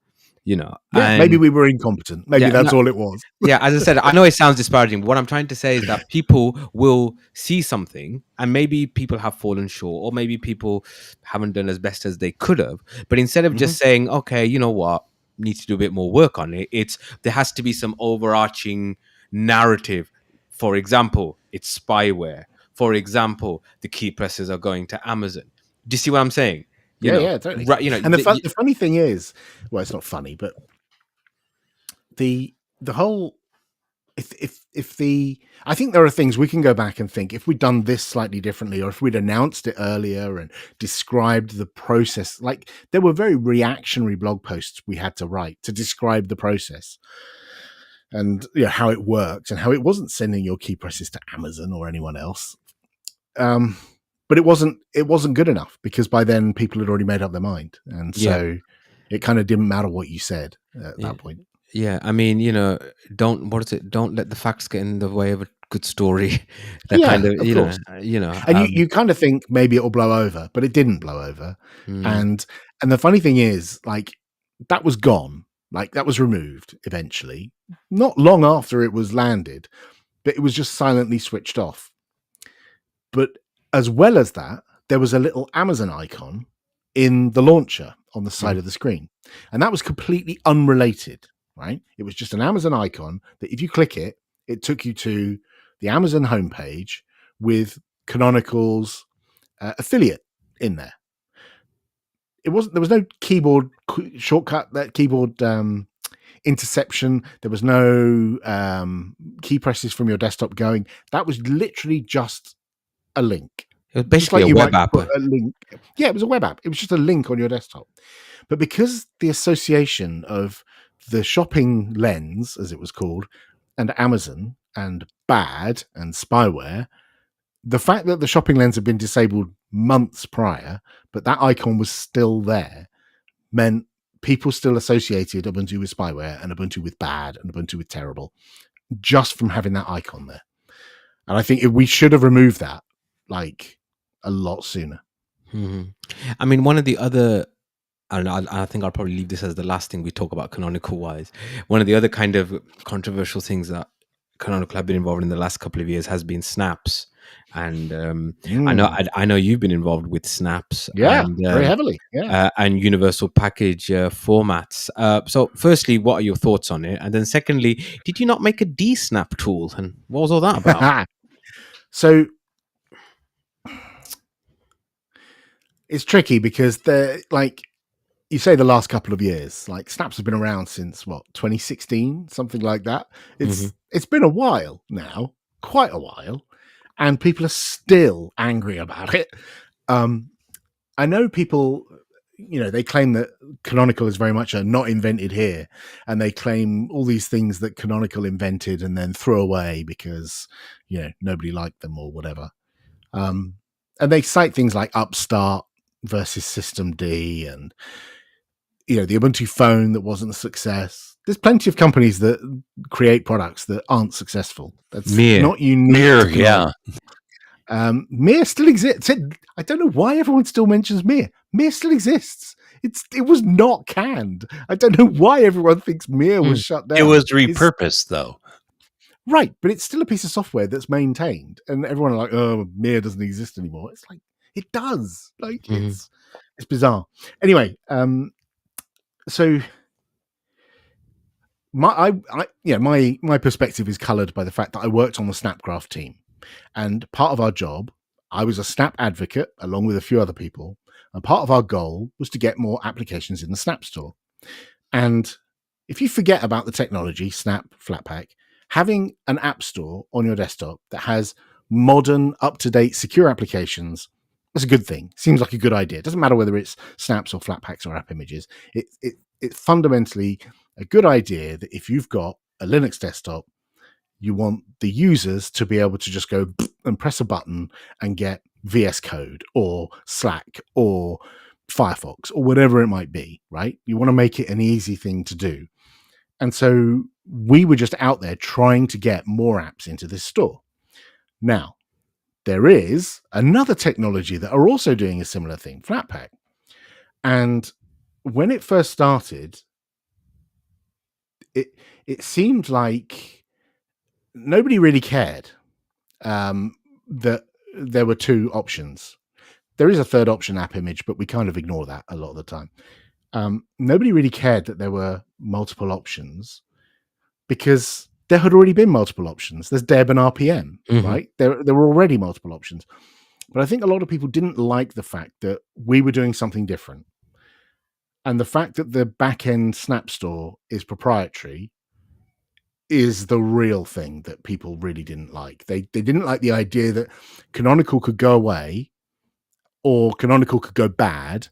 Maybe we were incompetent. Maybe that's all it was. Yeah, as I said, I know it sounds disparaging, but what I'm trying to say is that people will see something, and maybe people have fallen short, or maybe people haven't done as best as they could have. But instead of just saying, okay, you know what, need to do a bit more work on it, there has to be some overarching narrative. For example, it's spyware. For example, the key presses are going to Amazon. Do you see what I'm saying? Yeah, totally. Right, and the funny thing is, well, it's not funny, but the the whole if the I think there are things we can go back and think if we'd done this slightly differently, or if we'd announced it earlier and described the process. Like there were very reactionary blog posts we had to write to describe the process and how it worked and how it wasn't sending your key presses to Amazon or anyone else. But it wasn't good enough, because by then people had already made up their mind, and so it kind of didn't matter what you said at that point. Yeah, I mean, don't let the facts get in the way of a good story. That Yeah, kind of, of course. And you kind of think maybe it'll blow over, but it didn't blow over. And the funny thing is, like, that was gone. Like, that was removed eventually, not long after it was landed, but it was just silently switched off. But as well as that, there was a little Amazon icon in the launcher on the side of the screen. And that was completely unrelated, right? It was just an Amazon icon that if you click it, it took you to the Amazon homepage with Canonical's affiliate in there. There was no keyboard shortcut, that keyboard interception. There was no key presses from your desktop going. That was literally just a link. It was basically a web app. A link. Yeah, it was a web app. It was just a link on your desktop. But because the association of the shopping lens, as it was called, and Amazon and bad and spyware, the fact that the shopping lens had been disabled months prior, but that icon was still there, meant people still associated Ubuntu with spyware and Ubuntu with bad and Ubuntu with terrible, just from having that icon there. And I think we should have removed that like a lot sooner. I mean, one of the other, and I think I'll probably leave this as the last thing we talk about Canonical wise. One of the other kind of controversial things that Canonical have been involved in the last couple of years has been snaps. And I know you've been involved with snaps. And, very heavily. Yeah, and universal package formats. So, firstly, what are your thoughts on it? And then, secondly, did you not make a D-snap tool? And what was all that about? So it's tricky because they're like, you say the last couple of years, like snaps have been around since 2016, something like that. It's been a while now, quite a while, and people are still angry about it. I know people, they claim that Canonical is very much a not invented here, and they claim all these things that Canonical invented and then threw away because nobody liked them or whatever. And they cite things like Upstart versus System D, and the Ubuntu phone that wasn't a success. There's plenty of companies that create products that aren't successful. That's not unique. Mir, yeah. Mir still exists. I don't know why everyone still mentions Mir. Mir still exists. It was not canned. I don't know why everyone thinks Mir was shut down. It was repurposed, though. Right, but it's still a piece of software that's maintained, and everyone are like, "Oh, Mir doesn't exist anymore." It's like it does. Like it's bizarre. Anyway, so my perspective is coloured by the fact that I worked on the Snapgraph team, and part of our job, I was a Snap advocate along with a few other people, and part of our goal was to get more applications in the Snap store. And if you forget about the technology, Snap, Flatpak, having an app store on your desktop that has modern, up-to-date, secure applications, that's a good thing. Seems like a good idea. It doesn't matter whether it's snaps or Flatpaks or app images. It's fundamentally a good idea that if you've got a Linux desktop, you want the users to be able to just go and press a button and get VS Code or Slack or Firefox or whatever it might be, right? You want to make it an easy thing to do. And so we were just out there trying to get more apps into this store. Now, there is another technology that are also doing a similar thing, Flatpak. And when it first started, it seemed like nobody really cared that there were two options. There is a third option, app image, but we kind of ignore that a lot of the time. Nobody really cared that there were multiple options because there had already been multiple options. There's Deb and RPM, right? There were already multiple options. But I think a lot of people didn't like the fact that we were doing something different. And the fact that the back-end Snap store is proprietary is the real thing that people really didn't like. They didn't like the idea that Canonical could go away or Canonical could go bad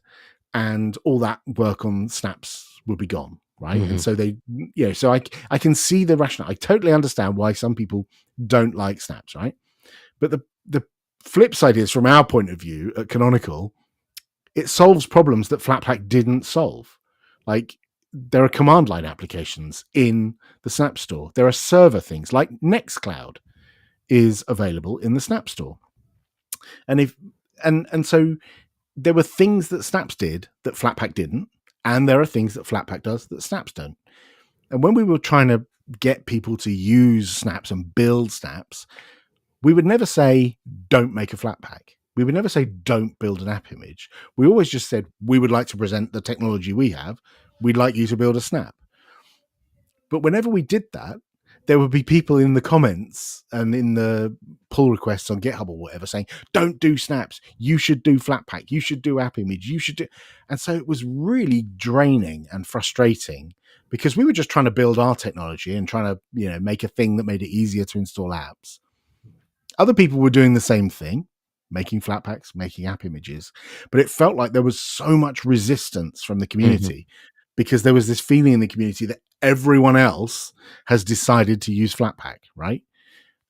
and all that work on snaps would be gone, right? And so they, so I can see the rationale. I totally understand why some people don't like snaps, right? But the flip side is, from our point of view at Canonical, it solves problems that Flatpak didn't solve. Like, there are command line applications in the Snap Store. There are server things like Nextcloud is available in the Snap Store. And so there were things that Snaps did that Flatpak didn't, and there are things that Flatpak does that Snaps don't. And when we were trying to get people to use Snaps and build Snaps, we would never say, don't make a Flatpak. We would never say, don't build an app image. We always just said, we would like to present the technology we have. We'd like you to build a Snap. But whenever we did that, there would be people in the comments and in the pull requests on GitHub or whatever saying, don't do snaps. You should do Flatpak. You should do app image. You should do. And so it was really draining and frustrating because we were just trying to build our technology and trying to, make a thing that made it easier to install apps. Other people were doing the same thing, making Flatpaks, making app images, but it felt like there was so much resistance from the community because there was this feeling in the community that everyone else has decided to use Flatpak, right?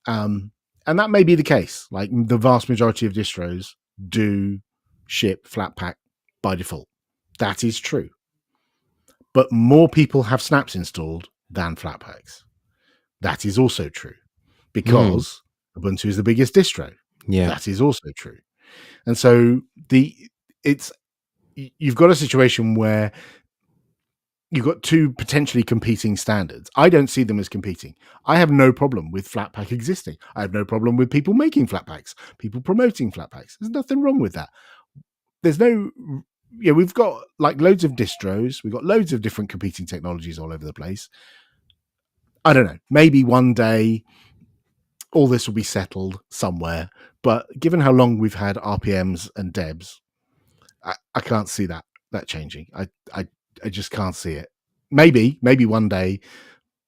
And that may be the case. Like, the vast majority of distros do ship Flatpak by default. That is true. But more people have snaps installed than Flatpaks. That is also true because Ubuntu is the biggest distro. Yeah. That is also true. And so you've got a situation where you've got two potentially competing standards. I don't see them as competing. I have no problem with Flatpak existing. I have no problem with people making Flatpaks, people promoting Flatpaks. There's nothing wrong with that. There's no, we've got like loads of distros. We've got loads of different competing technologies all over the place. I don't know. Maybe one day all this will be settled somewhere. But given how long we've had RPMs and Debs, I can't see that changing. I just can't see it. Maybe one day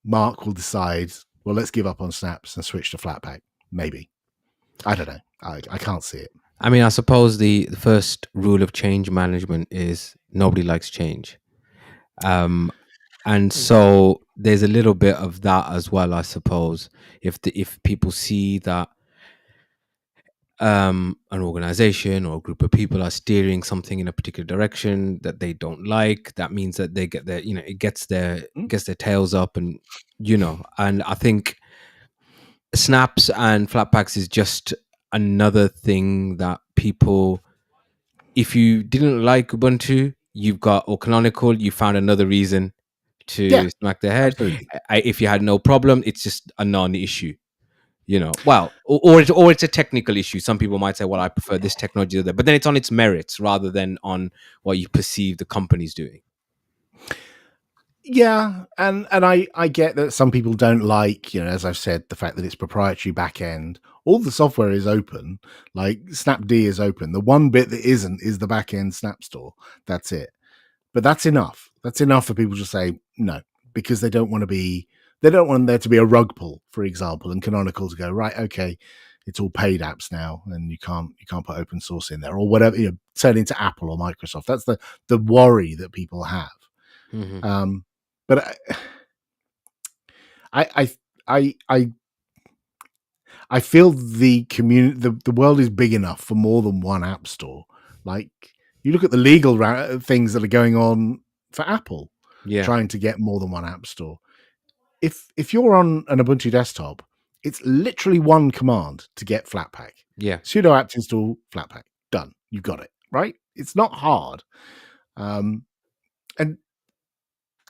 Mark will decide, well, let's give up on snaps and switch to Flatpak. Maybe. I don't know. I can't see it. I mean, I suppose the first rule of change management is nobody likes change. And so there's a little bit of that as well, I suppose. If people see that an organization or a group of people are steering something in a particular direction that they don't like, that means that they get their, it gets their tails up, and and I think snaps and Flatpaks is just another thing that people, if you didn't like Ubuntu, you've got, or Canonical, you found another reason to smack their head. If you had no problem, it's just a non-issue. Well, or it's a technical issue. Some people might say, well, I prefer this technology, but then it's on its merits rather than on what you perceive the company's doing. Yeah, and I get that some people don't like, as I've said, the fact that it's proprietary backend. All the software is open, like Snapd is open. The one bit that isn't is the backend Snap Store. That's it. But that's enough. That's enough for people to say no, because they don't want there to be a rug pull, for example, and Canonical to go, right, okay, it's all paid apps now, and you can't put open source in there or whatever, turn into Apple or Microsoft. That's the worry that people have. Mm-hmm. But I feel the community, the world is big enough for more than one app store. Like, you look at the legal things that are going on for Apple, trying to get more than one app store. If you're on an Ubuntu desktop, it's literally one command to get Flatpak. Yeah. Sudo apt install Flatpak. Done. You've got it, right? It's not hard. And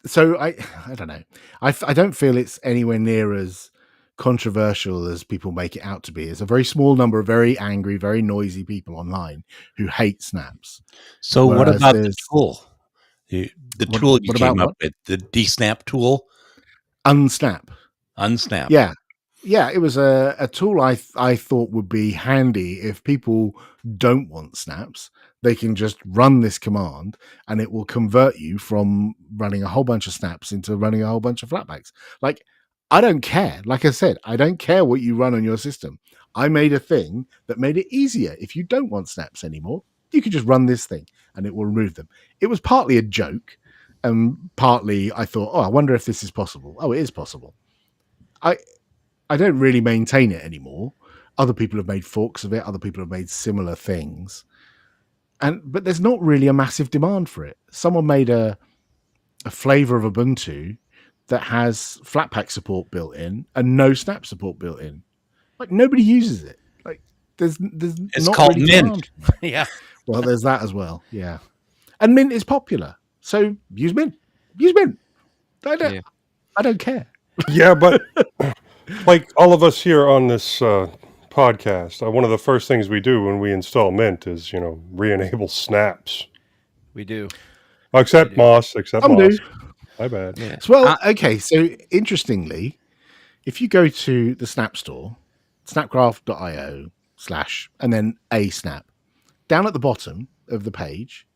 so I don't know. I don't feel it's anywhere near as controversial as people make it out to be. There's a very small number of very angry, very noisy people online who hate snaps. So what about the tool? The tool you came up with, the dsnap tool? Unsnap. Yeah, it was a tool I thought would be handy if people don't want snaps. They can just run this command and it will convert you from running a whole bunch of snaps into running a whole bunch of Flatpaks. Like, I don't care. Like I said, I don't care what you run on your system. I made a thing that made it easier. If you don't want snaps anymore, you can just run this thing and it will remove them. It was partly a joke, and partly I thought, oh, I wonder if this is possible. Oh, it is possible. I don't really maintain it anymore. Other people have made forks of it. Other people have made similar things, but there's not really a massive demand for it. Someone made a flavor of Ubuntu that has Flatpak support built in and no snap support built in. Like, nobody uses it. Like, there's It's not called really Mint. demand. Yeah. Well, there's that as well. Yeah, and Mint is popular, so use Mint. Use Mint. I don't care. Yeah, but like all of us here on this podcast, one of the first things we do when we install Mint is, re-enable snaps. We do. Except Moss. Some do. My bad. Yeah. Well, okay. So interestingly, if you go to the Snap store, snapcraft.io / and then a snap, down at the bottom of the page,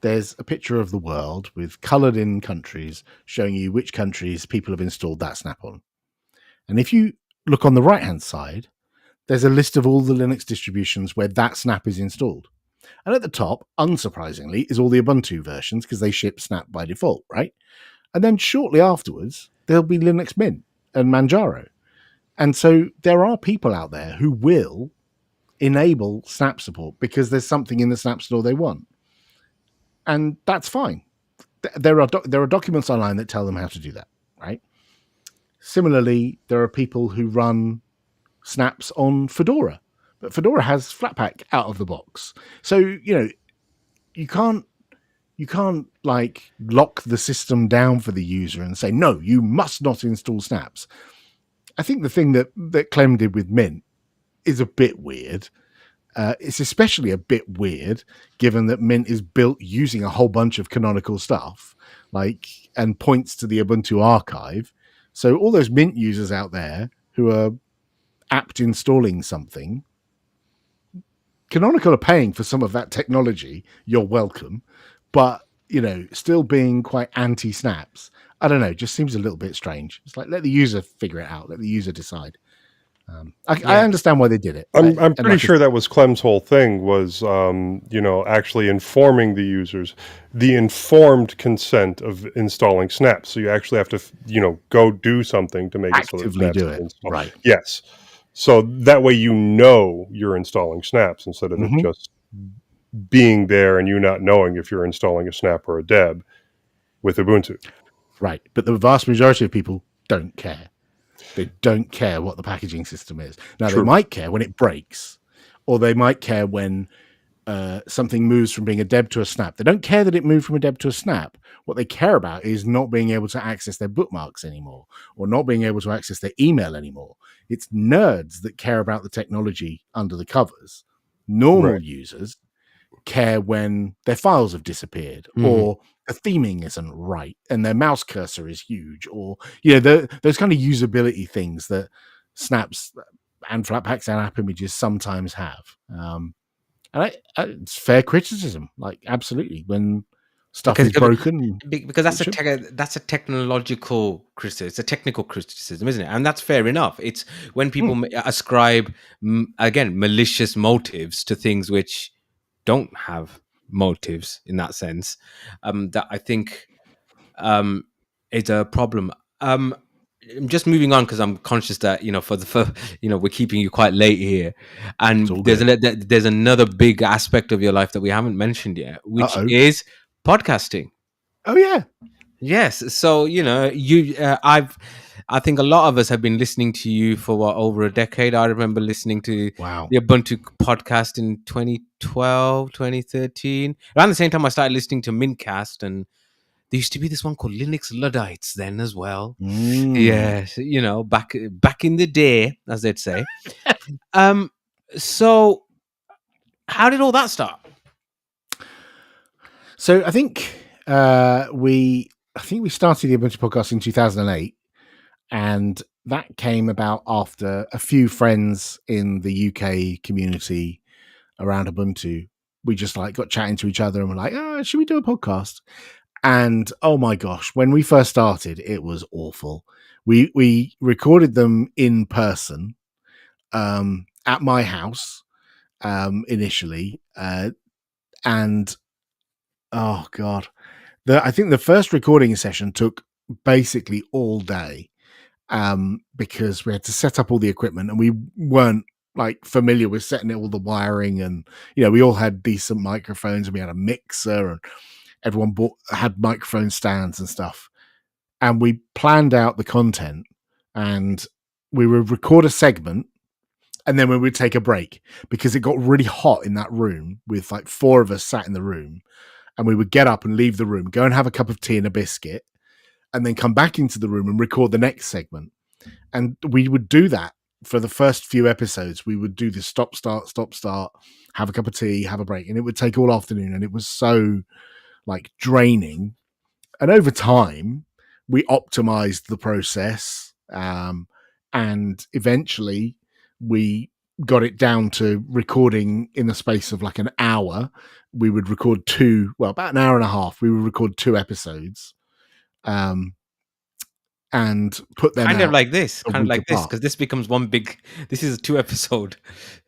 there's a picture of the world with colored in countries showing you which countries people have installed that snap on. And if you look on the right hand side, there's a list of all the Linux distributions where that snap is installed. And at the top, unsurprisingly, is all the Ubuntu versions because they ship snap by default, right? And then shortly afterwards, there'll be Linux Mint and Manjaro. And so there are people out there who will enable snap support because there's something in the snap store they want. And that's fine. There are documents online that tell them how to do that, right? Similarly, there are people who run snaps on Fedora, but Fedora has Flatpak out of the box. So, you can't like lock the system down for the user and say, no, you must not install snaps. I think the thing that Clem did with Mint is a bit weird. It's especially a bit weird given that Mint is built using a whole bunch of canonical stuff, and points to the Ubuntu archive. So all those Mint users out there who are apt installing something, Canonical are paying for some of that technology. You're welcome. But, still being quite anti-snaps, I don't know, just seems a little bit strange. It's like, let the user figure it out. Let the user decide. I understand why they did it. I'm pretty sure that was Clem's whole thing was, actually informing the users the informed consent of installing snaps. So you actually have to, go do something to make actively it so do that it. install. Right. Yes. So that way you're installing snaps instead of it just being there and you not knowing if you're installing a snap or a deb with Ubuntu. Right. But the vast majority of people don't care. They don't care what the packaging system is. Now, True. They might care when it breaks, or they might care when something moves from being a deb to a snap. They don't care that it moved from a deb to a snap. What they care about is not being able to access their bookmarks anymore, or not being able to access their email anymore. It's nerds that care about the technology under the covers. Normal users care when their files have disappeared, or the theming isn't right and their mouse cursor is huge, or those kind of usability things that snaps and Flatpaks and app images sometimes have. And it's fair criticism, like absolutely, when stuff is broken, because that's a technological criticism. It's a technical criticism, isn't it? And that's fair enough. It's when people ascribe again malicious motives to things which don't have motives in that sense, that I think is a problem. I'm just moving on because I'm conscious that we're keeping you quite late here, and there's another big aspect of your life that we haven't mentioned yet, which is podcasting. Oh yeah. Yes. So I think a lot of us have been listening to you for over a decade. I remember listening to the Ubuntu podcast in 2012, 2013. Around the same time I started listening to mintCast, and there used to be this one called Linux Luddites then as well. Yes, back in the day, as they'd say. So how did all that start? So I think we started the Ubuntu podcast in 2008, and that came about after a few friends in the UK community around Ubuntu. We just got chatting to each other and we're like, should we do a podcast? And oh my gosh, when we first started, it was awful. We recorded them in person at my house initially, and oh god, I think the first recording session took basically all day because we had to set up all the equipment and we weren't like familiar with setting all the wiring, and we all had decent microphones and we had a mixer and everyone had microphone stands and stuff, and we planned out the content, and we would record a segment and then we would take a break because it got really hot in that room with like 4 of us sat in the room, and we would get up and leave the room, go and have a cup of tea and a biscuit, and then come back into the room and record the next segment. And we would do that for the first few episodes. We would do the stop, start, have a cup of tea, have a break, and it would take all afternoon, and it was so like draining. And over time, we optimized the process, and eventually we got it down to recording in the space of like an hour. We would record about an hour and a half. We would record 2 episodes, and put them kind out of like this, apart. because this becomes one big. This is a 2-episode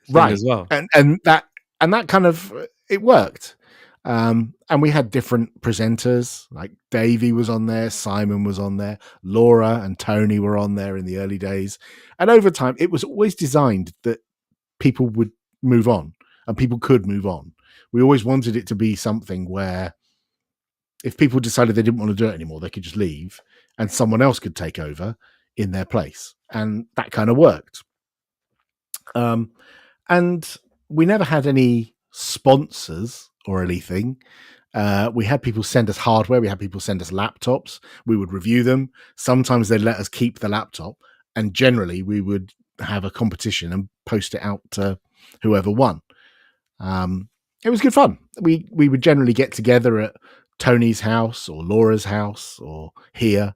thing Right as well. and that kind of it worked. And we had different presenters, like Davey was on there, Simon was on there, Laura and Tony were on there in the early days, and over time it was always designed that people would move on and people could move on. We always wanted it to be something where if people decided they didn't want to do it anymore, they could just leave and someone else could take over in their place, and that kind of worked. And we never had any sponsors or anything. We had people send us hardware. We had people send us laptops. We would review them. Sometimes they'd let us keep the laptop, and generally we would have a competition and post it out to whoever won. It was good fun. We would generally get together at Tony's house or Laura's house or here,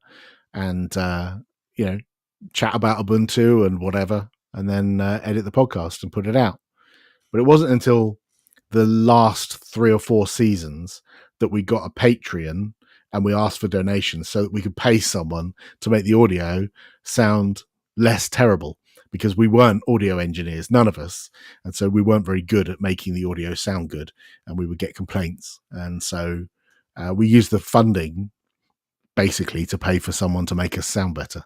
and chat about Ubuntu and whatever, and then edit the podcast and put it out. But it wasn't until the last 3 or 4 seasons that we got a Patreon and we asked for donations so that we could pay someone to make the audio sound less terrible, because we weren't audio engineers, none of us. And so we weren't very good at making the audio sound good, and we would get complaints. And so we used the funding basically to pay for someone to make us sound better.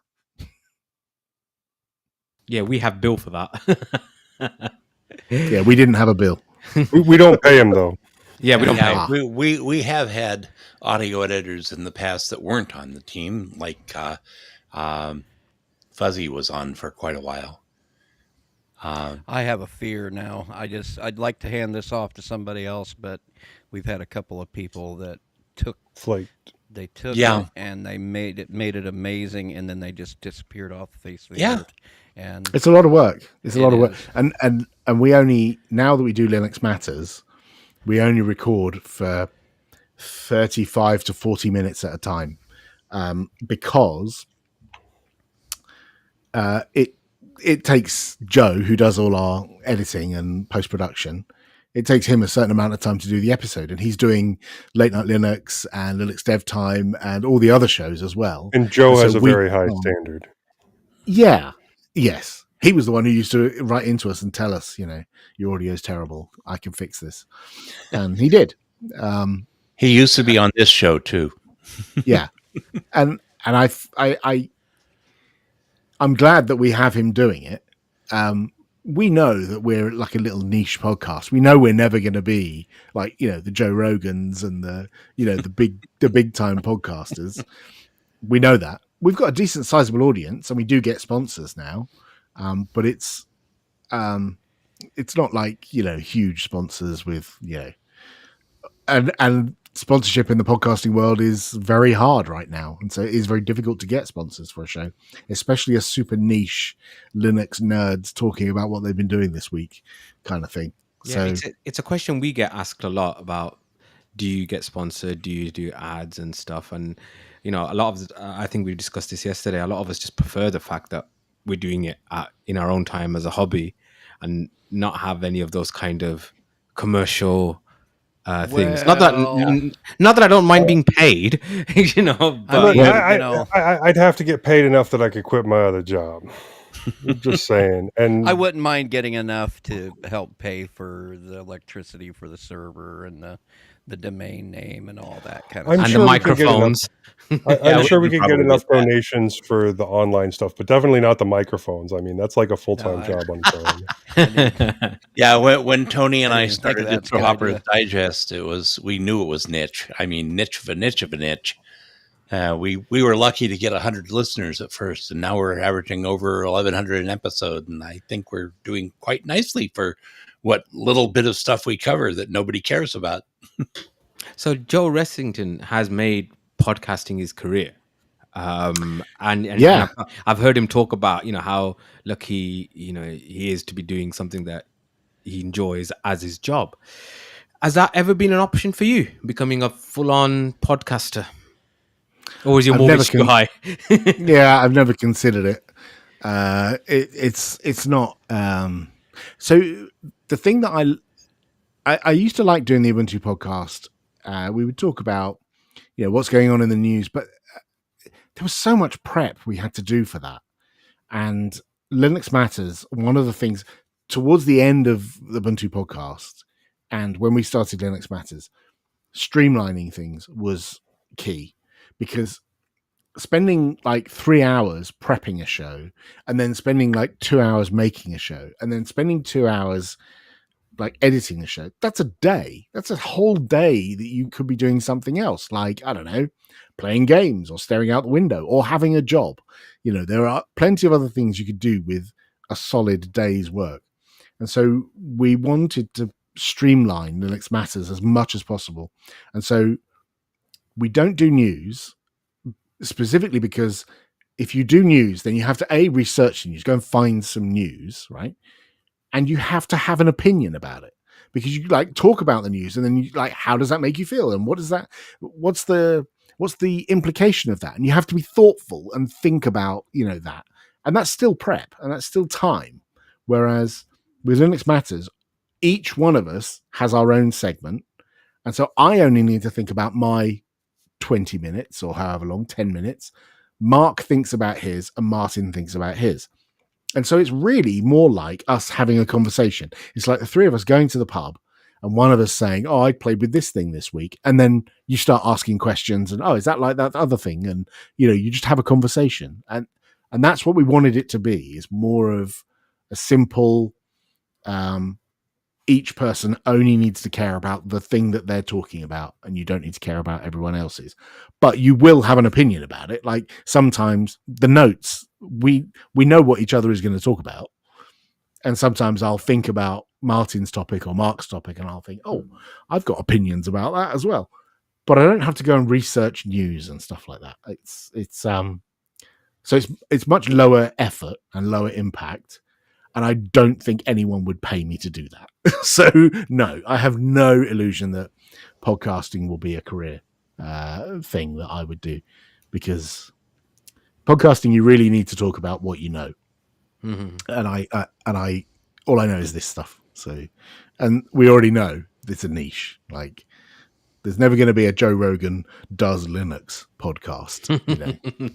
Yeah, we have bill for that. Yeah, we didn't have a bill. We don't pay him though. Yeah, we don't pay. Yeah, we have had audio editors in the past that weren't on the team, like Fuzzy was on for quite a while. I have a fear now. I'd like to hand this off to somebody else, but we've had a couple of people that took Yeah. it and they made it amazing, and then they just disappeared off the face of the Yeah. earth. And It's a lot of work. It's a lot of work. is. And we only, now that we do Linux Matters, we only record for 35 to 40 minutes at a time, because it takes Joe, who does all our editing and post-production, it takes him a certain amount of time to do the episode, and he's doing Late Night Linux and Linux Dev Time and all the other shows as well. And Joe And so has a we- very high standard. Yeah. Yes. He was the one who used to write into us and tell us, your audio is terrible. I can fix this. And he did. He used to be on this show too. Yeah. And I'm glad that we have him doing it. We know that we're like a little niche podcast. We know we're never going to be like, the Joe Rogans and the big time podcasters. We know that. We've got a decent sizable audience, and we do get sponsors now. But it's not like, huge sponsors with, and sponsorship in the podcasting world is very hard right now. And so it is very difficult to get sponsors for a show, especially a super niche Linux nerds talking about what they've been doing this week kind of thing. Yeah, So it's a question we get asked a lot about. Do you get sponsored? Do you do ads and stuff? And a lot of I think we discussed this yesterday. A lot of us just prefer the fact that we're doing it in our own time as a hobby, and not have any of those kind of commercial things. Well- Not that I don't mind being paid, you know. I But mean, Look, I'd have to get paid enough that I could quit my other job. I'm just saying. And I wouldn't mind getting enough to help pay for the electricity for the server and the domain name and all that kind of I'm and stuff. the sure we could get enough. microphones. I'm sure we could could get probably enough get that. donations for the online stuff, but definitely not the microphones. I mean, that's like a full-time No, I- job on its own. Yeah, when Tony and I I didn't think of started that. Intro Good Hoppers idea. Digest, we knew it was niche. I mean, niche of a niche of a niche. We were lucky to get 100 listeners at first, and now we're averaging over 1,100 an episode, and I think we're doing quite nicely for what little bit of stuff we cover that nobody cares about. So Joe Ressington has made podcasting his career. And Yeah. I've heard him talk about, you know, how lucky, you know, he is to be doing something that he enjoys as his job. Has that ever been an option for you, becoming a full-on podcaster? Or is your I've mortgage never too high? Yeah, I've never considered it. It's not. So the thing that I used to like doing the Ubuntu podcast. We would talk about, you know, what's going on in the news, but there was so much prep we had to do for that. And Linux Matters, one of the things towards the end of the Ubuntu podcast, and when we started Linux Matters, streamlining things was key, because spending like 3 hours prepping a show, and then spending like 2 hours making a show, and then spending 2 hours like editing the show, that's a day. That's a whole day that you could be doing something else, like, I don't know, playing games or staring out the window or having a job. You know, there are plenty of other things you could do with a solid day's work. And so we wanted to streamline Linux Matters as much as possible. And so we don't do news, specifically because if you do news, then you have to research the news, go and find some news, right? And you have to have an opinion about it, because you like talk about the news and then you like, how does that make you feel? And what's the implication of that? And you have to be thoughtful and think about, you know, that. And that's still prep and that's still time. Whereas with Linux Matters, each one of us has our own segment. And so I only need to think about my 20 minutes or however long, 10 minutes. Mark thinks about his and Martin thinks about his. And so it's really more like us having a conversation. It's like the three of us going to the pub and one of us saying, oh, I played with this thing this week. And then you start asking questions and, oh, is that like that other thing? And, you know, you just have a conversation. And that's what we wanted it to be, is more of a simple, each person only needs to care about the thing that they're talking about, and you don't need to care about everyone else's. But you will have an opinion about it. Like sometimes the notes, we know what each other is going to talk about. And sometimes I'll think about Martin's topic or Mark's topic and I'll think, oh, I've got opinions about that as well. But I don't have to go and research news and stuff like that. So it's much lower effort and lower impact. And I don't think anyone would pay me to do that. So no, I have no illusion that podcasting will be a career thing that I would do, because podcasting, you really need to talk about what you know. Mhm. And I all I know is this stuff. So, and we already know it's a niche. Like, there's never going to be a Joe Rogan does Linux podcast. You know.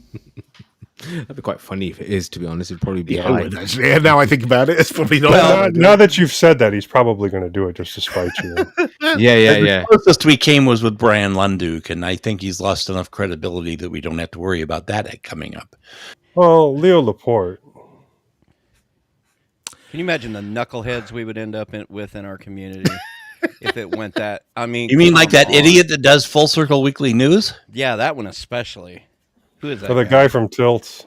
That'd be quite funny if it is, to be honest. It'd probably be Yeah, high. it would, actually. Yeah, now I think about it, it's probably not. Well, now that you've said that, he's probably going to do it just to spite you. Yeah. The closest we came was with Brian Lunduke, and I think he's lost enough credibility that we don't have to worry about that coming up. Well, Leo Laporte. Can you imagine the knuckleheads we would end up with in our community if it went that? I mean, You mean like come that on. idiot that does Full Circle Weekly News? Yeah, that one especially. Who is that? For the guy from Tilts.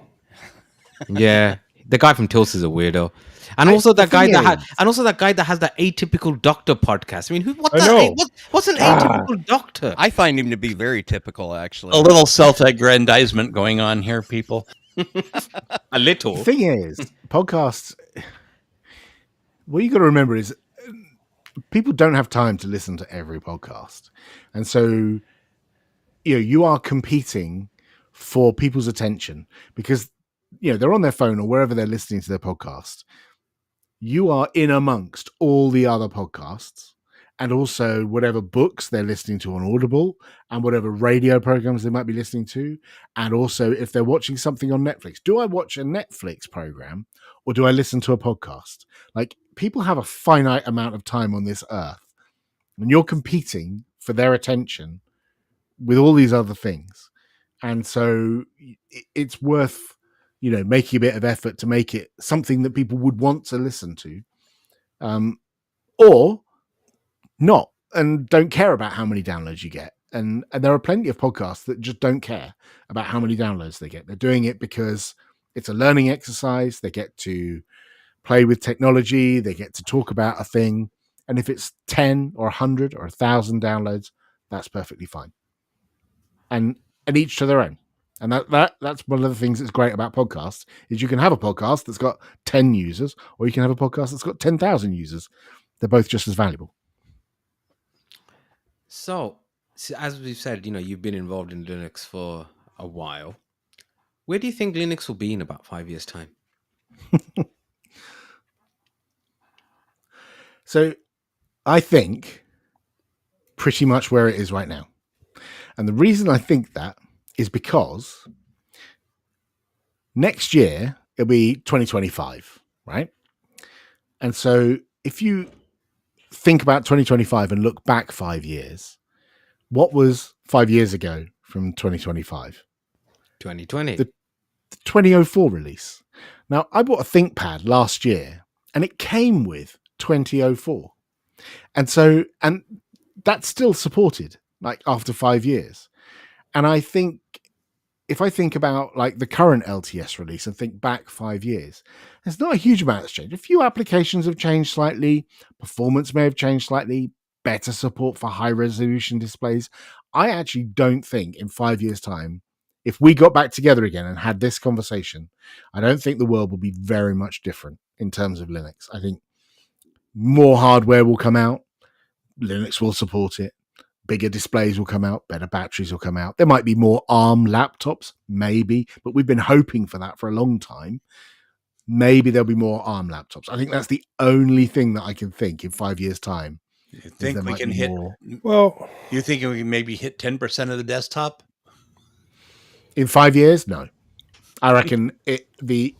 Yeah. The guy from Tilts is a weirdo. And also that guy that has that atypical doctor podcast. I mean, what's an atypical doctor? I find him to be very typical, actually. A little self-aggrandizement going on here, people. A little. The thing is, podcasts, what you got to remember is people don't have time to listen to every podcast. And so, you know, you are competing for people's attention because, you know, they're on their phone or wherever they're listening to their podcast. You are in amongst all the other podcasts, and also whatever books they're listening to on Audible, and whatever radio programs they might be listening to, and also if they're watching something on Netflix. Do I watch a Netflix program or do I listen to a podcast? Like, people have a finite amount of time on this earth, and you're competing for their attention with all these other things. And so it's worth, making a bit of effort to make it something that people would want to listen to, or not, and don't care about how many downloads you get. And there are plenty of podcasts that just don't care about how many downloads they get. They're doing it because it's a learning exercise. They get to play with technology. They get to talk about a thing. And if it's 10 or 100 or 1,000 downloads, that's perfectly fine. And each to their own. And that's one of the things that's great about podcasts, is you can have a podcast that's got 10 users, or you can have a podcast that's got 10,000 users. They're both just as valuable. So, as we've said, you've been involved in Linux for a while. Where do you think Linux will be in about 5 years' time? So I think pretty much where it is right now. And the reason I think that is because next year it'll be 2025, right? And so if you think about 2025 and look back 5 years, what was 5 years ago from 2025? 2020. The 2004 release. Now, I bought a ThinkPad last year and it came with 2004. And that's still supported, like, after 5 years. And I think if I think about like the current LTS release and think back 5 years, there's not a huge amount that's changed. A few applications have changed slightly. Performance may have changed slightly. Better support for high resolution displays. I actually don't think in 5 years' time, if we got back together again and had this conversation, I don't think the world will be very much different in terms of Linux. I think more hardware will come out. Linux will support it. Bigger displays will come out. Better batteries will come out. There might be more ARM laptops, maybe, but we've been hoping for that for a long time. Maybe there'll be more ARM laptops. I think that's the only thing that I can think in 5 years' time. You think we can hit more. Well, You think we can maybe hit 10% of the desktop? In 5 years? No. I reckon the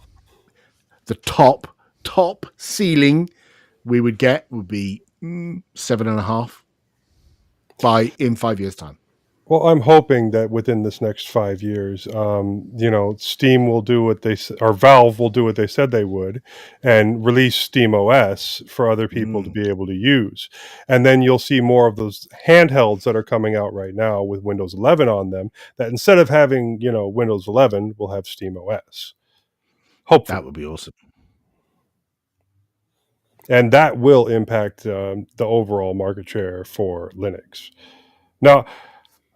top ceiling we would get would be 7.5 in 5 years' time. Well, I'm hoping that within this next 5 years, Steam will do what or Valve will do what they said they would, and release Steam OS for other people to be able to use. And then you'll see more of those handhelds that are coming out right now with Windows 11 on them, that instead of having, Windows 11, will have Steam OS. Hopefully. That would be awesome. And that will impact the overall market share for Linux. Now,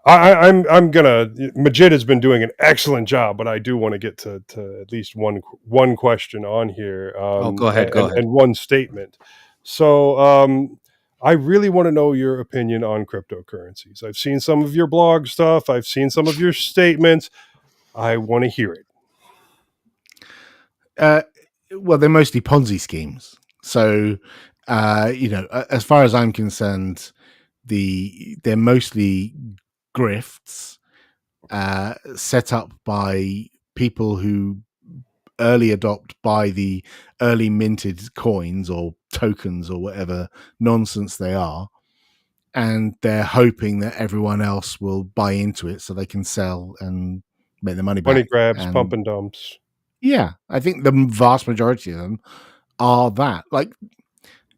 I'm gonna. Majid has been doing an excellent job, but I do want to get to at least one question on here. Go ahead. And one statement. So I really want to know your opinion on cryptocurrencies. I've seen some of your blog stuff. I've seen some of your statements. I want to hear it. Well, they're mostly Ponzi schemes. So, as far as I'm concerned, they're mostly grifts set up by people who early buy the early minted coins or tokens or whatever nonsense they are, and they're hoping that everyone else will buy into it so they can sell and make the money back. Money grabs, pump and dumps. Yeah, I think the vast majority of them are that. Like,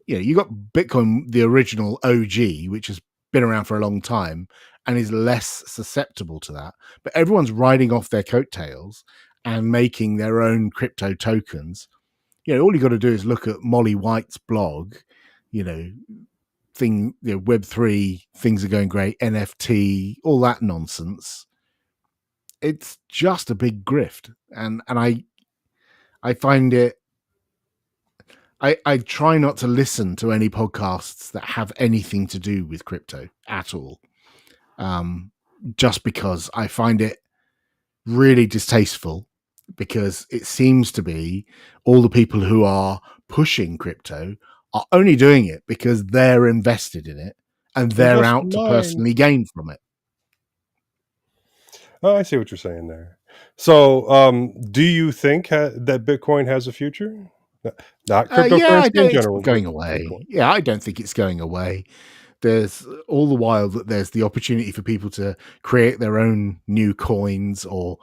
you got Bitcoin, the original OG, which has been around for a long time and is less susceptible to that. But everyone's riding off their coattails and making their own crypto tokens. All you got to do is look at Molly White's blog, Web3, things are going great, NFT, all that nonsense. It's just a big grift. And I find it, I try not to listen to any podcasts that have anything to do with crypto at all. Just because I find it really distasteful, because it seems to be all the people who are pushing crypto are only doing it because they're invested in it and they're Invest out in to mine. personally gain from it. Oh, I see what you're saying there. So, do you think that Bitcoin has a future? Not Yeah, cryptocurrency in it's general, not going but away. Bitcoin. Yeah, I don't think it's going away. There's all the while that there's the opportunity for people to create their own new coins, or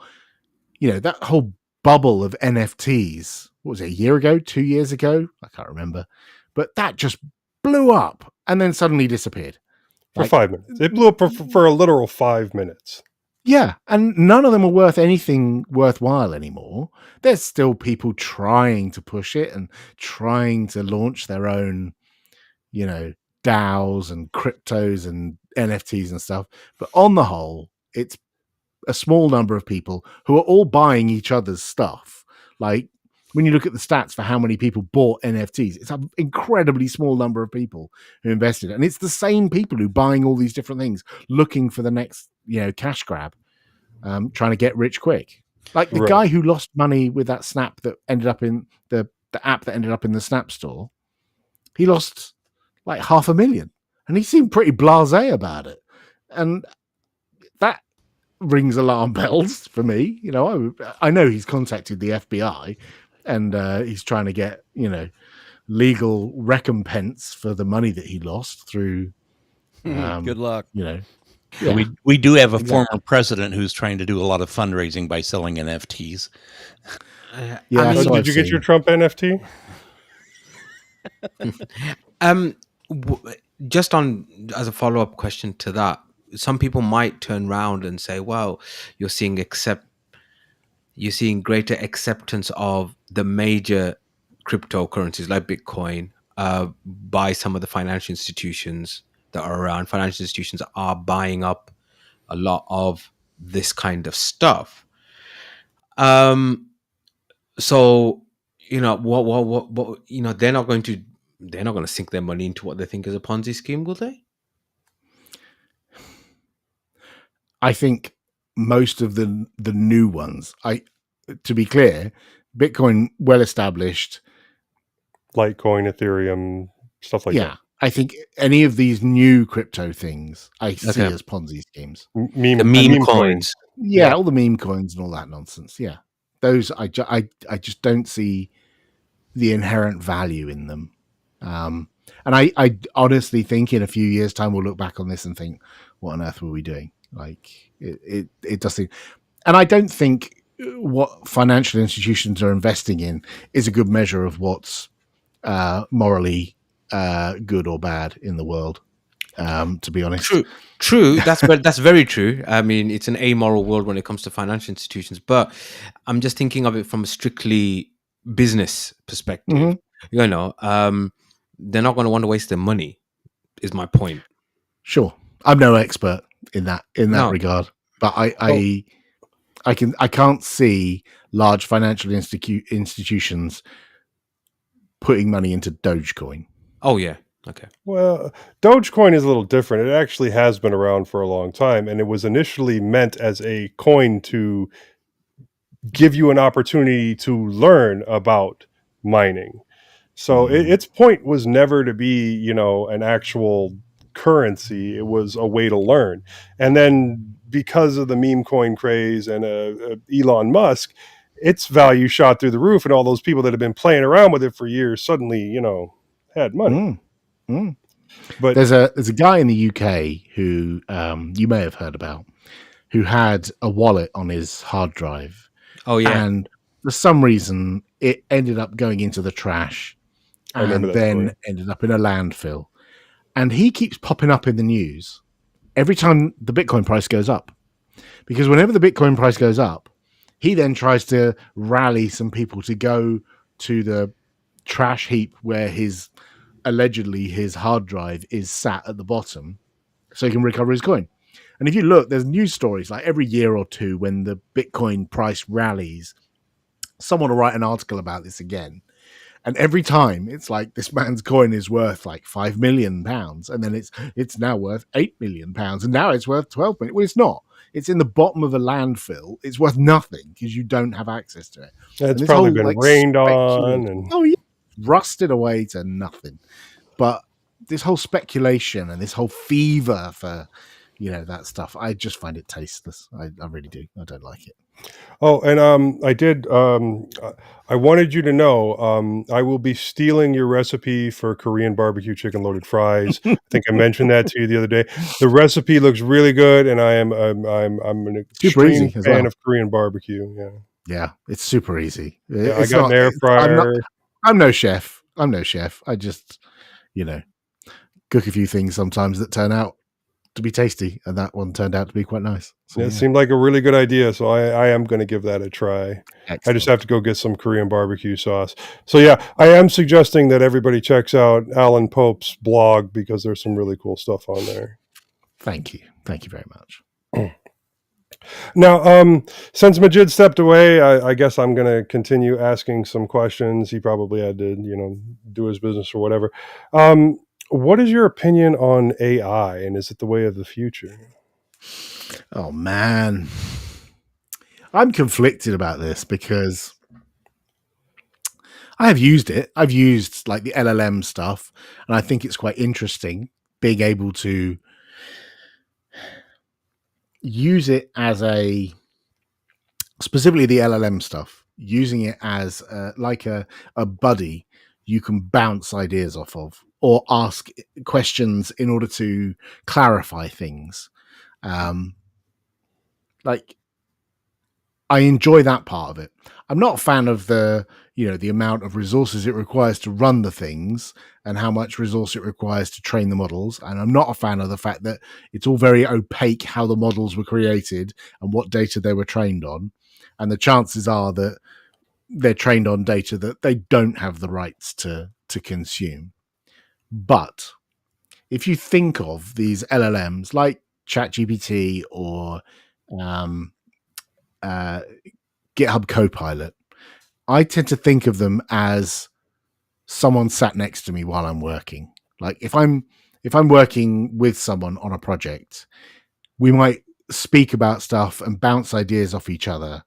that whole bubble of NFTs. What was it, a year ago, 2 years ago? I can't remember, but that just blew up and then suddenly disappeared. For Like, 5 minutes. It blew up for a literal 5 minutes. yeah, and none of them are worth anything worthwhile anymore. There's still people trying to push it and trying to launch their own, DAOs and cryptos and NFTs and stuff. But on the whole, it's a small number of people who are all buying each other's stuff. Like, when you look at the stats for how many people bought NFTs, it's an incredibly small number of people who invested. And it's the same people who are buying all these different things, looking for the next, cash grab, trying to get rich quick. Like the Right. guy who lost money with that Snap that ended up in the app that ended up in the Snap store. He lost like $500,000 and he seemed pretty blasé about it. And that rings alarm bells for me. I know he's contacted the FBI and he's trying to get, legal recompense for the money that he lost through. Good luck. Yeah. We do have a Exactly. former president who's trying to do a lot of fundraising by selling NFTs. Yeah. I mean, so Did I've you get seen. your Trump NFT? Just on as a follow-up question to that, some people might turn around and say, well, you're seeing greater acceptance of the major cryptocurrencies like Bitcoin by some of the financial institutions that are around. Financial institutions are buying up a lot of this kind of stuff. So what they're not going to sink their money into what they think is a Ponzi scheme, will they? I think most of the new ones, to be clear, Bitcoin well established. Litecoin, Ethereum, stuff like that. I think any of these new crypto things I see Okay. as Ponzi schemes. The meme coins. Yeah, Yeah. all the meme coins and all that nonsense. Yeah, those I just don't see the inherent value in them. And I honestly think in a few years' time we'll look back on this and think, what on earth were we doing? Like it does seem, and I don't think what financial institutions are investing in is a good measure of what's morally good or bad in the world. To be honest, True. That's very true. I mean, it's an amoral world when it comes to financial institutions, but I'm just thinking of it from a strictly business perspective. They're not going to want to waste their money. Is my point. Sure, I'm no expert in that No. regard, but I can't see large financial institutions putting money into Dogecoin. Oh yeah. Okay. Well, Dogecoin is a little different. It actually has been around for a long time, and it was initially meant as a coin to give you an opportunity to learn about mining. So its point was never to be, an actual currency. It was a way to learn. And then because of the meme coin craze and Elon Musk, its value shot through the roof, and all those people that have been playing around with it for years suddenly, had money. But there's a guy in the UK who you may have heard about, who had a wallet on his hard drive. Oh yeah. And for some reason it ended up going into the trash I remember and that then story. ended up in a landfill. And he keeps popping up in the news every time the Bitcoin price goes up. Because whenever the Bitcoin price goes up, he then tries to rally some people to go to the trash heap where allegedly his hard drive is sat at the bottom so he can recover his coin. And if you look, there's news stories like every year or two when the Bitcoin price rallies, someone will write an article about this again. And every time it's like this man's coin is worth like £5 million, and then it's now worth £8 million, and now it's worth 12 million. Well, it's not. It's in the bottom of a landfill. It's worth nothing because you don't have access to it. It's this probably whole, been like, rained on. And oh yeah, rusted away to nothing. But this whole speculation and this whole fever for, that stuff, I just find it tasteless. I really do. I don't like it. Oh, and I wanted you to know, I will be stealing your recipe for Korean barbecue chicken loaded fries. I think I mentioned that to you the other day. The recipe looks really good, and I'm an Super extreme easy as fan well. of Korean barbecue. Yeah, Yeah, it's super easy. yeah, I It's got an air fryer. I'm no chef. I just, cook a few things sometimes that turn out to be tasty, and that one turned out to be quite nice. So, Yeah, it seemed like a really good idea, so I am going to give that a try. I just excellent. have to go get some Korean barbecue sauce. So yeah, I am suggesting that everybody checks out Alan Pope's blog because there's some really cool stuff on there. Thank you very much. Now, since Majid stepped away, I guess I'm going to continue asking some questions. He probably had to, do his business or whatever. What is your opinion on AI, and is it the way of the future? Oh man, I'm conflicted about this because I have used it. I've used like the LLM stuff, and I think it's quite interesting being able to use it as specifically the LLM stuff, using it as like a buddy you can bounce ideas off of or ask questions in order to clarify things. Like, I enjoy that part of it. I'm not a fan of the amount of resources it requires to run the things and how much resource it requires to train the models. And I'm not a fan of the fact that it's all very opaque how the models were created and what data they were trained on. And the chances are that they're trained on data that they don't have the rights to consume. But if you think of these LLMs like ChatGPT or GitHub Copilot, I tend to think of them as someone sat next to me while I'm working. Like if I'm working with someone on a project, we might speak about stuff and bounce ideas off each other.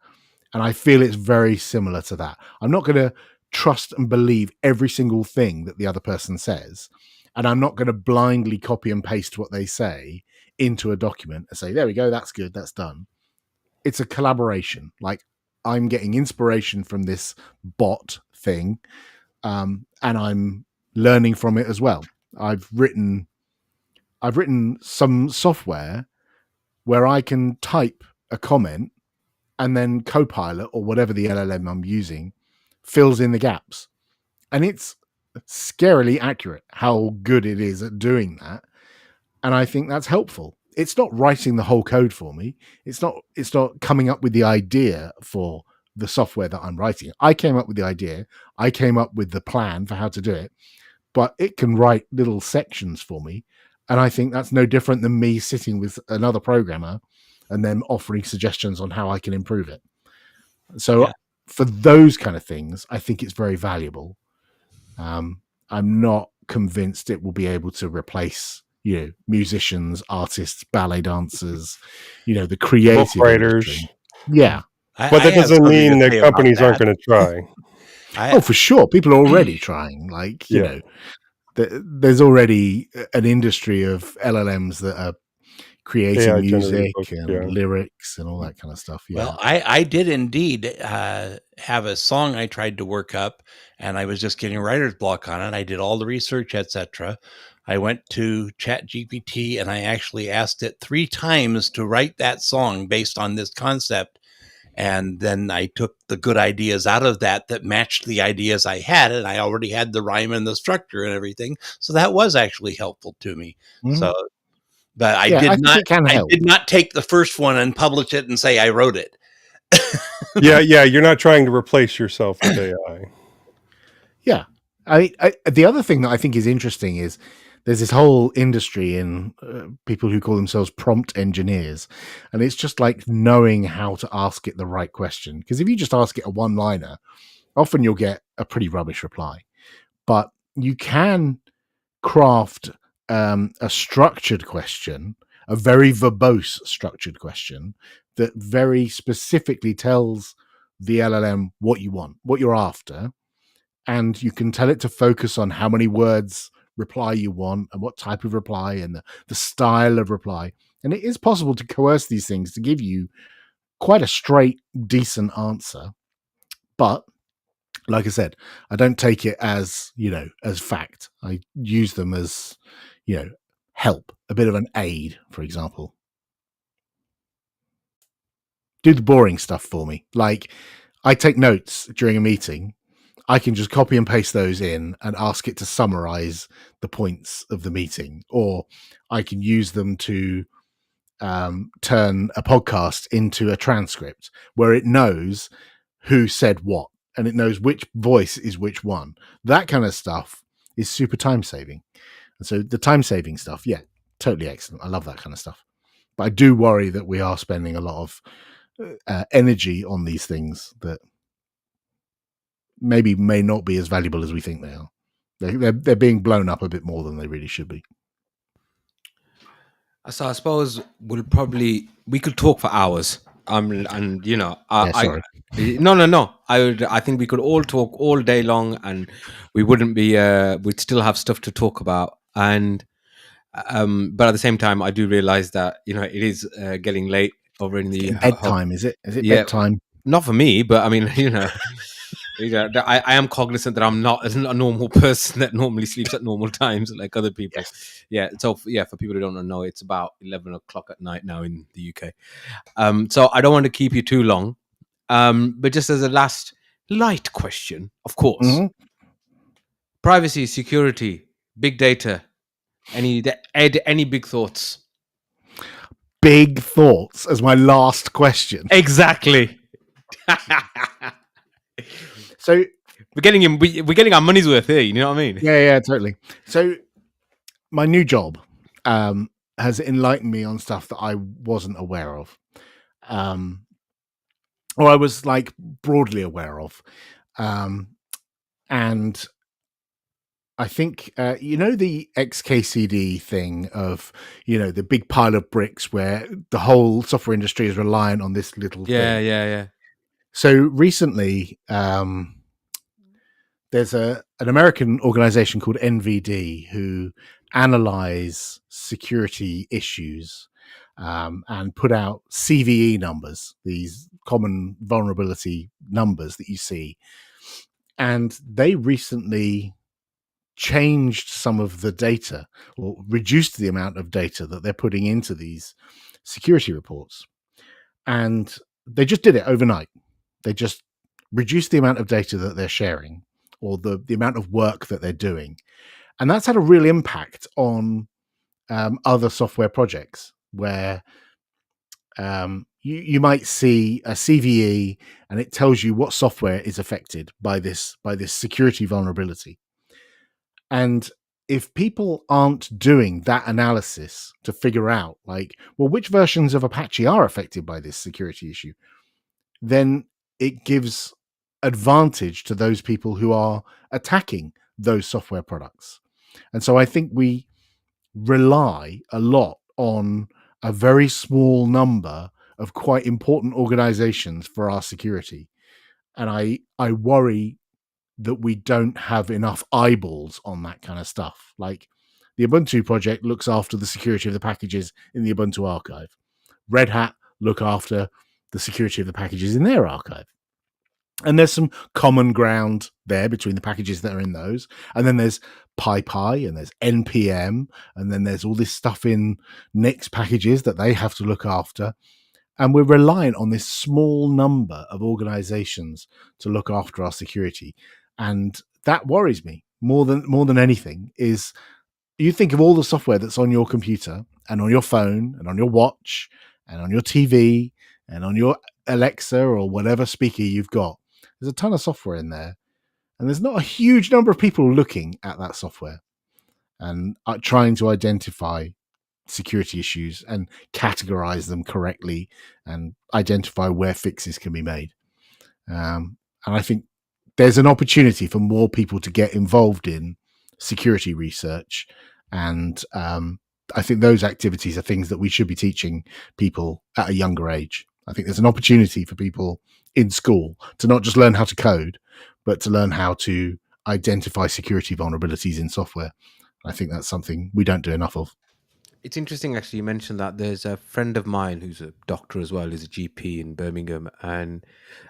And I feel it's very similar to that. I'm not going to trust and believe every single thing that the other person says. And I'm not going to blindly copy and paste what they say into a document and say, there we go, that's good, that's done. It's a collaboration. Like, I'm getting inspiration from this bot thing, and I'm learning from it as well. I've written some software where I can type a comment and then Copilot or whatever the LLM I'm using fills in the gaps. And it's scarily accurate how good it is at doing that. And I think that's helpful. It's not writing the whole code for me. It's not coming up with the idea for the software that I'm writing. I came up with the idea. I came up with the plan for how to do it, but it can write little sections for me. And I think that's no different than me sitting with another programmer and then offering suggestions on how I can improve it. So for those kind of things, I think it's very valuable. I'm not convinced it will be able to replace, musicians, artists, ballet dancers, the creative writers. industry. Yeah. But that doesn't mean that companies aren't going to try. For sure. People are already trying. Like, there's already an industry of LLMs that are creating music and lyrics and all that kind of stuff. Yeah. Well, I did indeed have a song I tried to work up, and I was just getting writer's block on it. I did all the research, etc. I went to ChatGPT and I actually asked it 3 times to write that song based on this concept. And then I took the good ideas out of that matched the ideas I had, and I already had the rhyme and the structure and everything. So that was actually helpful to me. Mm-hmm. So, but I did not take the first one and publish it and say I wrote it. Yeah. You're not trying to replace yourself with AI. Yeah. The other thing that I think is interesting is there's this whole industry in people who call themselves prompt engineers. And it's just like knowing how to ask it the right question. Because if you just ask it a one-liner, often you'll get a pretty rubbish reply. But you can craft a structured question, a very verbose structured question that very specifically tells the LLM what you want, what you're after, and you can tell it to focus on how many words reply you want and what type of reply and the style of reply. And it is possible to coerce these things to give you quite a straight, decent answer. But like I said, I don't take it as, as fact. I use them as, help, a bit of an aid, for example. Do the boring stuff for me. Like, I take notes during a meeting. I can just copy and paste those in and ask it to summarize the points of the meeting, or I can use them to turn a podcast into a transcript where it knows who said what and it knows which voice is which one. That kind of stuff is super time saving. And so the time saving stuff, yeah, totally excellent. I love that kind of stuff. But I do worry that we are spending a lot of energy on these things that maybe may not be as valuable as we think they are. They're being blown up a bit more than they really should be. So I suppose we could talk for hours. And Sorry. No. I think we could all talk all day long, and we wouldn't be. We'd still have stuff to talk about. And but at the same time, I do realize that it is getting late over in the bedtime. Is it? Is it Yeah. bedtime? Not for me, but I mean, I am cognizant that I'm not a normal person that normally sleeps at normal times like other people. Yes. Yeah. So for people who don't know, it's about 11 o'clock at night now in the UK. So I don't want to keep you too long. But just as a last light question, of course, privacy, security, big data. Any big thoughts? Big thoughts as my last question. Exactly. So we're getting our money's worth here. You know what I mean? Yeah, totally. So my new job has enlightened me on stuff that I wasn't aware of, or I was like broadly aware of, and I think the XKCD thing of the big pile of bricks where the whole software industry is reliant on this little thing. Yeah. So recently, there's an American organization called NVD who analyze security issues and put out CVE numbers, these common vulnerability numbers that you see. And they recently changed some of the data or reduced the amount of data that they're putting into these security reports. And they just did it overnight. They just reduced the amount of data that they're sharing, or the amount of work that they're doing. And that's had a real impact on other software projects where you might see a CVE and it tells you what software is affected by this security vulnerability. And if people aren't doing that analysis to figure out, like, well, which versions of Apache are affected by this security issue, then it gives advantage to those people who are attacking those software products. And so I think we rely a lot on a very small number of quite important organizations for our security. And I worry that we don't have enough eyeballs on that kind of stuff. Like the Ubuntu project looks after the security of the packages in the Ubuntu archive. Red Hat look after the security of the packages in their archive. And there's some common ground there between the packages that are in those. And then there's PyPy and there's NPM. And then there's all this stuff in Nix packages that they have to look after. And we're reliant on this small number of organizations to look after our security. And that worries me more than anything. Is you think of all the software that's on your computer and on your phone and on your watch and on your TV and on your Alexa or whatever speaker you've got. There's a ton of software in there, and there's not a huge number of people looking at that software and trying to identify security issues and categorize them correctly and identify where fixes can be made. And I think there's an opportunity for more people to get involved in security research. And I think those activities are things that we should be teaching people at a younger age. I think there's an opportunity for people in school to not just learn how to code, but to learn how to identify security vulnerabilities in software. I think that's something we don't do enough of. It's interesting, actually. You mentioned that. There's a friend of mine who's a doctor as well, who's a GP in Birmingham, and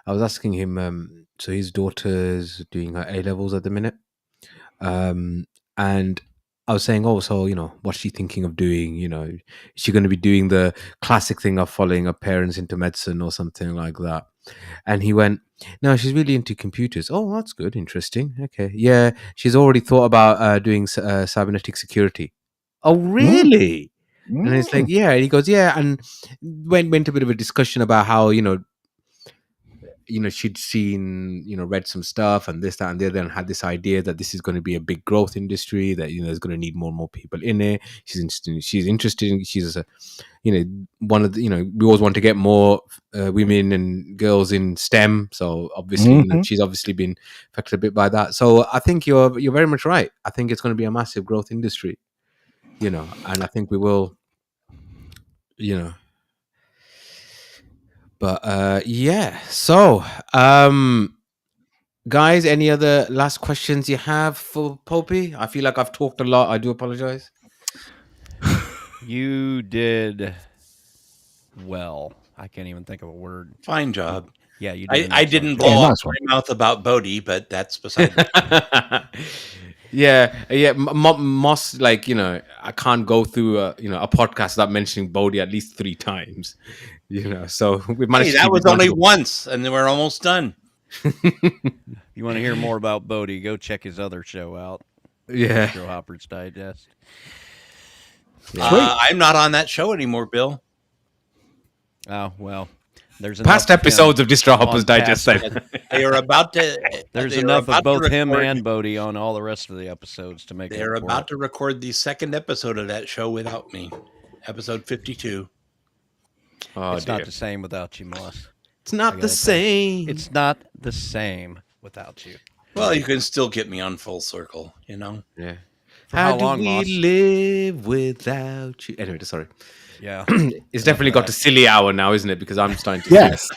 I was asking him. So his daughter's doing her A levels at the minute, and I was saying, oh, so what's she thinking of doing? Is she going to be doing the classic thing of following her parents into medicine or something like that? And he went, no, she's really into computers. Oh, that's good, interesting. Okay, yeah, she's already thought about doing cybernetic security. Oh, really? And it's like, yeah. And he goes, yeah. And went a bit of a discussion about how, she'd seen, read some stuff and this, that, and the other, and had this idea that this is going to be a big growth industry, that, there's going to need more and more people in it. She's interested. She's one of the, we always want to get more women and girls in STEM. So obviously, she's obviously been affected a bit by that. So I think you're very much right. I think it's going to be a massive growth industry. And I think we will, but yeah. So, guys, any other last questions you have for Popey? I feel like I've talked a lot. I do apologize. You did well. I can't even think of a word. Fine job. Yeah, you did. I didn't blow off my mouth about Bodhi, but that's beside the Yeah. Moss, like, I can't go through a podcast without mentioning Bodhi at least 3 times. So we managed. That was only once, and then we're almost done. You want to hear more about Bodhi? Go check his other show out. Yeah, Show Hopper's Digest. I'm not on that show anymore, Bill. Oh well. There's past episodes of Distro Hopper's Digest. They are about to. There's enough of both him and Bodhi on all the rest of the episodes to make. They're about to record the second episode of that show without me, episode 52. Oh, it's not the same without you, Moss. It's not the same. It's not the same without you. Well, you can still get me on Full Circle, Yeah. How do long, we Moss? live without you? Anyway, sorry. Yeah. It's definitely got to silly hour now, isn't it? Because I'm starting to. Yes.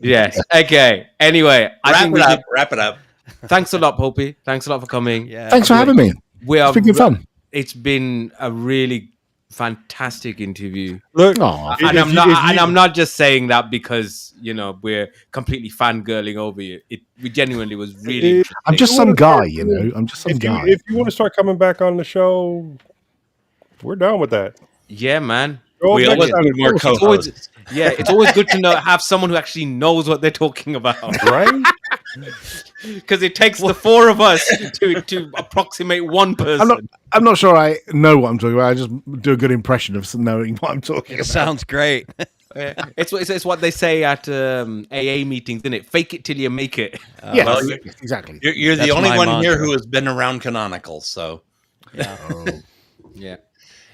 Yes. Okay. Anyway, wrap it up. Thanks a lot, Popey. Thanks a lot for coming. Yeah. Thanks for having me. It's been good fun. It's been a really fantastic interview. Look, and I'm not just saying that because we're completely fangirling over you. We genuinely was really. Interesting. I'm just some guy, I'm just some guy. If you want to start coming back on the show, we're down with that. Yeah, man. We always need more co-hosts. It's always good to have someone who actually knows what they're talking about, right? Because it takes the 4 of us to approximate one person. I'm not sure I know what I'm talking about. I just do a good impression of knowing what I'm talking about. Sounds great. It's what they say at AA meetings, isn't it? Fake it till you make it. Yes, well, exactly. You're the only one here who has been around Canonical, so yeah. Yeah.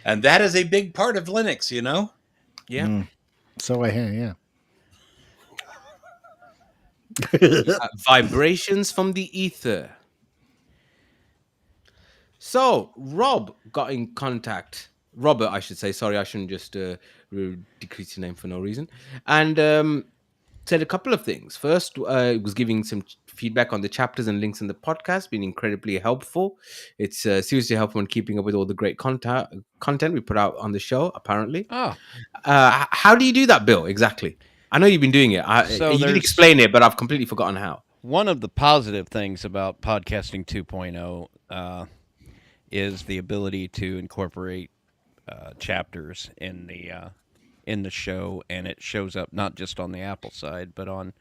And that is a big part of Linux, Yeah. So I hear, vibrations from the ether. So Rob got in contact. Robert, I should say. Sorry, I shouldn't just decrease your name for no reason. And said a couple of things. First, it was giving some feedback on the chapters and links in the podcast, been incredibly helpful. It's seriously helpful in keeping up with all the great content we put out on the show, apparently. How do you do that, Bill, exactly? I know you've been doing it. You did explain it, but I've completely forgotten how. One of the positive things about Podcasting 2.0 is the ability to incorporate chapters in the show, and it shows up not just on the Apple side, but on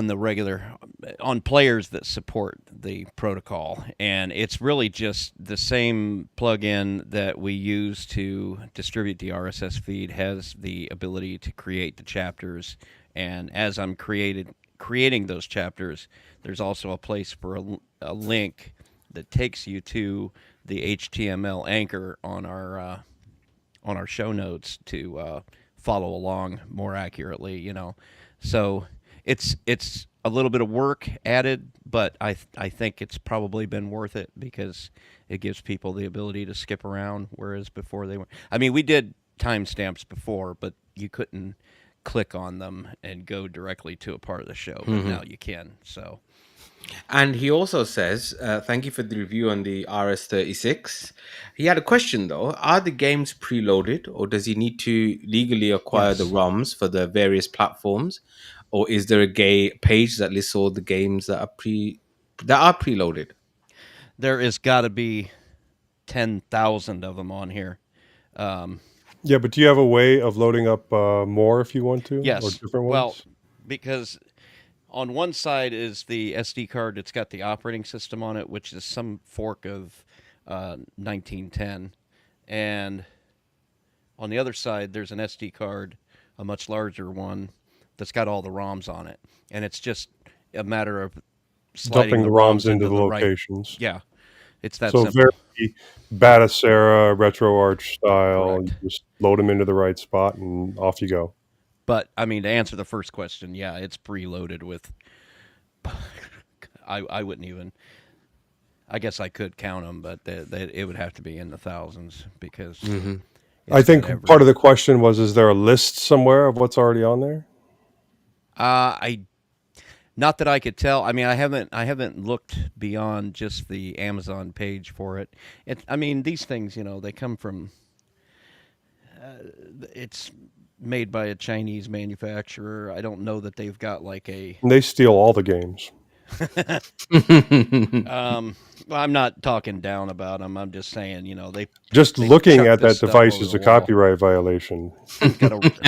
the regular, on players that support the protocol. And it's really just the same plugin that we use to distribute the RSS feed has the ability to create the chapters. And as I'm creating those chapters, there's also a place for a link that takes you to the HTML anchor on our show notes to follow along more accurately, So it's a little bit of work added, but I think it's probably been worth it because it gives people the ability to skip around, whereas before they weren't. I mean, we did timestamps before, but you couldn't click on them and go directly to a part of the show, but now you can. So And he also says, thank you for the review on the RS-36. He had a question though. Are the games preloaded, or does he need to legally acquire the Yes. ROMs for the various platforms? Or is there a page that lists all the games that are preloaded? There is got to be 10,000 of them on here. Yeah, but do you have a way of loading up more if you want to, or Yes. different Well, ones? because on one side is the SD card that's got the operating system on it, which is some fork of 1910. And on the other side, there's an SD card, a much larger one, that's got all the ROMs on it. And it's just a matter of sliding Dumping the the ROMs ROMs into into the the right. locations. Yeah, it's that So simple. very Batacera, RetroArch style. Correct. You just load them into the right spot and off you go. But I mean, to answer the first question, yeah, it's preloaded with. I wouldn't even. I guess I could count them, but it would have to be in the thousands because Mm-hmm. I it's think got every. part of the question was, is there a list somewhere of what's already on there? I not that I could tell. I mean, I haven't looked beyond just the Amazon page for it. I mean, these things, they come from. It's made by a Chinese manufacturer. I don't know that they've got like a. And they steal all the games. Well, I'm not talking down about them. I'm just saying, Just they looking chuck at this that stuff device over is the a wall. copyright violation. This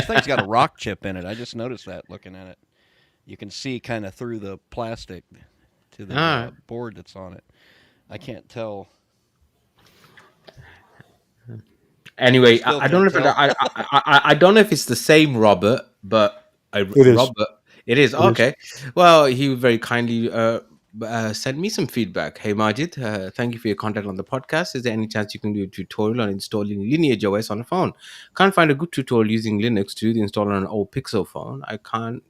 thing's got a rock chip in it. I just noticed that looking at it. You can see kind of through the plastic to the Ah. board that's on it. I can't tell. Anyway, Still I don't know if can't I don't know if it's the same Robert, but It is. Robert. It is okay. Well, he very kindly sent me some feedback. Hey Majid, thank you for your content on the podcast. Is there any chance you can do a tutorial on installing Lineage OS on a phone? Can't find a good tutorial using Linux to do the install on an old Pixel phone. I can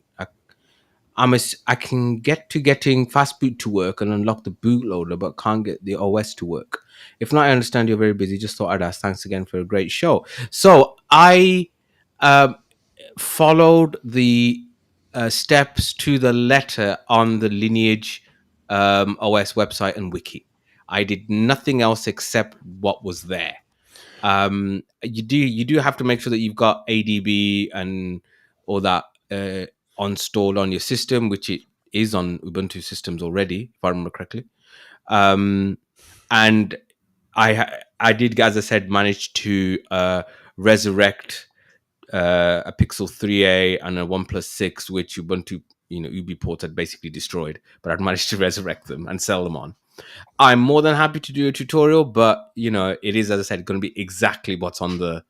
getting fastboot to work and unlock the bootloader, but can't get the OS to work. If not, I understand you're very busy. Just thought I'd ask. Thanks again for a great show. So I followed the steps to the letter on the Lineage OS website and wiki. I did nothing else except what was there. You do have to make sure that you've got ADB and all that installed on your system, which it is on Ubuntu systems already, if I remember correctly. And I did, as I said, manage to resurrect a Pixel 3a and a OnePlus 6, which Ubuntu, UbiPorts had basically destroyed, but I'd managed to resurrect them and sell them on. I'm more than happy to do a tutorial, but it is, as I said, going to be exactly what's on the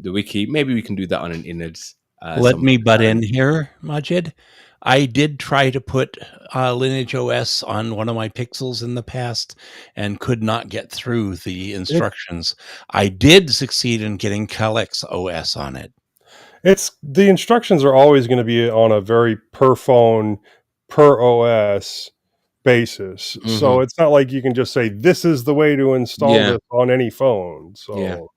wiki. Maybe we can do that on an innards. Let me butt in here, Majid. I did try to put Lineage OS on one of my Pixels in the past and could not get through the instructions. I did succeed in getting Calyx OS on it. It's the instructions are always going to be on a very per phone, per OS basis. Mm-hmm. So it's not like you can just say this is the way to install this on any phone. So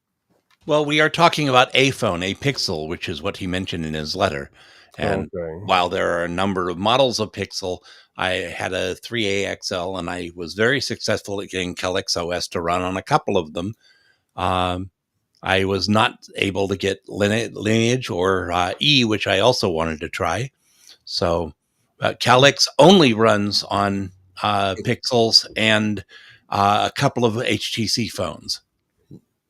well, we are talking about a phone, a Pixel, which is what he mentioned in his letter. And while there are a number of models of Pixel, I had a 3A XL, and I was very successful at getting Calyx OS to run on a couple of them. I was not able to get Lineage or E, which I also wanted to try. So Calyx only runs on Pixels and a couple of HTC phones.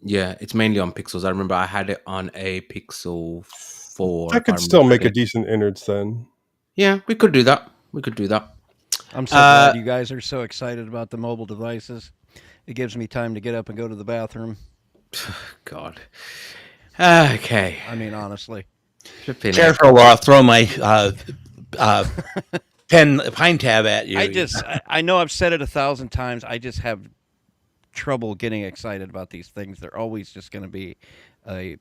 Yeah, it's mainly on Pixels. I remember I had it on a Pixel 4. That could still make a decent innards then. Yeah, we could do that. I'm so glad you guys are so excited about the mobile devices. It gives me time to get up and go to the bathroom. God. Okay. I mean, honestly. Careful, or I'll throw my pine tab at you. I know I've said it 1,000 times. I just have trouble getting excited about these things. They're always just going to be a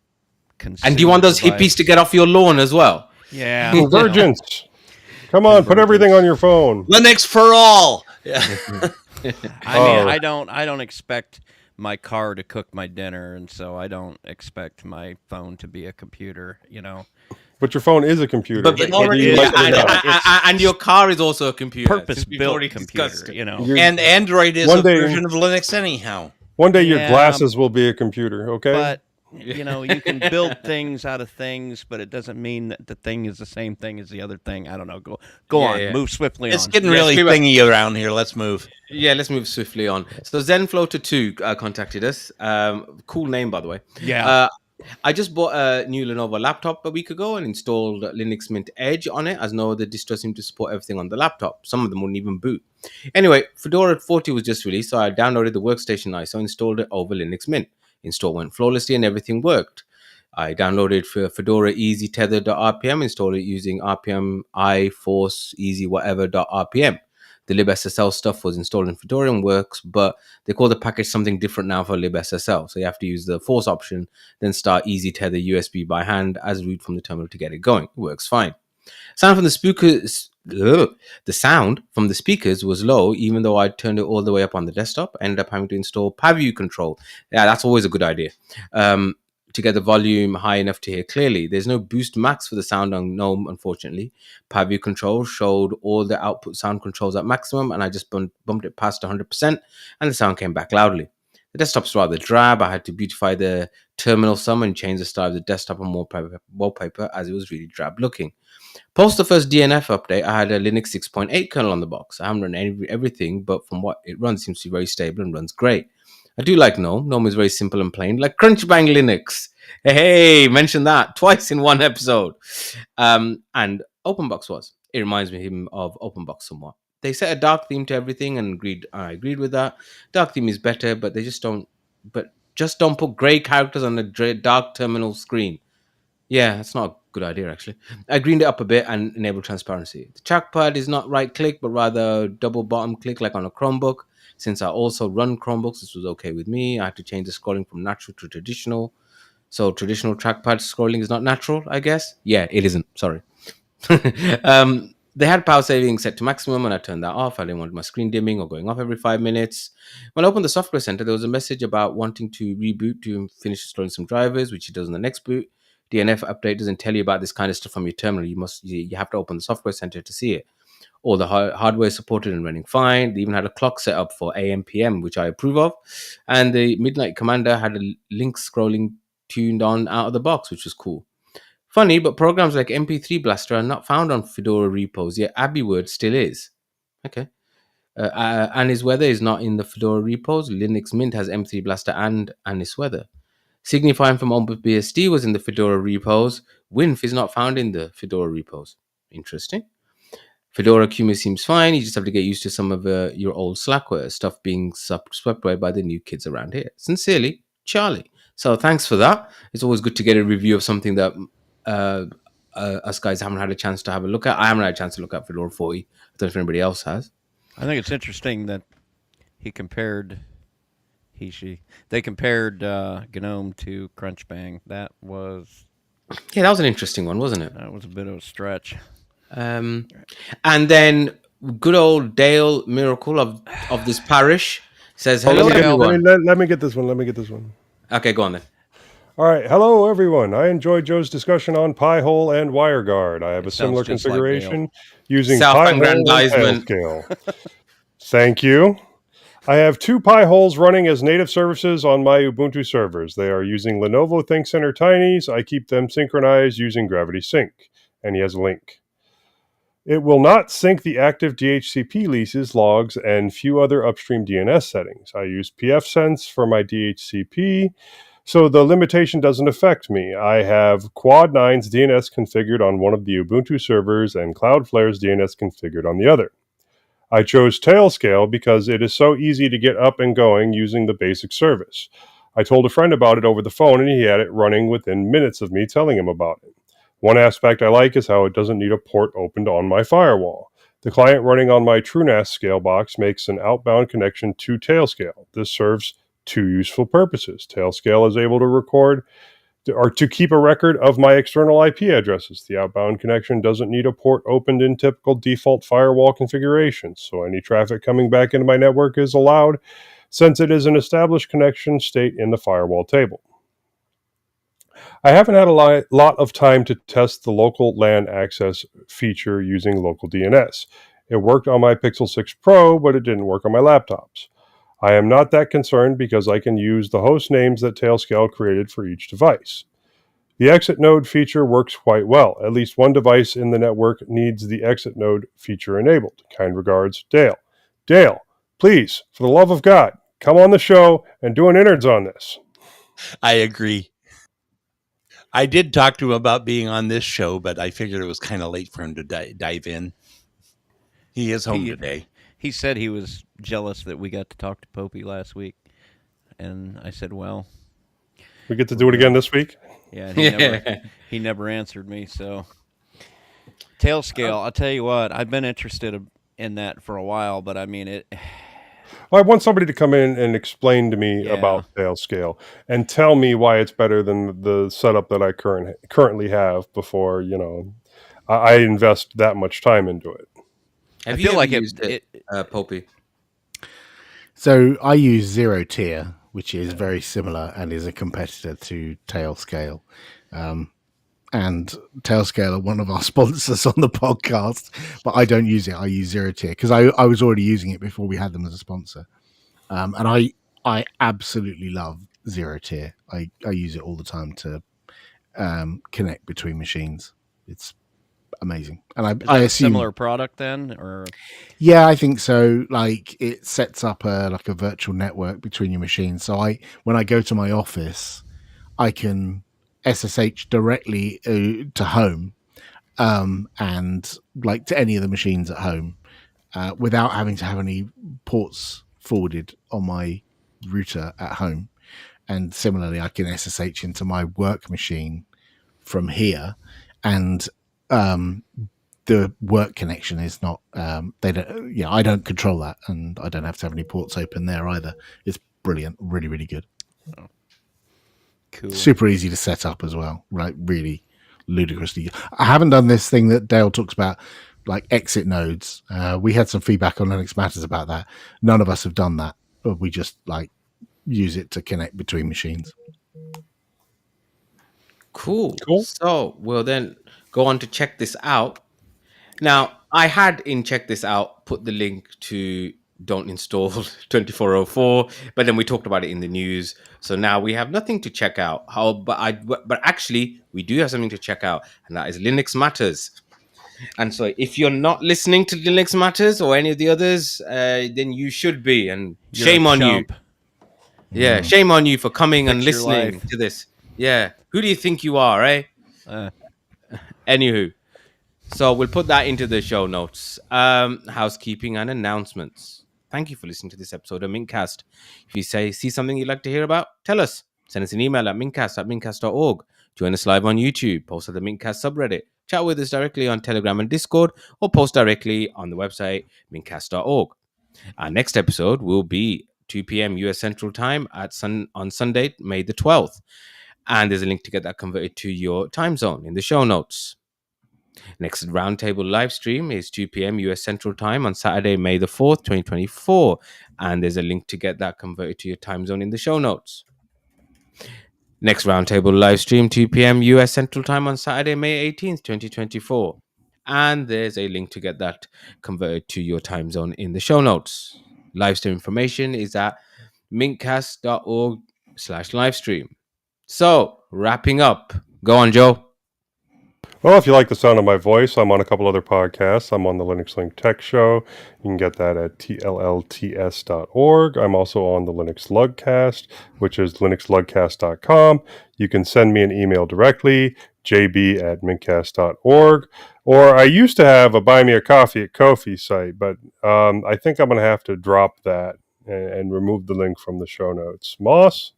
consumer And do you want those device. hippies to get off your lawn as well? Yeah. Convergence. Come on, put everything on your phone. Linux for all. Yeah. I mean, I don't expect my car to cook my dinner, and so I don't expect my phone to be a computer. But your phone is a computer. But It already is- is. and your car is also a computer. since we've Purpose-built already computer, discussed it. you know. And Android is One a day- version of Linux anyhow. One day your Yeah, glasses will be a computer, okay? But you know, you can build things out of things, but it doesn't mean that the thing is the same thing as the other thing. I don't know. Go Yeah, on. yeah. Move swiftly It's on. getting Yes, really we were- thingy around here. Let's move. Yeah, let's move swiftly on. So ZenFloater2 contacted us. Cool name, by the way. Yeah. I just bought a new Lenovo laptop a week ago and installed Linux Mint Edge on it, as no other distro seem to support everything on the laptop. Some of them wouldn't even boot. Anyway, Fedora 40 was just released, so I downloaded the workstation ISO, installed it over Linux Mint. Install went flawlessly and everything worked. I downloaded Fedora Easy Tether.rpm, installed it using rpm iForce easy whatever.rpm. The libSSL stuff was installed in Fedora and works, but they call the package something different now for libSSL. So you have to use the force option, then start Easy Tether USB by hand as root from the terminal to get it going. It works fine. Sound from the speakers. The sound from the speakers was low, even though I turned it all the way up on the desktop. I ended up having to install PAView control. Yeah, that's always a good idea. To get the volume high enough to hear clearly. There's no boost max for the sound on GNOME, unfortunately. PAView control showed all the output sound controls at maximum, and I just bumped it past 100%, and the sound came back loudly. The desktop's rather drab. I had to beautify the terminal some and change the style of the desktop and wallpaper as it was really drab looking. Post the first DNF update, I had a Linux 6.8 kernel on the box. I haven't run everything, but from what it runs, it seems to be very stable and runs great. I do like GNOME. GNOME is very simple and plain, like Crunchbang Linux. Hey, mention that twice in one episode. And OpenBox was. It reminds me of OpenBox somewhat. They set a dark theme to everything, and I agreed with that. Dark theme is better, but they just don't put grey characters on a dark terminal screen. Yeah, that's not a good idea, actually. I greened it up a bit and enabled transparency. The trackpad is not right click, but rather double bottom click like on a Chromebook. Since I also run Chromebooks, this was okay with me. I had to change the scrolling from natural to traditional. So traditional trackpad scrolling is not natural, I guess. Yeah, it isn't. Sorry. They had power saving set to maximum, and I turned that off. I didn't want my screen dimming or going off every 5 minutes. When I opened the software center, there was a message about wanting to reboot to finish installing some drivers, which it does in the next boot. DNF update doesn't tell you about this kind of stuff from your terminal. You have to open the software center to see it. All the hardware is supported and running fine. They even had a clock set up for AM PM, which I approve of. And the Midnight Commander had a link scrolling tuned on out of the box, which was cool. Funny, but programs like MP3 Blaster are not found on Fedora repos, yet AbiWord still is. Okay. AnisWeather is not in the Fedora repos. Linux Mint has M3 Blaster and AnisWeather. Signifying from OpenBSD was in the Fedora repos. WinF is not found in the Fedora repos. Interesting. Fedora QEMU seems fine. You just have to get used to some of your old Slackware stuff being swept away by the new kids around here. Sincerely, Charlie. So thanks for that. It's always good to get a review of something that us guys haven't had a chance to have a look at. I haven't had a chance to look at Fedora 40. I don't know if anybody else has. I think it's interesting that they compared GNOME to Crunchbang. That was Yeah, that was an interesting one, wasn't it? a bit of a stretch. And then good old Dale Miracle of this parish says, hello, everyone. Let me get this one. Okay, go on then. All right. Hello, everyone. I enjoyed Joe's discussion on Pi-hole and WireGuard. I have a similar sounds just like configuration using Self-aggrandizement. Pi-hole and Tailscale. Thank you. I have 2 Pi-holes running as native services on my Ubuntu servers. They are using Lenovo ThinkCenter Tinys. I keep them synchronized using Gravity Sync. And he has a link. It will not sync the active DHCP leases, logs, and few other upstream DNS settings. I use pfSense for my DHCP, so the limitation doesn't affect me. I have Quad9's DNS configured on one of the Ubuntu servers and Cloudflare's DNS configured on the other. I chose Tailscale because it is so easy to get up and going using the basic service. I told a friend about it over the phone, and he had it running within minutes of me telling him about it. One aspect I like is how it doesn't need a port opened on my firewall. The client running on my TrueNAS scale box makes an outbound connection to Tailscale. This serves 2 useful purposes. Tailscale is able to record or to keep a record of my external IP addresses. The outbound connection doesn't need a port opened in typical default firewall configurations, so any traffic coming back into my network is allowed since it is an established connection state in the firewall table. I haven't had a lot of time to test the local LAN access feature using local DNS. It worked on my Pixel 6 Pro, but it didn't work on my laptops. I am not that concerned because I can use the host names that Tailscale created for each device. The exit node feature works quite well. At least one device in the network needs the exit node feature enabled. Kind regards, Dale. Dale, please, for the love of God, come on the show and do an innards on this. I agree. I did talk to him about being on this show, but I figured it was kind of late for him to dive in. He is home today. He said he was jealous that we got to talk to Popey last week, and I said, "Well, We get to do it again this week? yeah." And he never answered me. So, Tailscale, I'll tell you what, I've been interested in that for a while, but I mean it. Well, I want somebody to come in and explain to me Yeah. about Tailscale and tell me why it's better than the setup that I currently have before, I invest that much time into it. Have I you feel ever like used it, Popey? So I use Zero Tier, which is very similar and is a competitor to Tailscale. And Tailscale are one of our sponsors on the podcast, but I don't use it. I use Zero Tier because I was already using it before we had them as a sponsor. And I absolutely love Zero Tier. I use it all the time to connect between machines. It's amazing. And Is that I a assume similar product then, or yeah, I think so. Like it sets up a virtual network between your machines. So when I go to my office, I can SSH directly to home, and like to any of the machines at home, without having to have any ports forwarded on my router at home. And similarly, I can SSH into my work machine from here, and the work connection is not. They don't. Yeah, I don't control that, and I don't have to have any ports open there either. It's brilliant, really, really good. cool? Super easy to set up as well, right? Really ludicrously. I haven't done this thing that Dale talks about, like exit nodes. We had some feedback on Linux Matters about that. None of us have done that. We just like use it to connect between machines. Cool. Cool. So we'll then go on to check this out. Now, I had in check this out put the link to don't install 2404, but then we talked about it in the news. So now we have nothing to check out. But actually we do have something to check out, and that is Linux Matters. And so if you're not listening to Linux Matters or any of the others, then you should be. And You're shame a on you. chump. Yeah, shame on you for coming and Fix your listening life. to this. Yeah, who do you think you are, eh? Anywho, so we'll put that into the show notes. Housekeeping and announcements. Thank you for listening to this episode of mintCast. If you see something you'd like to hear about, tell us. Send us an email at mintcast@mintcast.org. Join us live on YouTube. Post at the mintcast subreddit. Chat with us directly on Telegram and Discord, or post directly on the website mintcast.org. Our next episode will be 2 p.m. US Central Time on Sunday, May the 12th. And there's a link to get that converted to your time zone in the show notes. Next roundtable live stream is 2 p.m. US Central Time on Saturday, May the 4th, 2024. And there's a link to get that converted to your time zone in the show notes. Next roundtable live stream, 2 p.m. US Central Time on Saturday, May 18th, 2024. And there's a link to get that converted to your time zone in the show notes. Live stream information is at mintcast.org/livestream. So, wrapping up. Go on, Joe. Well, if you like the sound of my voice, I'm on a couple other podcasts. I'm on the Linux Link Tech Show. You can get that at tllts.org. I'm also on the Linux Lugcast, which is linuxlugcast.com. You can send me an email directly, jb@mintcast.org. Or I used to have a Buy Me a Coffee at Ko-fi site, but I think I'm going to have to drop that and remove the link from the show notes. Moss?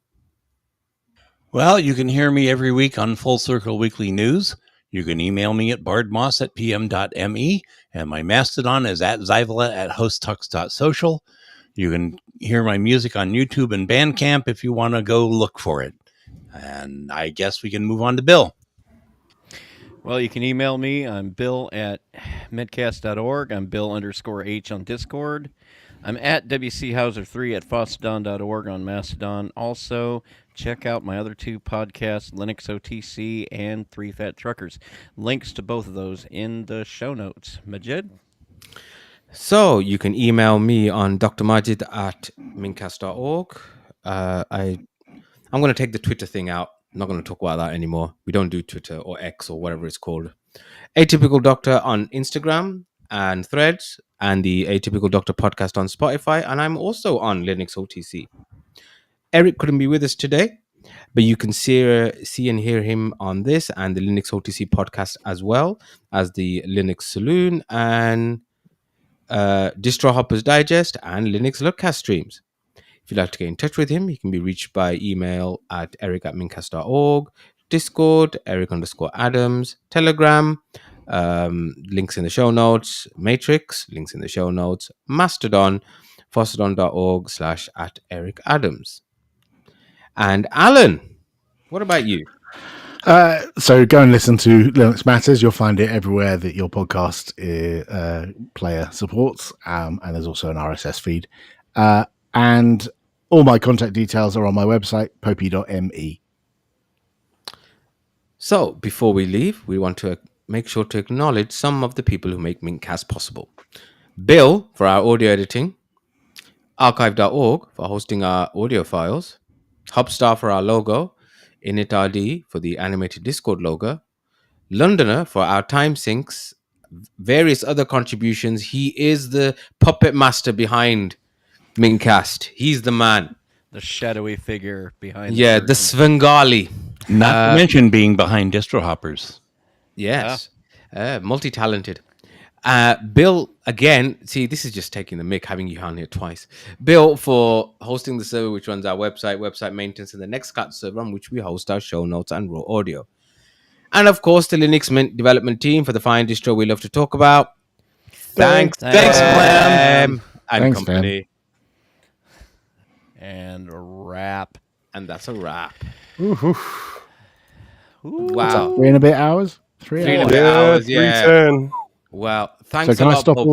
Well, you can hear me every week on Full Circle Weekly News. You can email me at bardmoss@pm.me, and my Mastodon is at zyvala@hosttux.social. You can hear my music on YouTube and Bandcamp if you want to go look for it. And I guess we can move on to Bill. Well, you can email me. I'm bill@medcast.org. I'm bill_h on Discord. I'm at WCHauser3 at fossadon.org on Mastodon. Also, check out my other two podcasts, Linux OTC and Three Fat Truckers. Links to both of those in the show notes. Majid? So you can email me on drmajid@mintcast.org. I'm going to take the Twitter thing out. I'm not going to talk about that anymore. We don't do Twitter or X or whatever it's called. Atypical Doctor on Instagram and Threads, and the Atypical Doctor podcast on Spotify. And I'm also on Linux OTC. Eric couldn't be with us today, but you can see and hear him on this and the Linux OTC podcast, as well as the Linux Saloon and Distro Hoppers Digest and Linux Lookcast streams. If you'd like to get in touch with him, he can be reached by email at eric@mintcast.org, Discord, Eric_Adams, Telegram, links in the show notes, Matrix, links in the show notes, Mastodon, fossadon.org/@ericadams. And Alan, what about you? So go and listen to Linux Matters. You'll find it everywhere that your podcast player supports, and there's also an RSS feed. And all my contact details are on my website, popey.me. So before we leave, we want to make sure to acknowledge some of the people who make mintCast possible. Bill for our audio editing, archive.org for hosting our audio files, Hubstar for our logo, initRD for the animated Discord logo, Londoner for our time syncs, various other contributions. He is the puppet master behind mintCast. He's the man. The shadowy figure behind Yeah, the the Svengali. Not to mention being behind Distro Hoppers. Yes, multi-talented. Bill, again, see, this is just taking the mick, having you on here twice. Bill for hosting the server, which runs our website maintenance, and the Nextcloud server on which we host our show notes and raw audio. And of course, the Linux Mint development team for the fine distro we love to talk about. Thanks, Clem and Thanks, company. and wrap. And that's a wrap. Ooh, Wow. 3 and a bit hours? 3 3 and a hours. bit yeah, hours, yeah. 310. Well, thanks So a can I lot, stop folks.